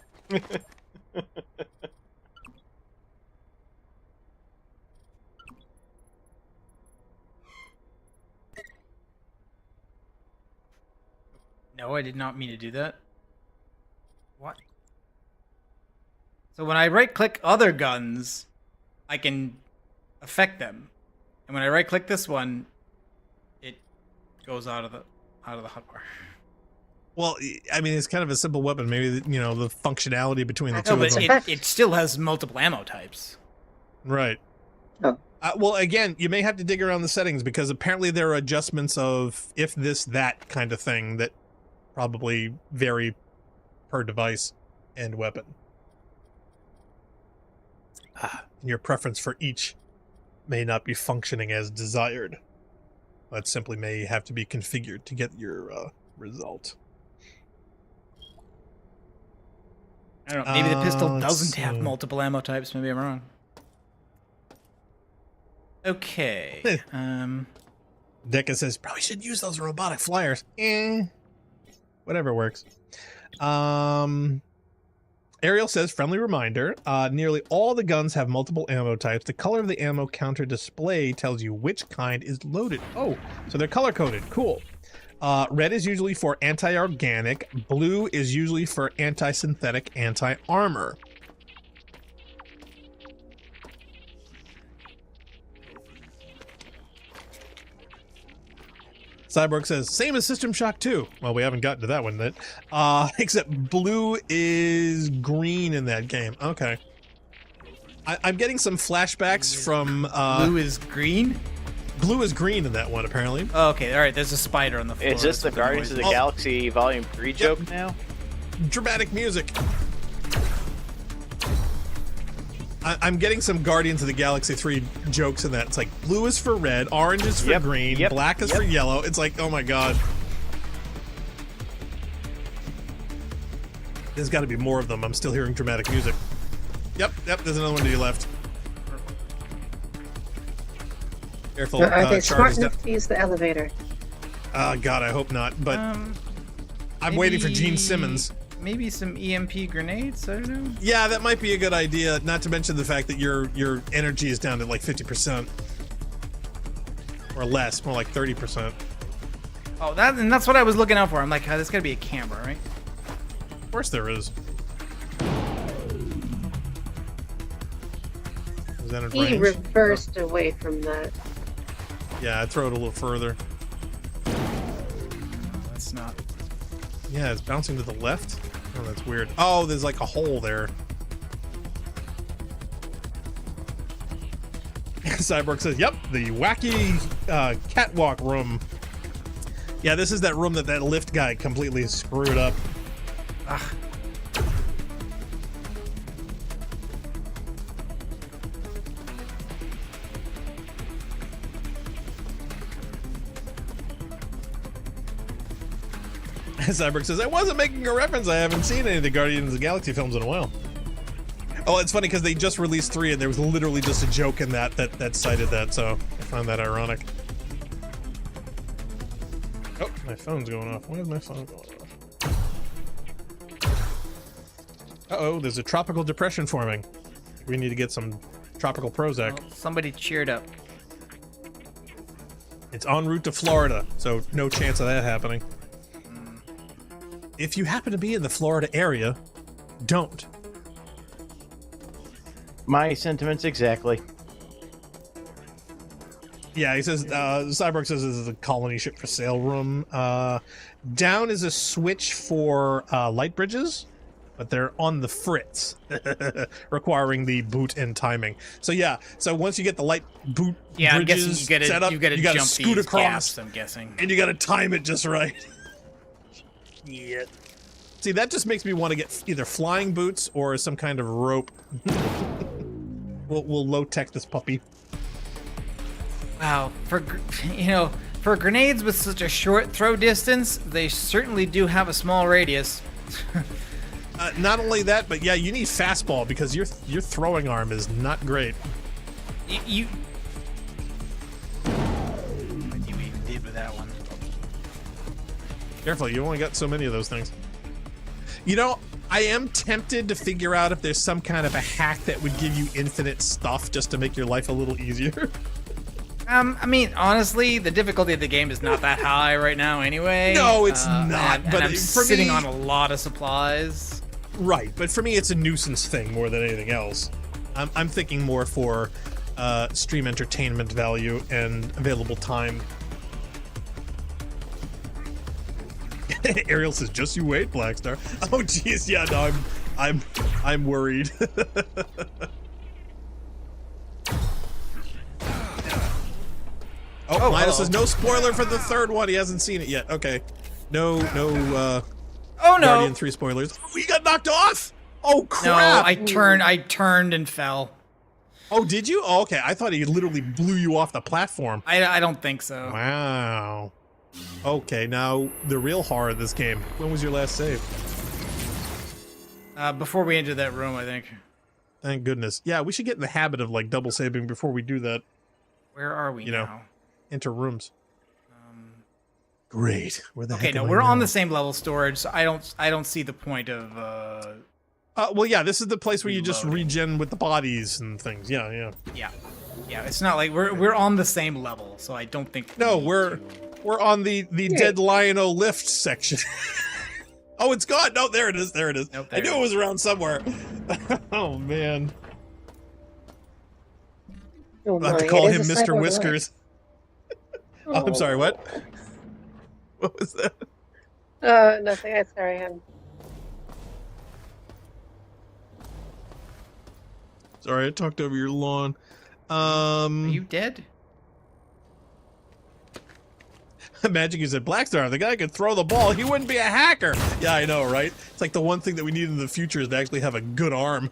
No, I did not mean to do that. What? So when I right-click other guns, I can affect them. And when I right-click this one, it goes out of the hotbar. Well, I mean, it's kind of a simple weapon. Maybe, you know, the functionality between the two No, of them. but it still has multiple ammo types. Right. Oh. Well, again, you may have to dig around the settings because apparently there are adjustments of if this, that kind of thing that probably vary per device and weapon. Your preference for each may not be functioning as desired. That simply may have to be configured to get your result. I don't know. Maybe the pistol doesn't have multiple ammo types. Maybe I'm wrong. Okay. Deca says, probably should use those robotic flyers. Whatever works. Ariel says, friendly reminder, nearly all the guns have multiple ammo types. The color of the ammo counter display tells you which kind is loaded. Oh, so they're color-coded. Cool. Red is usually for anti-organic. Blue is usually for anti-synthetic, anti-armor. Cyborg says, same as System Shock 2. Well, we haven't gotten to that one yet. Except blue is green in that game. Okay. I'm getting some flashbacks from... blue is green? Blue is green in that one, apparently. Oh, okay, alright, there's a spider on the floor. Is this the Guardians of the Galaxy Volume 3 joke now? Dramatic music. I'm getting some Guardians of the Galaxy 3 jokes in that. It's like, blue is for red, orange is for green, black is for yellow. It's like, oh my god. There's got to be more of them. I'm still hearing dramatic music. Yep, there's another one to your left. Careful. Are they smart enough to use the elevator? God, I hope not. But I'm waiting for Gene Simmons. Maybe some EMP grenades? I don't know. Yeah, that might be a good idea. Not to mention the fact that your energy is down to like 50%. Or less, more like 30%. Oh, that's what I was looking out for. I'm like, oh, there's gotta be a camera, right? Of course there is. Is that in He range? reversed away from that. Yeah, I'd throw it a little further. That's not... Yeah, it's bouncing to the left. Oh, that's weird. Oh, there's like a hole there. Cyborg says, yep, the wacky catwalk room. Yeah, this is that room that lift guy completely screwed up. Ugh. Cyborg says, I wasn't making a reference. I haven't seen any of the Guardians of the Galaxy films in a while. Oh, it's funny because they just released 3 and there was literally just a joke in that cited that, so I found that ironic. Oh, my phone's going off. Why is my phone going off? Uh-oh, there's a tropical depression forming. We need to get some tropical Prozac. Well, somebody cheered up. It's en route to Florida, so no chance of that happening. If you happen to be in the Florida area, don't. My sentiments exactly. Yeah, he says, Cyborg says this is a colony ship for sale room. Down is a switch for light bridges, but they're on the fritz, requiring the boot and timing. So yeah, so once you get the light boot I'm bridges guessing set up, you gotta gotta jump scoot these across, gaps, I'm guessing. and you gotta time it just right. Yeah. See, that just makes me want to get either flying boots or some kind of rope. We'll low tech this puppy. Wow, for grenades with such a short throw distance, they certainly do have a small radius. Not only that, but yeah, you need fastball because your throwing arm is not great. What you even did with that one? Careful, you only got so many of those things. You know, I am tempted to figure out if there's some kind of a hack that would give you infinite stuff just to make your life a little easier. I mean, honestly, the difficulty of the game is not that high right now anyway. No, it's not. And but I'm for sitting me, on a lot of supplies. Right, but for me, it's a nuisance thing more than anything else. I'm thinking more for stream entertainment value and available time. Ariel says, "Just you wait, Blackstar." Oh, geez, yeah, no, I'm worried. Oh, Linus says no spoiler for the third one. He hasn't seen it yet. Okay, no. Oh no! Guardian 3 spoilers. Oh, you got knocked off. Oh crap! No, I turned and fell. Oh, did you? Oh, okay. I thought he literally blew you off the platform. I don't think so. Wow. Okay, now the real horror of this game. When was your last save? Before we entered that room, I think. Thank goodness. Yeah, we should get in the habit of like double saving before we do that. Where are we now? Enter rooms. Great. Where the heck Okay, no, am I we're on now? the same level storage, so I don't see the point of well, yeah, this is the place where you just regen with the bodies and things. Yeah. Yeah, it's not like we're on the same level, so I don't think. No, we're on the Dead Lion-O lift section. Oh, it's gone. No, there it is. There it is. Nope, I knew it was around somewhere. Oh man. Oh, I'll have to call him Mr. Whiskers. Oh, I'm sorry, what? What was that? Nothing. I'm sorry. Sorry, I talked over your lawn. Are you dead? Magic, you said, Blackstar, the guy could throw the ball. He wouldn't be a hacker. Yeah, I know, right? It's like the one thing that we need in the future is to actually have a good arm.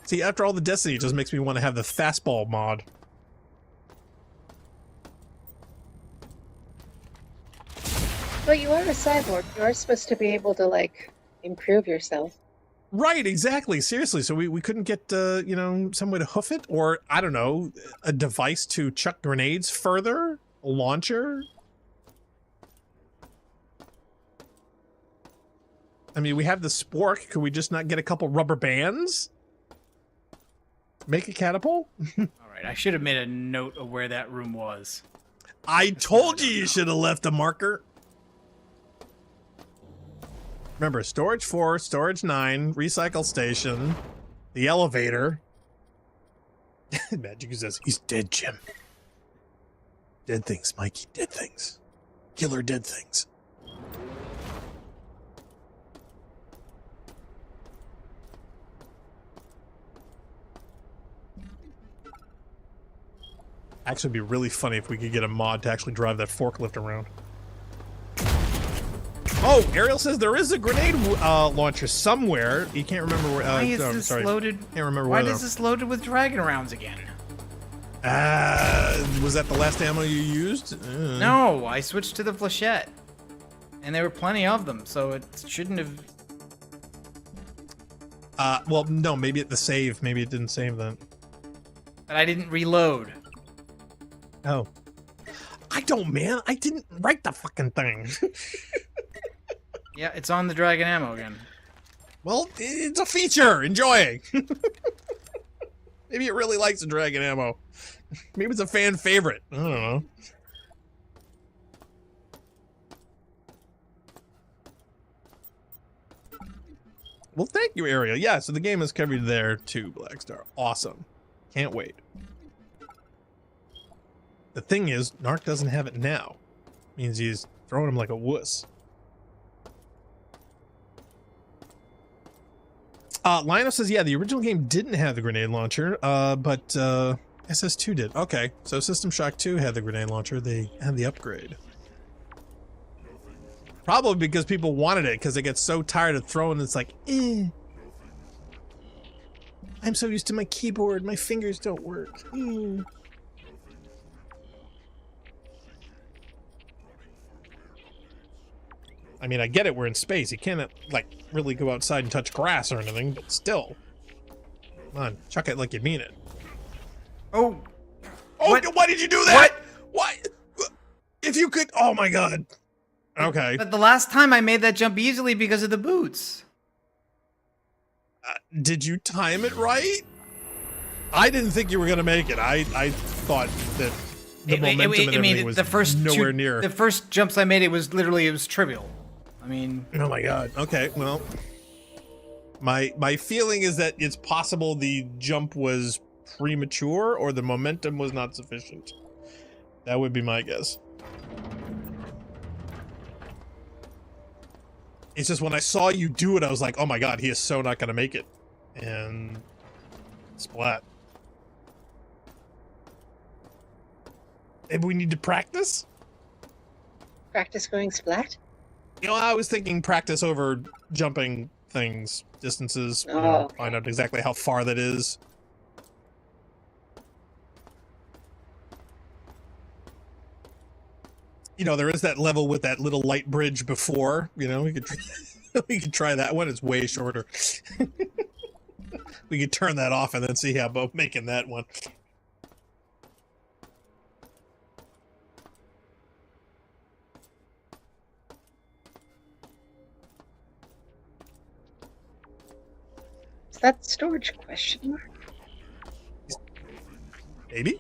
See, after all the Destiny, it just makes me want to have the fastball mod. Well, you are a cyborg. You are supposed to be able to, like, improve yourself. Right, exactly. Seriously, so we couldn't get, you know, some way to hoof it? Or, I don't know, a device to chuck grenades further? A launcher? I mean, we have the spork. Could we just not get a couple rubber bands? Make a catapult? All right, I should have made a note of where that room was. I told you should have left a marker. Remember, storage 4, storage 9, recycle station, the elevator. Magic says, he's dead, Jim. Dead things, Mikey, dead things. Killer dead things. Actually, it'd be really funny if we could get a mod to actually drive that forklift around. Oh, Ariel says there is a grenade launcher somewhere. You can't remember where. Why is this loaded? Can't remember why where. Is this loaded with dragon rounds again? Was that the last ammo you used? No, I switched to the flechette, and there were plenty of them, so it shouldn't have. Well, no, maybe at the save. Maybe it didn't save that. But I didn't reload. Oh. I don't, man. I didn't write the fucking thing. Yeah, it's on the dragon ammo again. Well, it's a feature. Enjoy. Maybe it really likes the dragon ammo. Maybe it's a fan favorite. I don't know. Well, thank you, Ariel. Yeah, so the game is covered there too, Blackstar. Awesome. Can't wait. The thing is, Narc doesn't have it now. Means he's throwing him like a wuss. Lionel says, yeah, the original game didn't have the grenade launcher, but SS2 did. Okay, so System Shock 2 had the grenade launcher. They had the upgrade. Probably because people wanted it, because they get so tired of throwing, it's like, I'm so used to my keyboard, my fingers don't work. I mean, I get it, we're in space. You can't, like, really go outside and touch grass or anything, but still. Come on, chuck it like you mean it. Oh! Oh, What? why did you do that? What? If you could, oh my god. Okay. But the last time I made that jump easily because of the boots. Did you time it right? I didn't think you were gonna make it. I thought that the momentum and everything was the first nowhere near. The first jumps I made, it was trivial. I mean, oh my god. Okay, well, my feeling is that it's possible the jump was premature or the momentum was not sufficient. That would be my guess. It's just when I saw you do it, I was like, oh my god, he is so not gonna make it. And splat. Maybe we need to practice? Practice going splat? You know, I was thinking practice over jumping things, distances, you know, find out exactly how far that is. You know, there is that level with that little light bridge before, you know, we could try that one. It's way shorter. We could turn that off and then see how about making that one. Is that storage question mark? Maybe?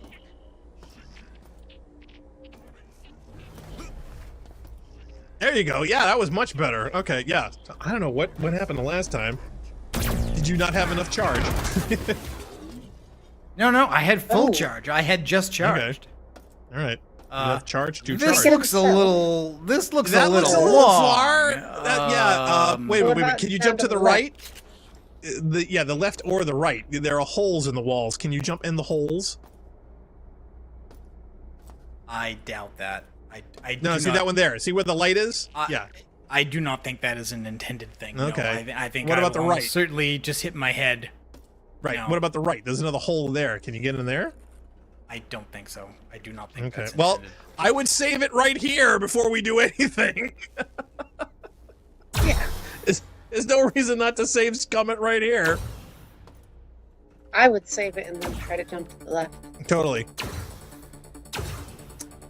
There you go. Yeah, that was much better. Okay, yeah. I don't know what happened the last time. Did you not have enough charge? No, I had full charge. I had just charged. Okay. All right. Enough charge to this charge. Looks a little. This looks that a little looks a little long. far. Wait. Can you jump to the right? The left or the right. There are holes in the walls. Can you jump in the holes? I doubt that. No, see that one there. See where the light is? Yeah. I do not think that is an intended thing. Okay. No, I think. What about the right? Certainly, just hit my head. Right. No. What about the right? There's another hole there. Can you get in there? I don't think so. I do not think. Okay. That's Well, intended. I would save it right here before we do anything. Yeah. There's no reason not to save scum it right here. I would save it and then try to jump to the left. Totally.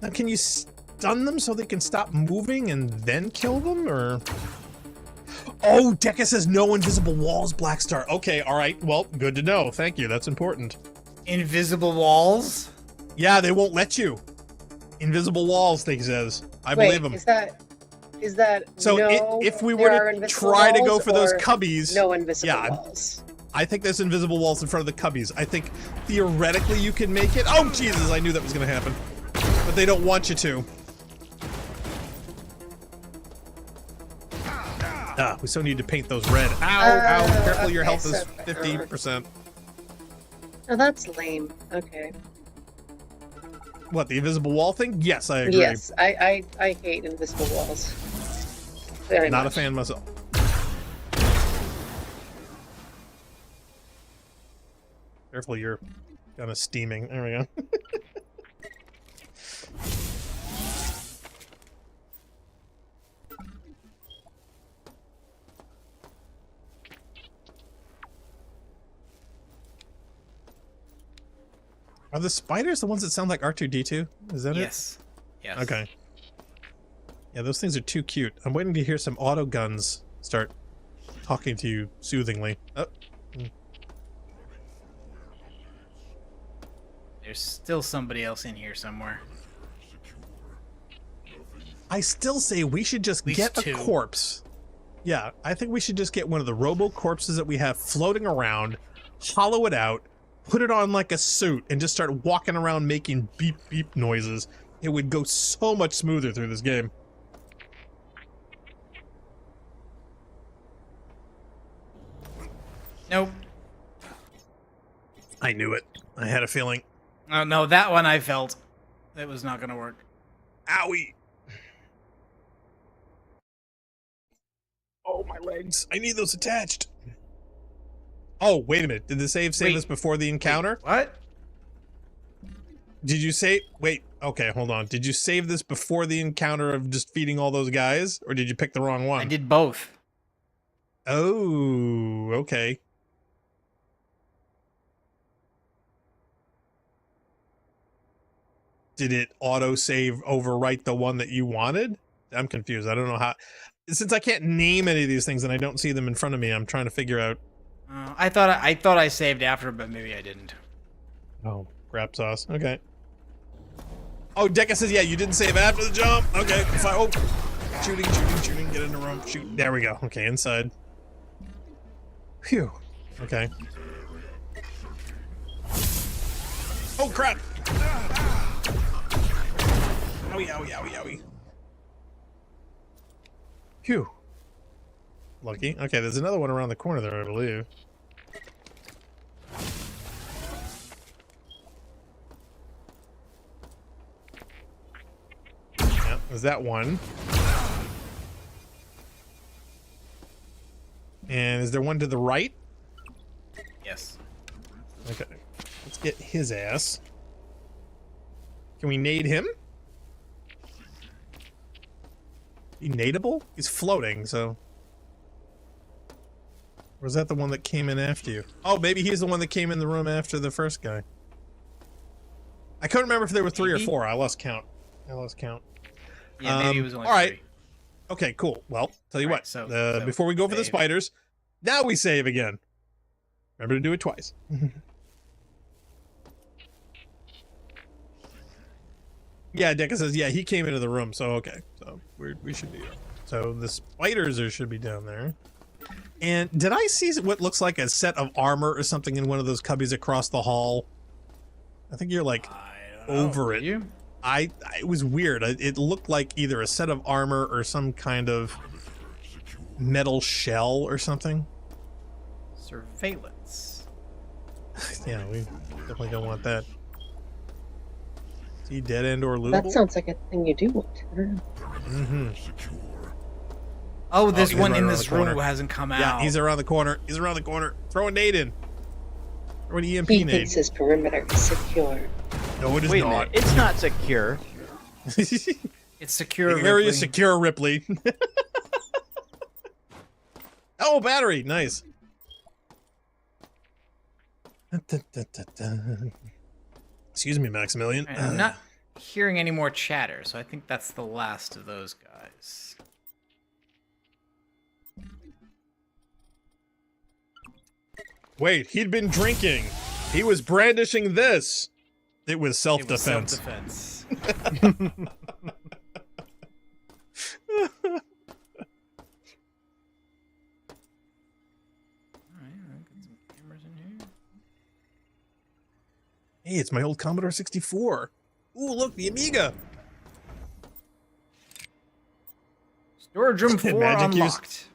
Now, can you stun them so they can stop moving and then kill them, or? Oh, Deca says no invisible walls, Blackstar. Okay, all right. Well, good to know. Thank you. That's important. Invisible walls? Yeah, they won't let you. Invisible walls, he says. I believe him. Is that so? No, if we were to try to go for those cubbies, no invisible walls. I think there's invisible walls in front of the cubbies. I think theoretically you can make it. Oh Jesus! I knew that was going to happen, but they don't want you to. We so need to paint those red. Ow! Careful, your health is 50%. Oh, that's lame. Okay. What, the invisible wall thing? Yes, I agree. Yes, I hate invisible walls. Very Not much. a fan myself. Careful, you're kind of steaming. There we go. Are the spiders the ones that sound like R2-D2? Is that it? Yes. Okay. Yeah, those things are too cute. I'm waiting to hear some auto guns start talking to you soothingly. Oh. There's still somebody else in here somewhere. I still say we should just get a corpse. Yeah, I think we should just get one of the robo corpses that we have floating around, hollow it out, put it on like a suit, and just start walking around making beep beep noises. It would go so much smoother through this game. Nope. I knew it. I had a feeling. Oh no, that one I felt it was not going to work. Owie. Oh, my legs. I need those attached. Oh, wait a minute. Did the save us before the encounter? Wait, what? Did you say... Wait, okay, hold on. Did you save this before the encounter of just feeding all those guys? Or did you pick the wrong one? I did both. Oh, okay. Did it auto-save overwrite the one that you wanted? I'm confused. I don't know how... Since I can't name any of these things and I don't see them in front of me, I'm trying to figure out... I thought I saved after, but maybe I didn't. Oh, crap sauce. Okay. Oh, Deca says, yeah, you didn't save after the jump. Okay, fine. Oh, shooting. Get in the room. Shoot. There we go. Okay, inside. Phew. Okay. Oh, crap. Owie. Phew. Lucky. Okay, there's another one around the corner there, I believe. Yeah, there's that one. And is there one to the right? Yes. Okay. Let's get his ass. Can we nade him? He nadeable? He's floating, so... Or was that the one that came in after you? Oh, maybe he's the one that came in the room after the first guy. I couldn't remember if there were 3 or 4. I lost count. Yeah, maybe it was only all right. 3. Okay, cool. Well, tell you All what. right, so before we go for the save. spiders, now we save again. Remember to do it twice. Yeah, Deca says, yeah, he came into the room, so okay. So we should be there. So the spiders should be down there. And did I see what looks like a set of armor or something in one of those cubbies across the hall? I think you're like over it. You? It was weird. It looked like either a set of armor or some kind of metal shell or something. Surveillance. Yeah, we definitely don't want that. See, dead end or lootable? That sounds like a thing you do want. Mm-hmm. Oh, this one right in around this the corner. room hasn't come out. Yeah, he's around the corner. Throw a nade in. Throw an EMP He nade. thinks his perimeter is secure. No, it is Wait a not. minute. It's not secure. It's secure. The area Ripley. is secure, Ripley. Oh, battery. Nice. Excuse me, Maximilian. All right, I'm not hearing any more chatter, so I think that's the last of those guys. Wait, he'd been drinking. He was brandishing this. It was self-defense. Self-defense. Hey, it's my old Commodore 64. Ooh, look, the Amiga. Storage room 4 Magic use. unlocked.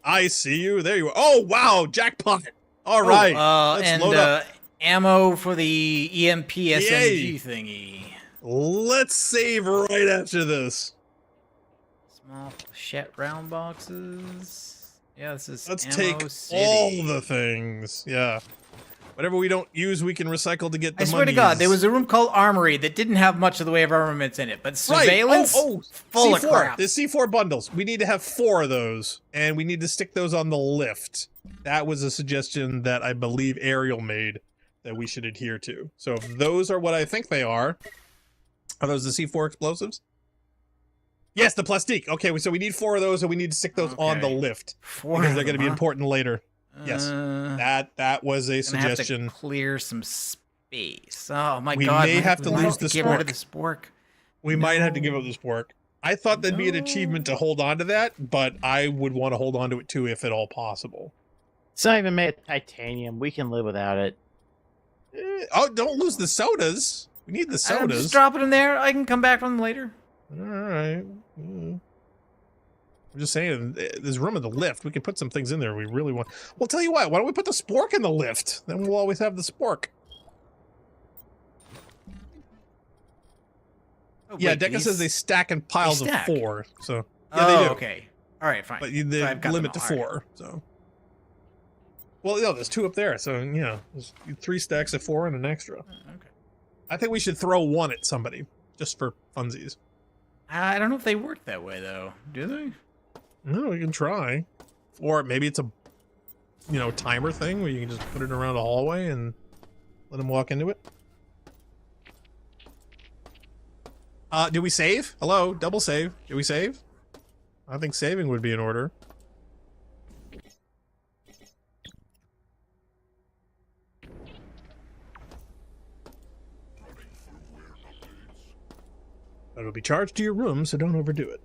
I see you. There you are. Oh, wow, jackpot. All right. Let's load up. Ammo for the EMP SMG thingy. Let's save right after this. Small flechette round boxes. Yeah, this is Let's ammo take city. all the things. Yeah. Whatever we don't use, we can recycle to get the I swear to God, there was a room called Armory that didn't have much of the way of armaments in it, but surveillance, full of C4. crap. There's C4 bundles. We need to have 4 of those, and we need to stick those on the lift. That was a suggestion that I believe Ariel made that we should adhere to. So if those are what I think they are those the C4 explosives? Yes, the plastique. Okay, so we need 4 of those, and we need to stick those on the lift. 4 because of they're going to them, be huh? important later. Yes, that was a Gonna suggestion. have to clear some space. Oh my We God! may have to lose the get rid of spork. the spork. We might have to give up the spork. I thought that'd be an achievement to hold on to that, but I would want to hold on to it too if at all possible. It's not even made of titanium. We can live without it. Oh, don't lose the sodas. We need the I'm sodas. just drop it in there. I can come back from them later. All right. I'm just saying, there's room in the lift. We can put some things in there we really want. Well, tell you what, why don't we put the spork in the lift? Then we'll always have the spork. Oh, Yeah, wait, Deca says they stack in piles of stack? 4. So yeah, they do. Okay. All right, fine. But they So I've got limit them to all. All 4. So Well, no, there's 2 up there, so you know, there's 3 stacks of 4 and an extra. Okay. I think we should throw 1 at somebody just for funsies. I don't know if they work that way though. Do they? No, we can try. Or maybe it's a, you know, timer thing where you can just put it around a hallway and let them walk into it. Did we save? Hello, double save. Did we save? I think saving would be in order. But it'll be charged to your room, so don't overdo it.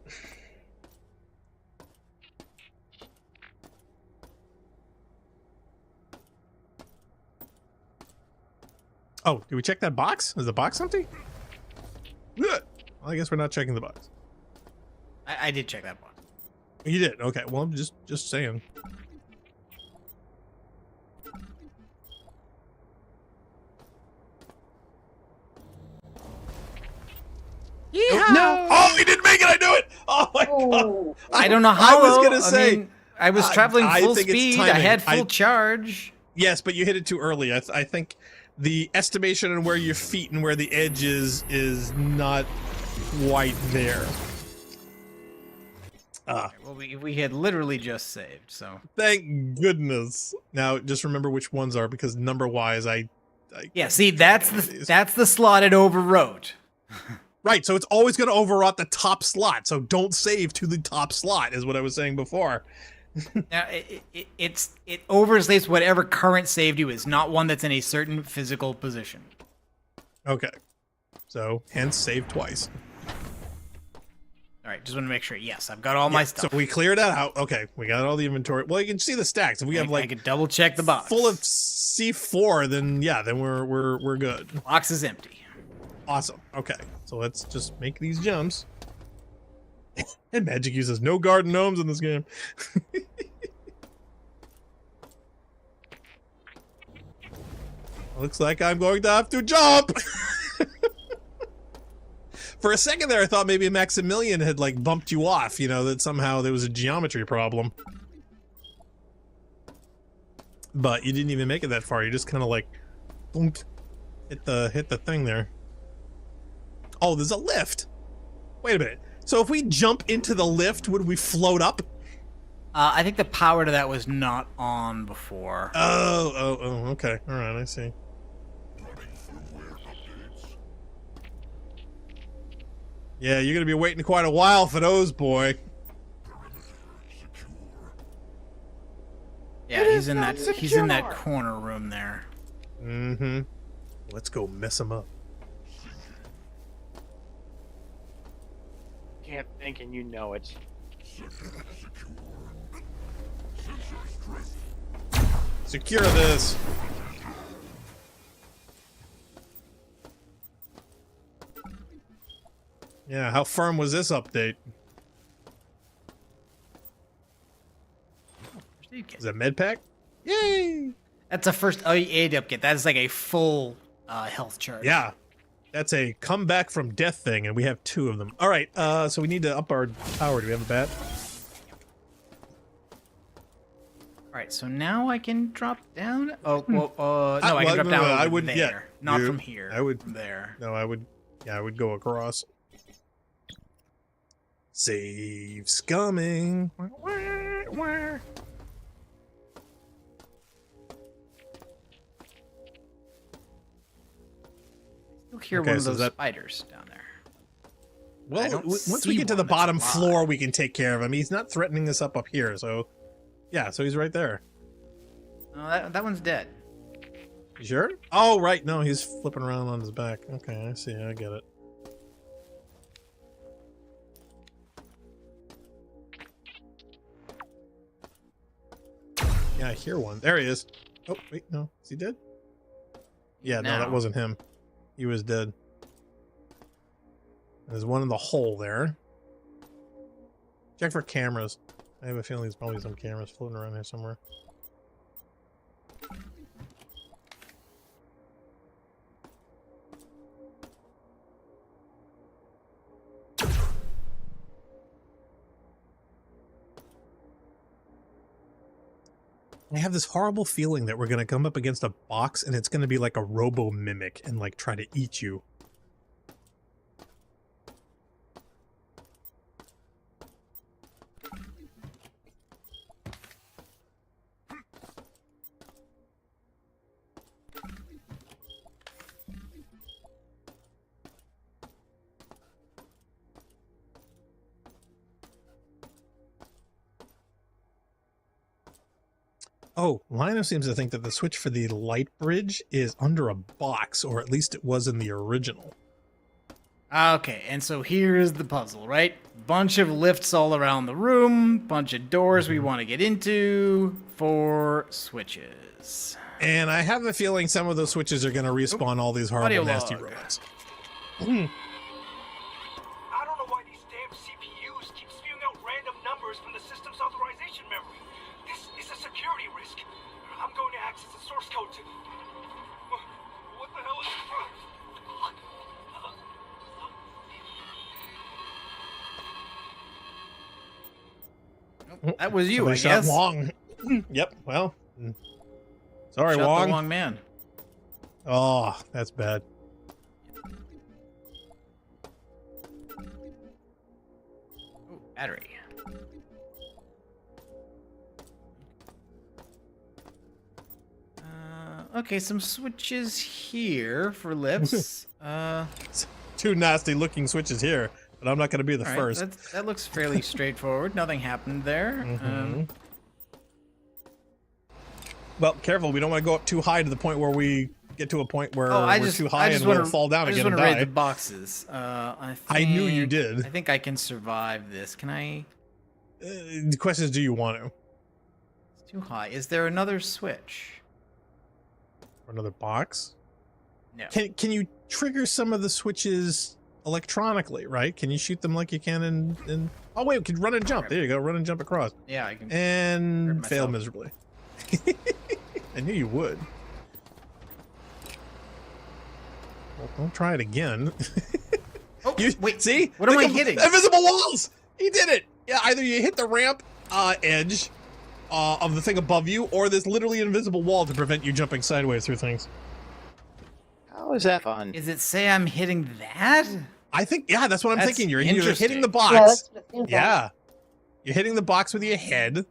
Oh, did we check that box? Is the box empty? Good. Well, I guess we're not checking the box. I did check that box. You did? Okay. Well, I'm just saying. Yeehaw! No! Oh, he didn't make it! I knew it! Oh my god! I don't know how. I was gonna say. I mean, I was traveling full think it's speed. I timing. had full charge. Yes, but you hit it too early. I think the estimation on where your feet and where the edge is not quite there. Well, we had literally just saved, so thank goodness. Now just remember which ones are, because number wise, yeah. See, that's the slot it overwrote. Right, so it's always going to overwrought the top slot. So don't save to the top slot, is what I was saying before. Now, it overslays whatever current saved you is, not one that's in a certain physical position. Okay. So, hence save twice. All right, just want to make sure. Yes, I've got all my stuff. So we cleared that out. Okay, we got all the inventory. Well, you can see the stacks. If we have like I could double check the box full of C4, then yeah, then we're good. Box is empty. Awesome. Okay, so let's just make these jumps. And Magic uses no garden gnomes in this game. Looks like I'm going to have to jump. For a second there, I thought maybe Maximilian had like bumped you off. You know, that somehow there was a geometry problem. But you didn't even make it that far. You just kind of like, boom, hit the thing there. Oh, there's a lift. Wait a minute. So if we jump into the lift, would we float up? I think the power to that was not on before. Oh, okay. All right, I see. Yeah, you're gonna be waiting quite a while for those, boy. Yeah, he's in that corner room there. Mm-hmm. Let's go mess him up. Can't think and you know it. Secure this. Yeah, how firm was this update? Is that med pack? Yay! That's a first aid upkit. That's like a full health charge. Yeah. That's a come back from death thing, and we have 2 of them. All right, so we need to up our power. Do we have a bat? All right, so now I can drop down. Oh, well, no, I can drop down. I would, there, yeah, not from here. I would from there. No, I would. Yeah, I would go across. Save's coming. You'll hear one of those spiders down there. Well, once we get to the bottom floor, we can take care of him. He's not threatening us up here, so yeah, so he's right there. Oh, that one's dead. You sure? Oh, right. No, he's flipping around on his back. Okay, I see. I get it. Yeah, I hear one. There he is. Oh, wait, no. Is he dead? Yeah, no, that wasn't him. He was dead. There's one in the hole there. Check for cameras. I have a feeling there's probably some cameras floating around here somewhere. I have this horrible feeling that we're going to come up against a box and it's going to be like a robo mimic and like try to eat you. Oh, Lino seems to think that the switch for the light bridge is under a box, or at least it was in the original. Okay, and so here is the puzzle, right? Bunch of lifts all around the room, bunch of doors we want to get into, 4 switches. And I have a feeling some of those switches are going to respawn all these horrible, nasty robots. I don't know why these damn CPUs keep spewing out random numbers from the system's authorization memory. This is a security risk. I'm going to access the source code to... What the hell is... That was you, Somebody I shot guess. Wong. Yep, well. Sorry, Shot Wong. the wrong man. Oh, that's bad. Ooh, battery. Okay, some switches here for lifts. 2 nasty looking switches here, but I'm not going to be the All right, first. that looks fairly straightforward. Nothing happened there. Well, careful. We don't want to go up too high to the point where we get to a point where we're too high and we'll fall down again and I just want to die. raid the boxes. I knew you did. I think I can survive this. Can I? The question is, do you want to? It's too high. Is there another switch? Or another box? No. Can you trigger some of the switches electronically, right? Can you shoot them like you can in... Oh, wait, we could run and jump. There you go. Run and jump across. Yeah, I can. And fail miserably. I knew you would. Well, don't try it again. Oh, wait. See? What am I hitting? Invisible walls! He did it! Yeah, either you hit the ramp edge of the thing above you, or there's literally an invisible wall to prevent you jumping sideways through things. How is that fun? Is it say I'm hitting that? I think, yeah, that's what I'm thinking. You're either interesting. hitting the box. Yeah, that's what it seems like. Yeah. You're hitting the box with your head,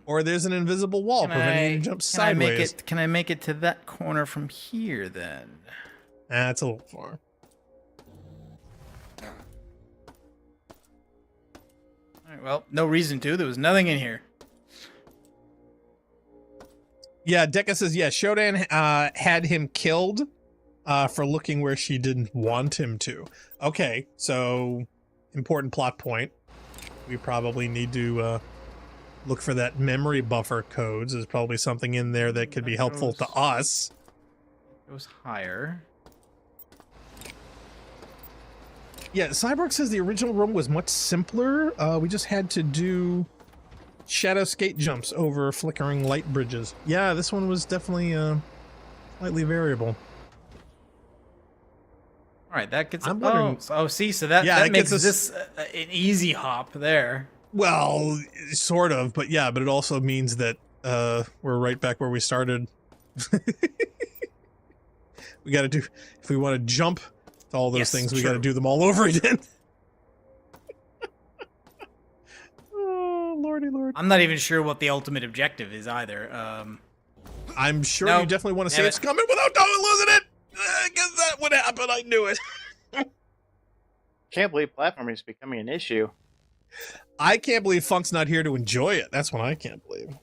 or there's an invisible wall preventing you to jump sideways. Can I make it to that corner from here then? That's a little far. All right, well, no reason to. There was nothing in here. Yeah, Dekka says, yeah, Shodan had him killed for looking where she didn't want him to. Okay, so important plot point. We probably need to look for that memory buffer codes. There's probably something in there that could be helpful to us. It was higher. Yeah, Cyborg says the original room was much simpler. We just had to do shadow skate jumps over flickering light bridges. Yeah, this one was definitely slightly variable. All right, that gets. I'm wondering. See, so that makes this an easy hop there. Well, sort of, but yeah, but it also means that we're right back where we started. We got to do, if we want to jump to all those things, we got to do them all over again. Oh, lordy lord. I'm not even sure what the ultimate objective is either. I'm sure you definitely want to see it's coming without losing it. Because that would happen. I knew it. Can't believe platforming is becoming an issue. I can't believe Funk's not here to enjoy it. That's what I can't believe.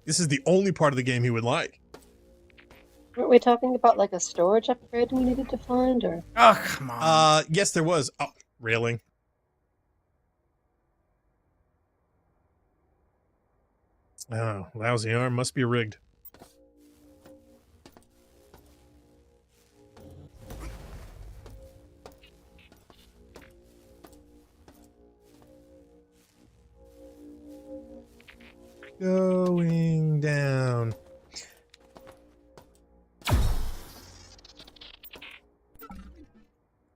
This is the only part of the game he would like. Weren't we talking about like a storage upgrade we needed to find, or? Oh, come on. Yes, there was. Oh, railing. Oh, lousy arm must be rigged. Going down.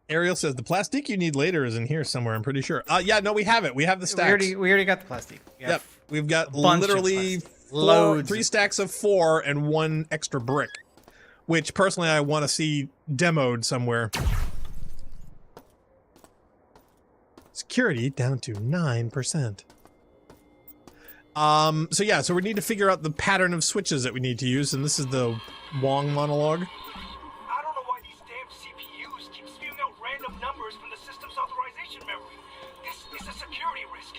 Ariel says the plastic you need later is in here somewhere. I'm pretty sure. Yeah, no, we have it. We have the stacks. We already got the plastic. Yep, we've got literally Loads. 3 stacks of 4 and 1 extra brick, which personally I want to see demoed somewhere. Security down to 9%. So yeah, so we need to figure out the pattern of switches that we need to use, and this is the Wong monologue. I don't know why these damn CPUs keep spewing out random numbers from the system's authorization memory. This is a security risk.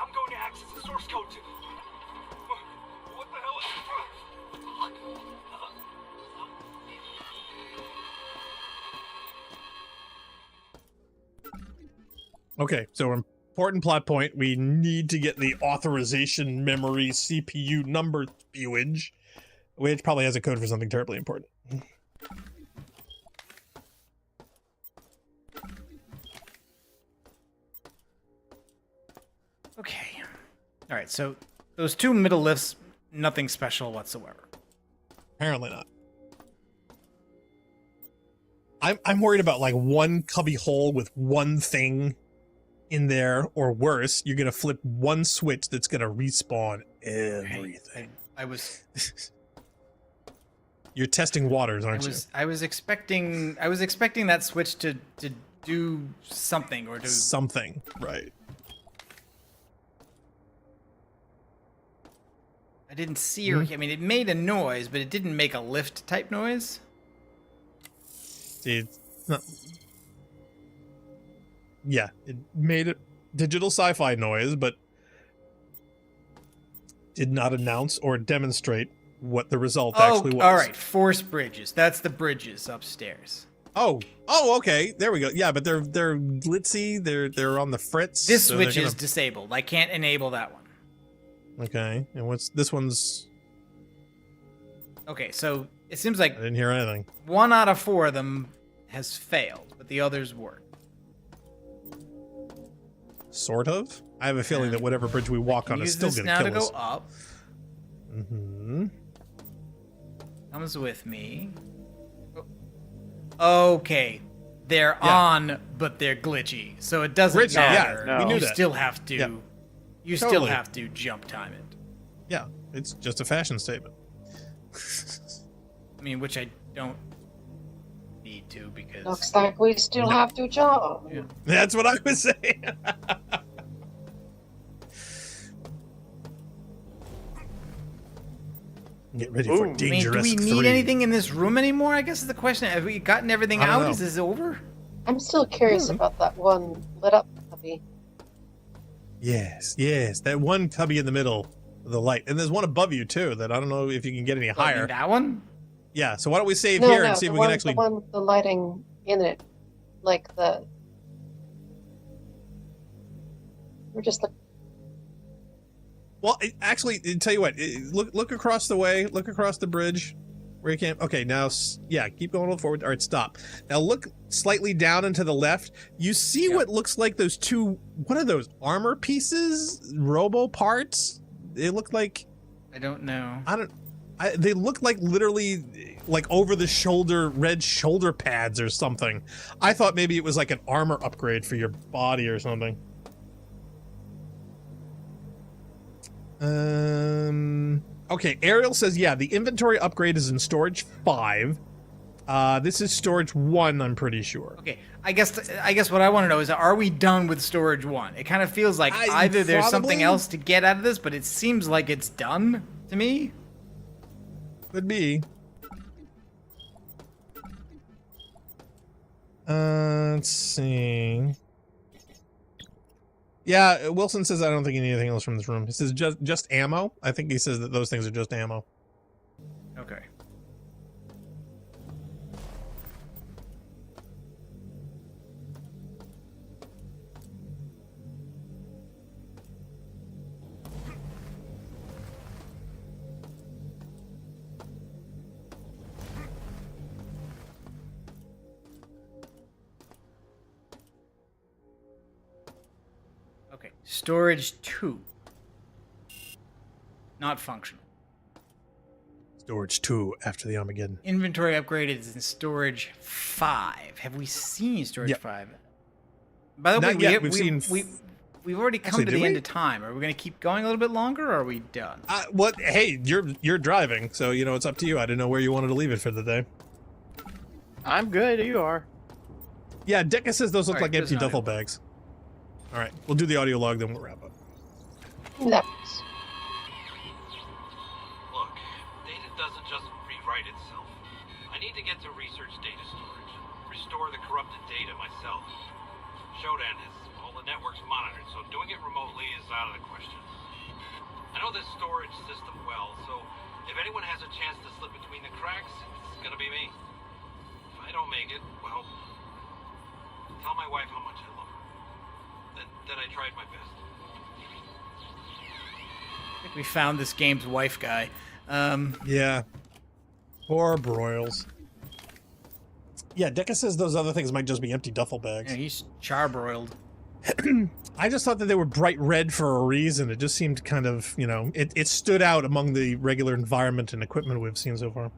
I'm going to access the source code to... What the hell is... Okay, so important plot point. We need to get the authorization memory CPU number spewage, which probably has a code for something terribly important. Okay. All right, so those 2 middle lifts, nothing special whatsoever. Apparently not. I'm worried about like 1 cubby hole with 1 thing in there, or worse, you're gonna flip 1 switch that's gonna respawn everything. I was You're testing waters, aren't you? I was expecting that switch to do something or to something, right? I didn't see her. I mean, it made a noise, but it didn't make a lift type noise. See, it's not... Yeah, it made a digital sci-fi noise, but did not announce or demonstrate what the result actually was. All right, force bridges. That's the bridges upstairs. Oh, okay. There we go. Yeah, but they're glitzy. They're on the fritz. This so switch is disabled. I can't enable that one. Okay, and what's this one's? Okay, so it seems like I didn't hear anything. 1 out of 4 of them has failed, but the others work. Sort of. I have a feeling that whatever bridge we walk on is still going to kill us. Use this now to go up. Mm-hmm. Comes with me. Okay, they're on, but they're glitchy, so it doesn't matter. Yeah, we knew that. Still have to. Yeah. You still have to jump time it. Yeah, it's just a fashion statement. I mean, which I don't need to because looks like we still have to jump. Yeah. That's what I was saying. Get ready for dangerous. do we need anything in this room anymore? I guess is the question. Have we gotten everything out? Is this over? I'm still curious about that one lit up cubby. Yes, that 1 cubby in the middle of the light, and there's one above you too. That I don't know if you can get any higher. That one? Yeah. So why don't we save here and see if we can actually? The lighting in it, like the. We're just like. Well, actually, tell you what. Look across the way. Look across the bridge. Where you can't. Okay, now, yeah, keep going forward. All right, stop. Now look slightly down and to the left. You see what looks like those 2. What are those armor pieces? Robo parts? They look like. I don't know. They look like literally like over the shoulder red shoulder pads or something. I thought maybe it was like an armor upgrade for your body or something. Okay, Ariel says, yeah, the inventory upgrade is in storage 5. This is storage 1, I'm pretty sure. Okay, I guess what I want to know is, are we done with storage 1? It kind of feels like either there's something else to get out of this, but it seems like it's done to me. Could be. Let's see. Yeah, Wilson says I don't think you need anything else from this room. He says just ammo. I think he says that those things are just ammo. Okay. Okay, storage 2. Not functional. Storage 2 after the Armageddon. Inventory upgrade is in storage 5. Have we seen storage 5? By the way, we've we've already come to the end of time. Are we going to keep going a little bit longer, or are we done? What? Hey, you're driving, so it's up to you. I didn't know where you wanted to leave it for the day. I'm good. You are. Yeah, Dicka says those look All right, like empty there's an duffel audio. bags. All right, we'll do the audio log, then we'll wrap up. Nice. Look, data doesn't just rewrite itself. I need to get to research data storage. Restore the corrupted data myself. Shodan has all the networks monitored, so doing it remotely is out of the question. I know this storage system well, so if anyone has a chance to slip between the cracks, it's gonna be me. If I don't make it, well, tell my wife how much I love her. That I tried my best. I think we found this game's wife guy. Yeah. Poor Broyles. Yeah, Dicka says those other things might just be empty duffel bags. Yeah, he's charbroiled. I just thought that they were bright red for a reason. It just seemed kind of, it stood out among the regular environment and equipment we've seen so far.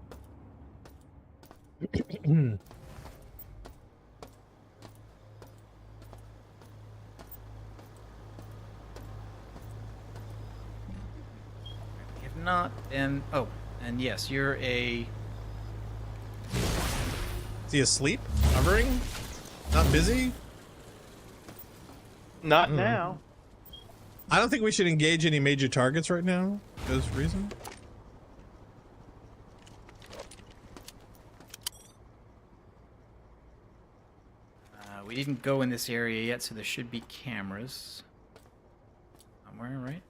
If not, then... Oh, and yes, you're a... Is he asleep? Hovering? Not busy? Not now. I don't think we should engage any major targets right now. For this reason. We didn't go in this area yet, so there should be cameras. Somewhere, right?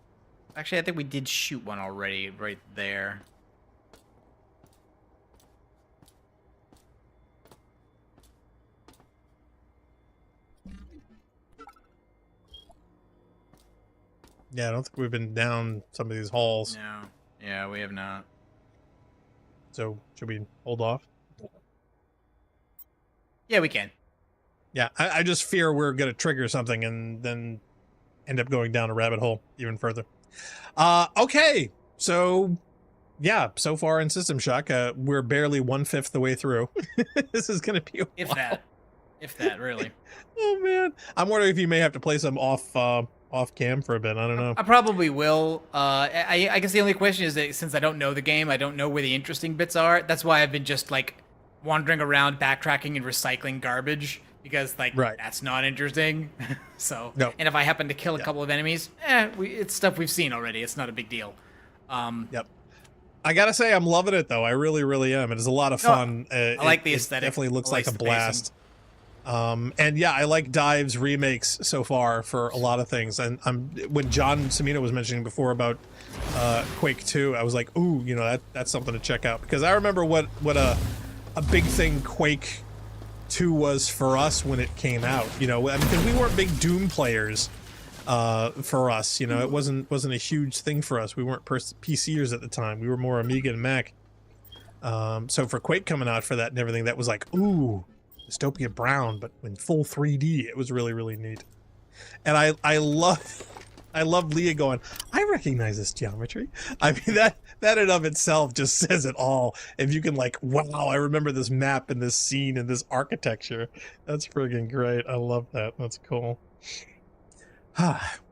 Actually, I think we did shoot one already, right there. Yeah, I don't think we've been down some of these halls. No. Yeah, we have not. So, should we hold off? Yeah, we can. Yeah, I just fear we're going to trigger something and then end up going down a rabbit hole even further. Okay, so yeah, so far in System Shock, we're barely 1/5 the way through. This is going to be a If while. that. If that, really. Oh man, I'm wondering if you may have to play some off cam for a bit. I don't know. I probably will. I guess the only question is that since I don't know the game, I don't know where the interesting bits are. That's why I've been just like wandering around, backtracking, and recycling garbage because that's not interesting. So, no. And if I happen to kill a couple of enemies, it's stuff we've seen already. It's not a big deal. Yep. I gotta say, I'm loving it though. I really, really am. It is a lot of fun. I like the aesthetic. It definitely looks like a the blast. And yeah, I like Dive's remakes so far for a lot of things. And when John Cimino was mentioning before about Quake 2, I was like, ooh, that's something to check out because I remember what a big thing Quake 2 was for us when it came out. Because we weren't big Doom players for us. It wasn't a huge thing for us. We weren't PCers at the time. We were more Amiga and Mac. So for Quake coming out for that and everything, that was like, ooh. Dystopia Brown, but in full 3D. It was really, really neat. And I love Leah going, I recognize this geometry. I mean, that in of itself just says it all. If you can wow, I remember this map and this scene and this architecture. That's friggin' great. I love that. That's cool.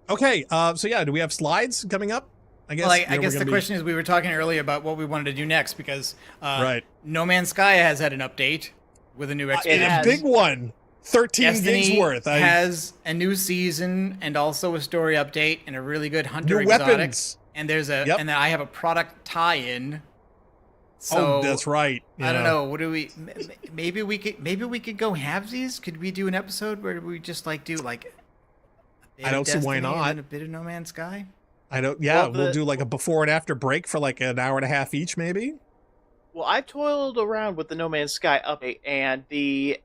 Okay, so yeah, do we have slides coming up? I guess, I guess the question is, we were talking earlier about what we wanted to do next because right. No Man's Sky has had an update with a new a big one. 13 Destiny gigs worth. Has a new season and also a story update and a really good hunter new exotic. Weapons. And there's and then I have a product tie-in. So that's right. I don't know. What do we? Maybe we could go halvesies. Could we do an episode where we just do a bit I don't see why not. and a bit of No Man's Sky. I don't. Yeah, we'll do a before and after break for an hour and a half each, maybe. Well, I've toiled around with the No Man's Sky update, and the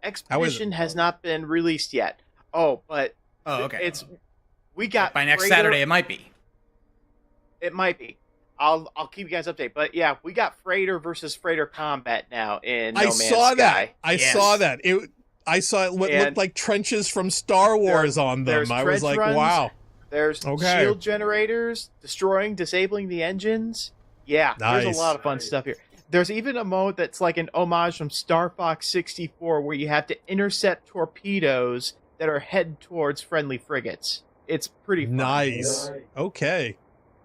expedition has not been released yet. Oh, but okay. We got by next Freighter, Saturday. It might be. It might be. I'll keep you guys updated. But yeah, we got freighter versus freighter combat now in No Man's Sky. I saw that. I saw what looked like trenches from Star Wars on them. I was like, runs, wow. There's shield generators, disabling the engines. Yeah, there's a lot of fun stuff here. There's even a mode that's like an homage from Star Fox 64 where you have to intercept torpedoes that are headed towards friendly frigates. it's pretty fun. Nice. Okay.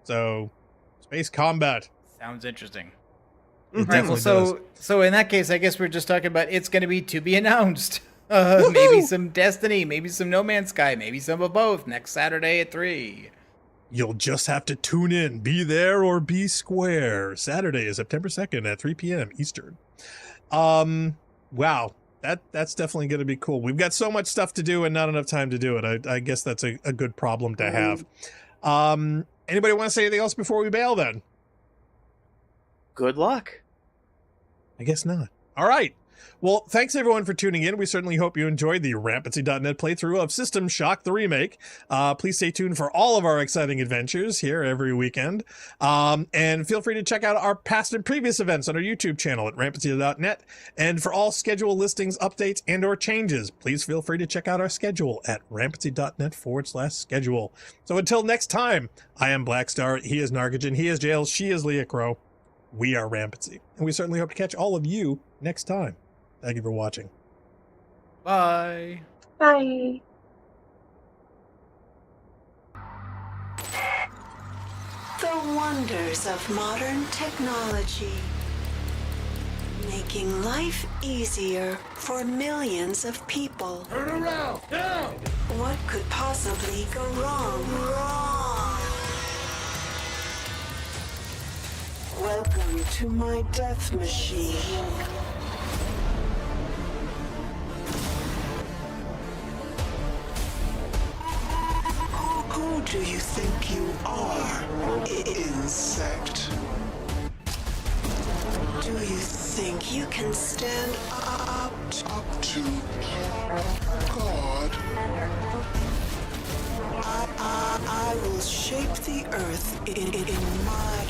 So, space combat. Sounds interesting. It All right, definitely well, does. so in that case, I guess we're just talking about it's going to be announced. Maybe some Destiny, maybe some No Man's Sky, maybe some of both next Saturday at 3. You'll just have to tune in. Be there or be square. Saturday is September 2nd at 3 p.m. Eastern. Wow. That's definitely going to be cool. We've got so much stuff to do and not enough time to do it. I guess that's a good problem to have. Anybody want to say anything else before we bail then? Good luck. I guess not. All right. Well, thanks everyone for tuning in. We certainly hope you enjoyed the Rampancy.net playthrough of System Shock the Remake. Please stay tuned for all of our exciting adventures here every weekend. And feel free to check out our past and previous events on our YouTube channel at Rampancy.net. And for all schedule listings, updates, and or changes, please feel free to check out our schedule at Rampancy.net/schedule. So until next time, I am Blackstar, he is Narcogen, he is Jails, she is Leah Crow. We are Rampancy. And we certainly hope to catch all of you next time. Thank you for watching. Bye. Bye. The wonders of modern technology, making life easier for millions of people. Turn around! Down! What could possibly go wrong? Welcome to my death machine. Who do you think you are, insect? Do you think you can stand up to God? I will shape the earth in my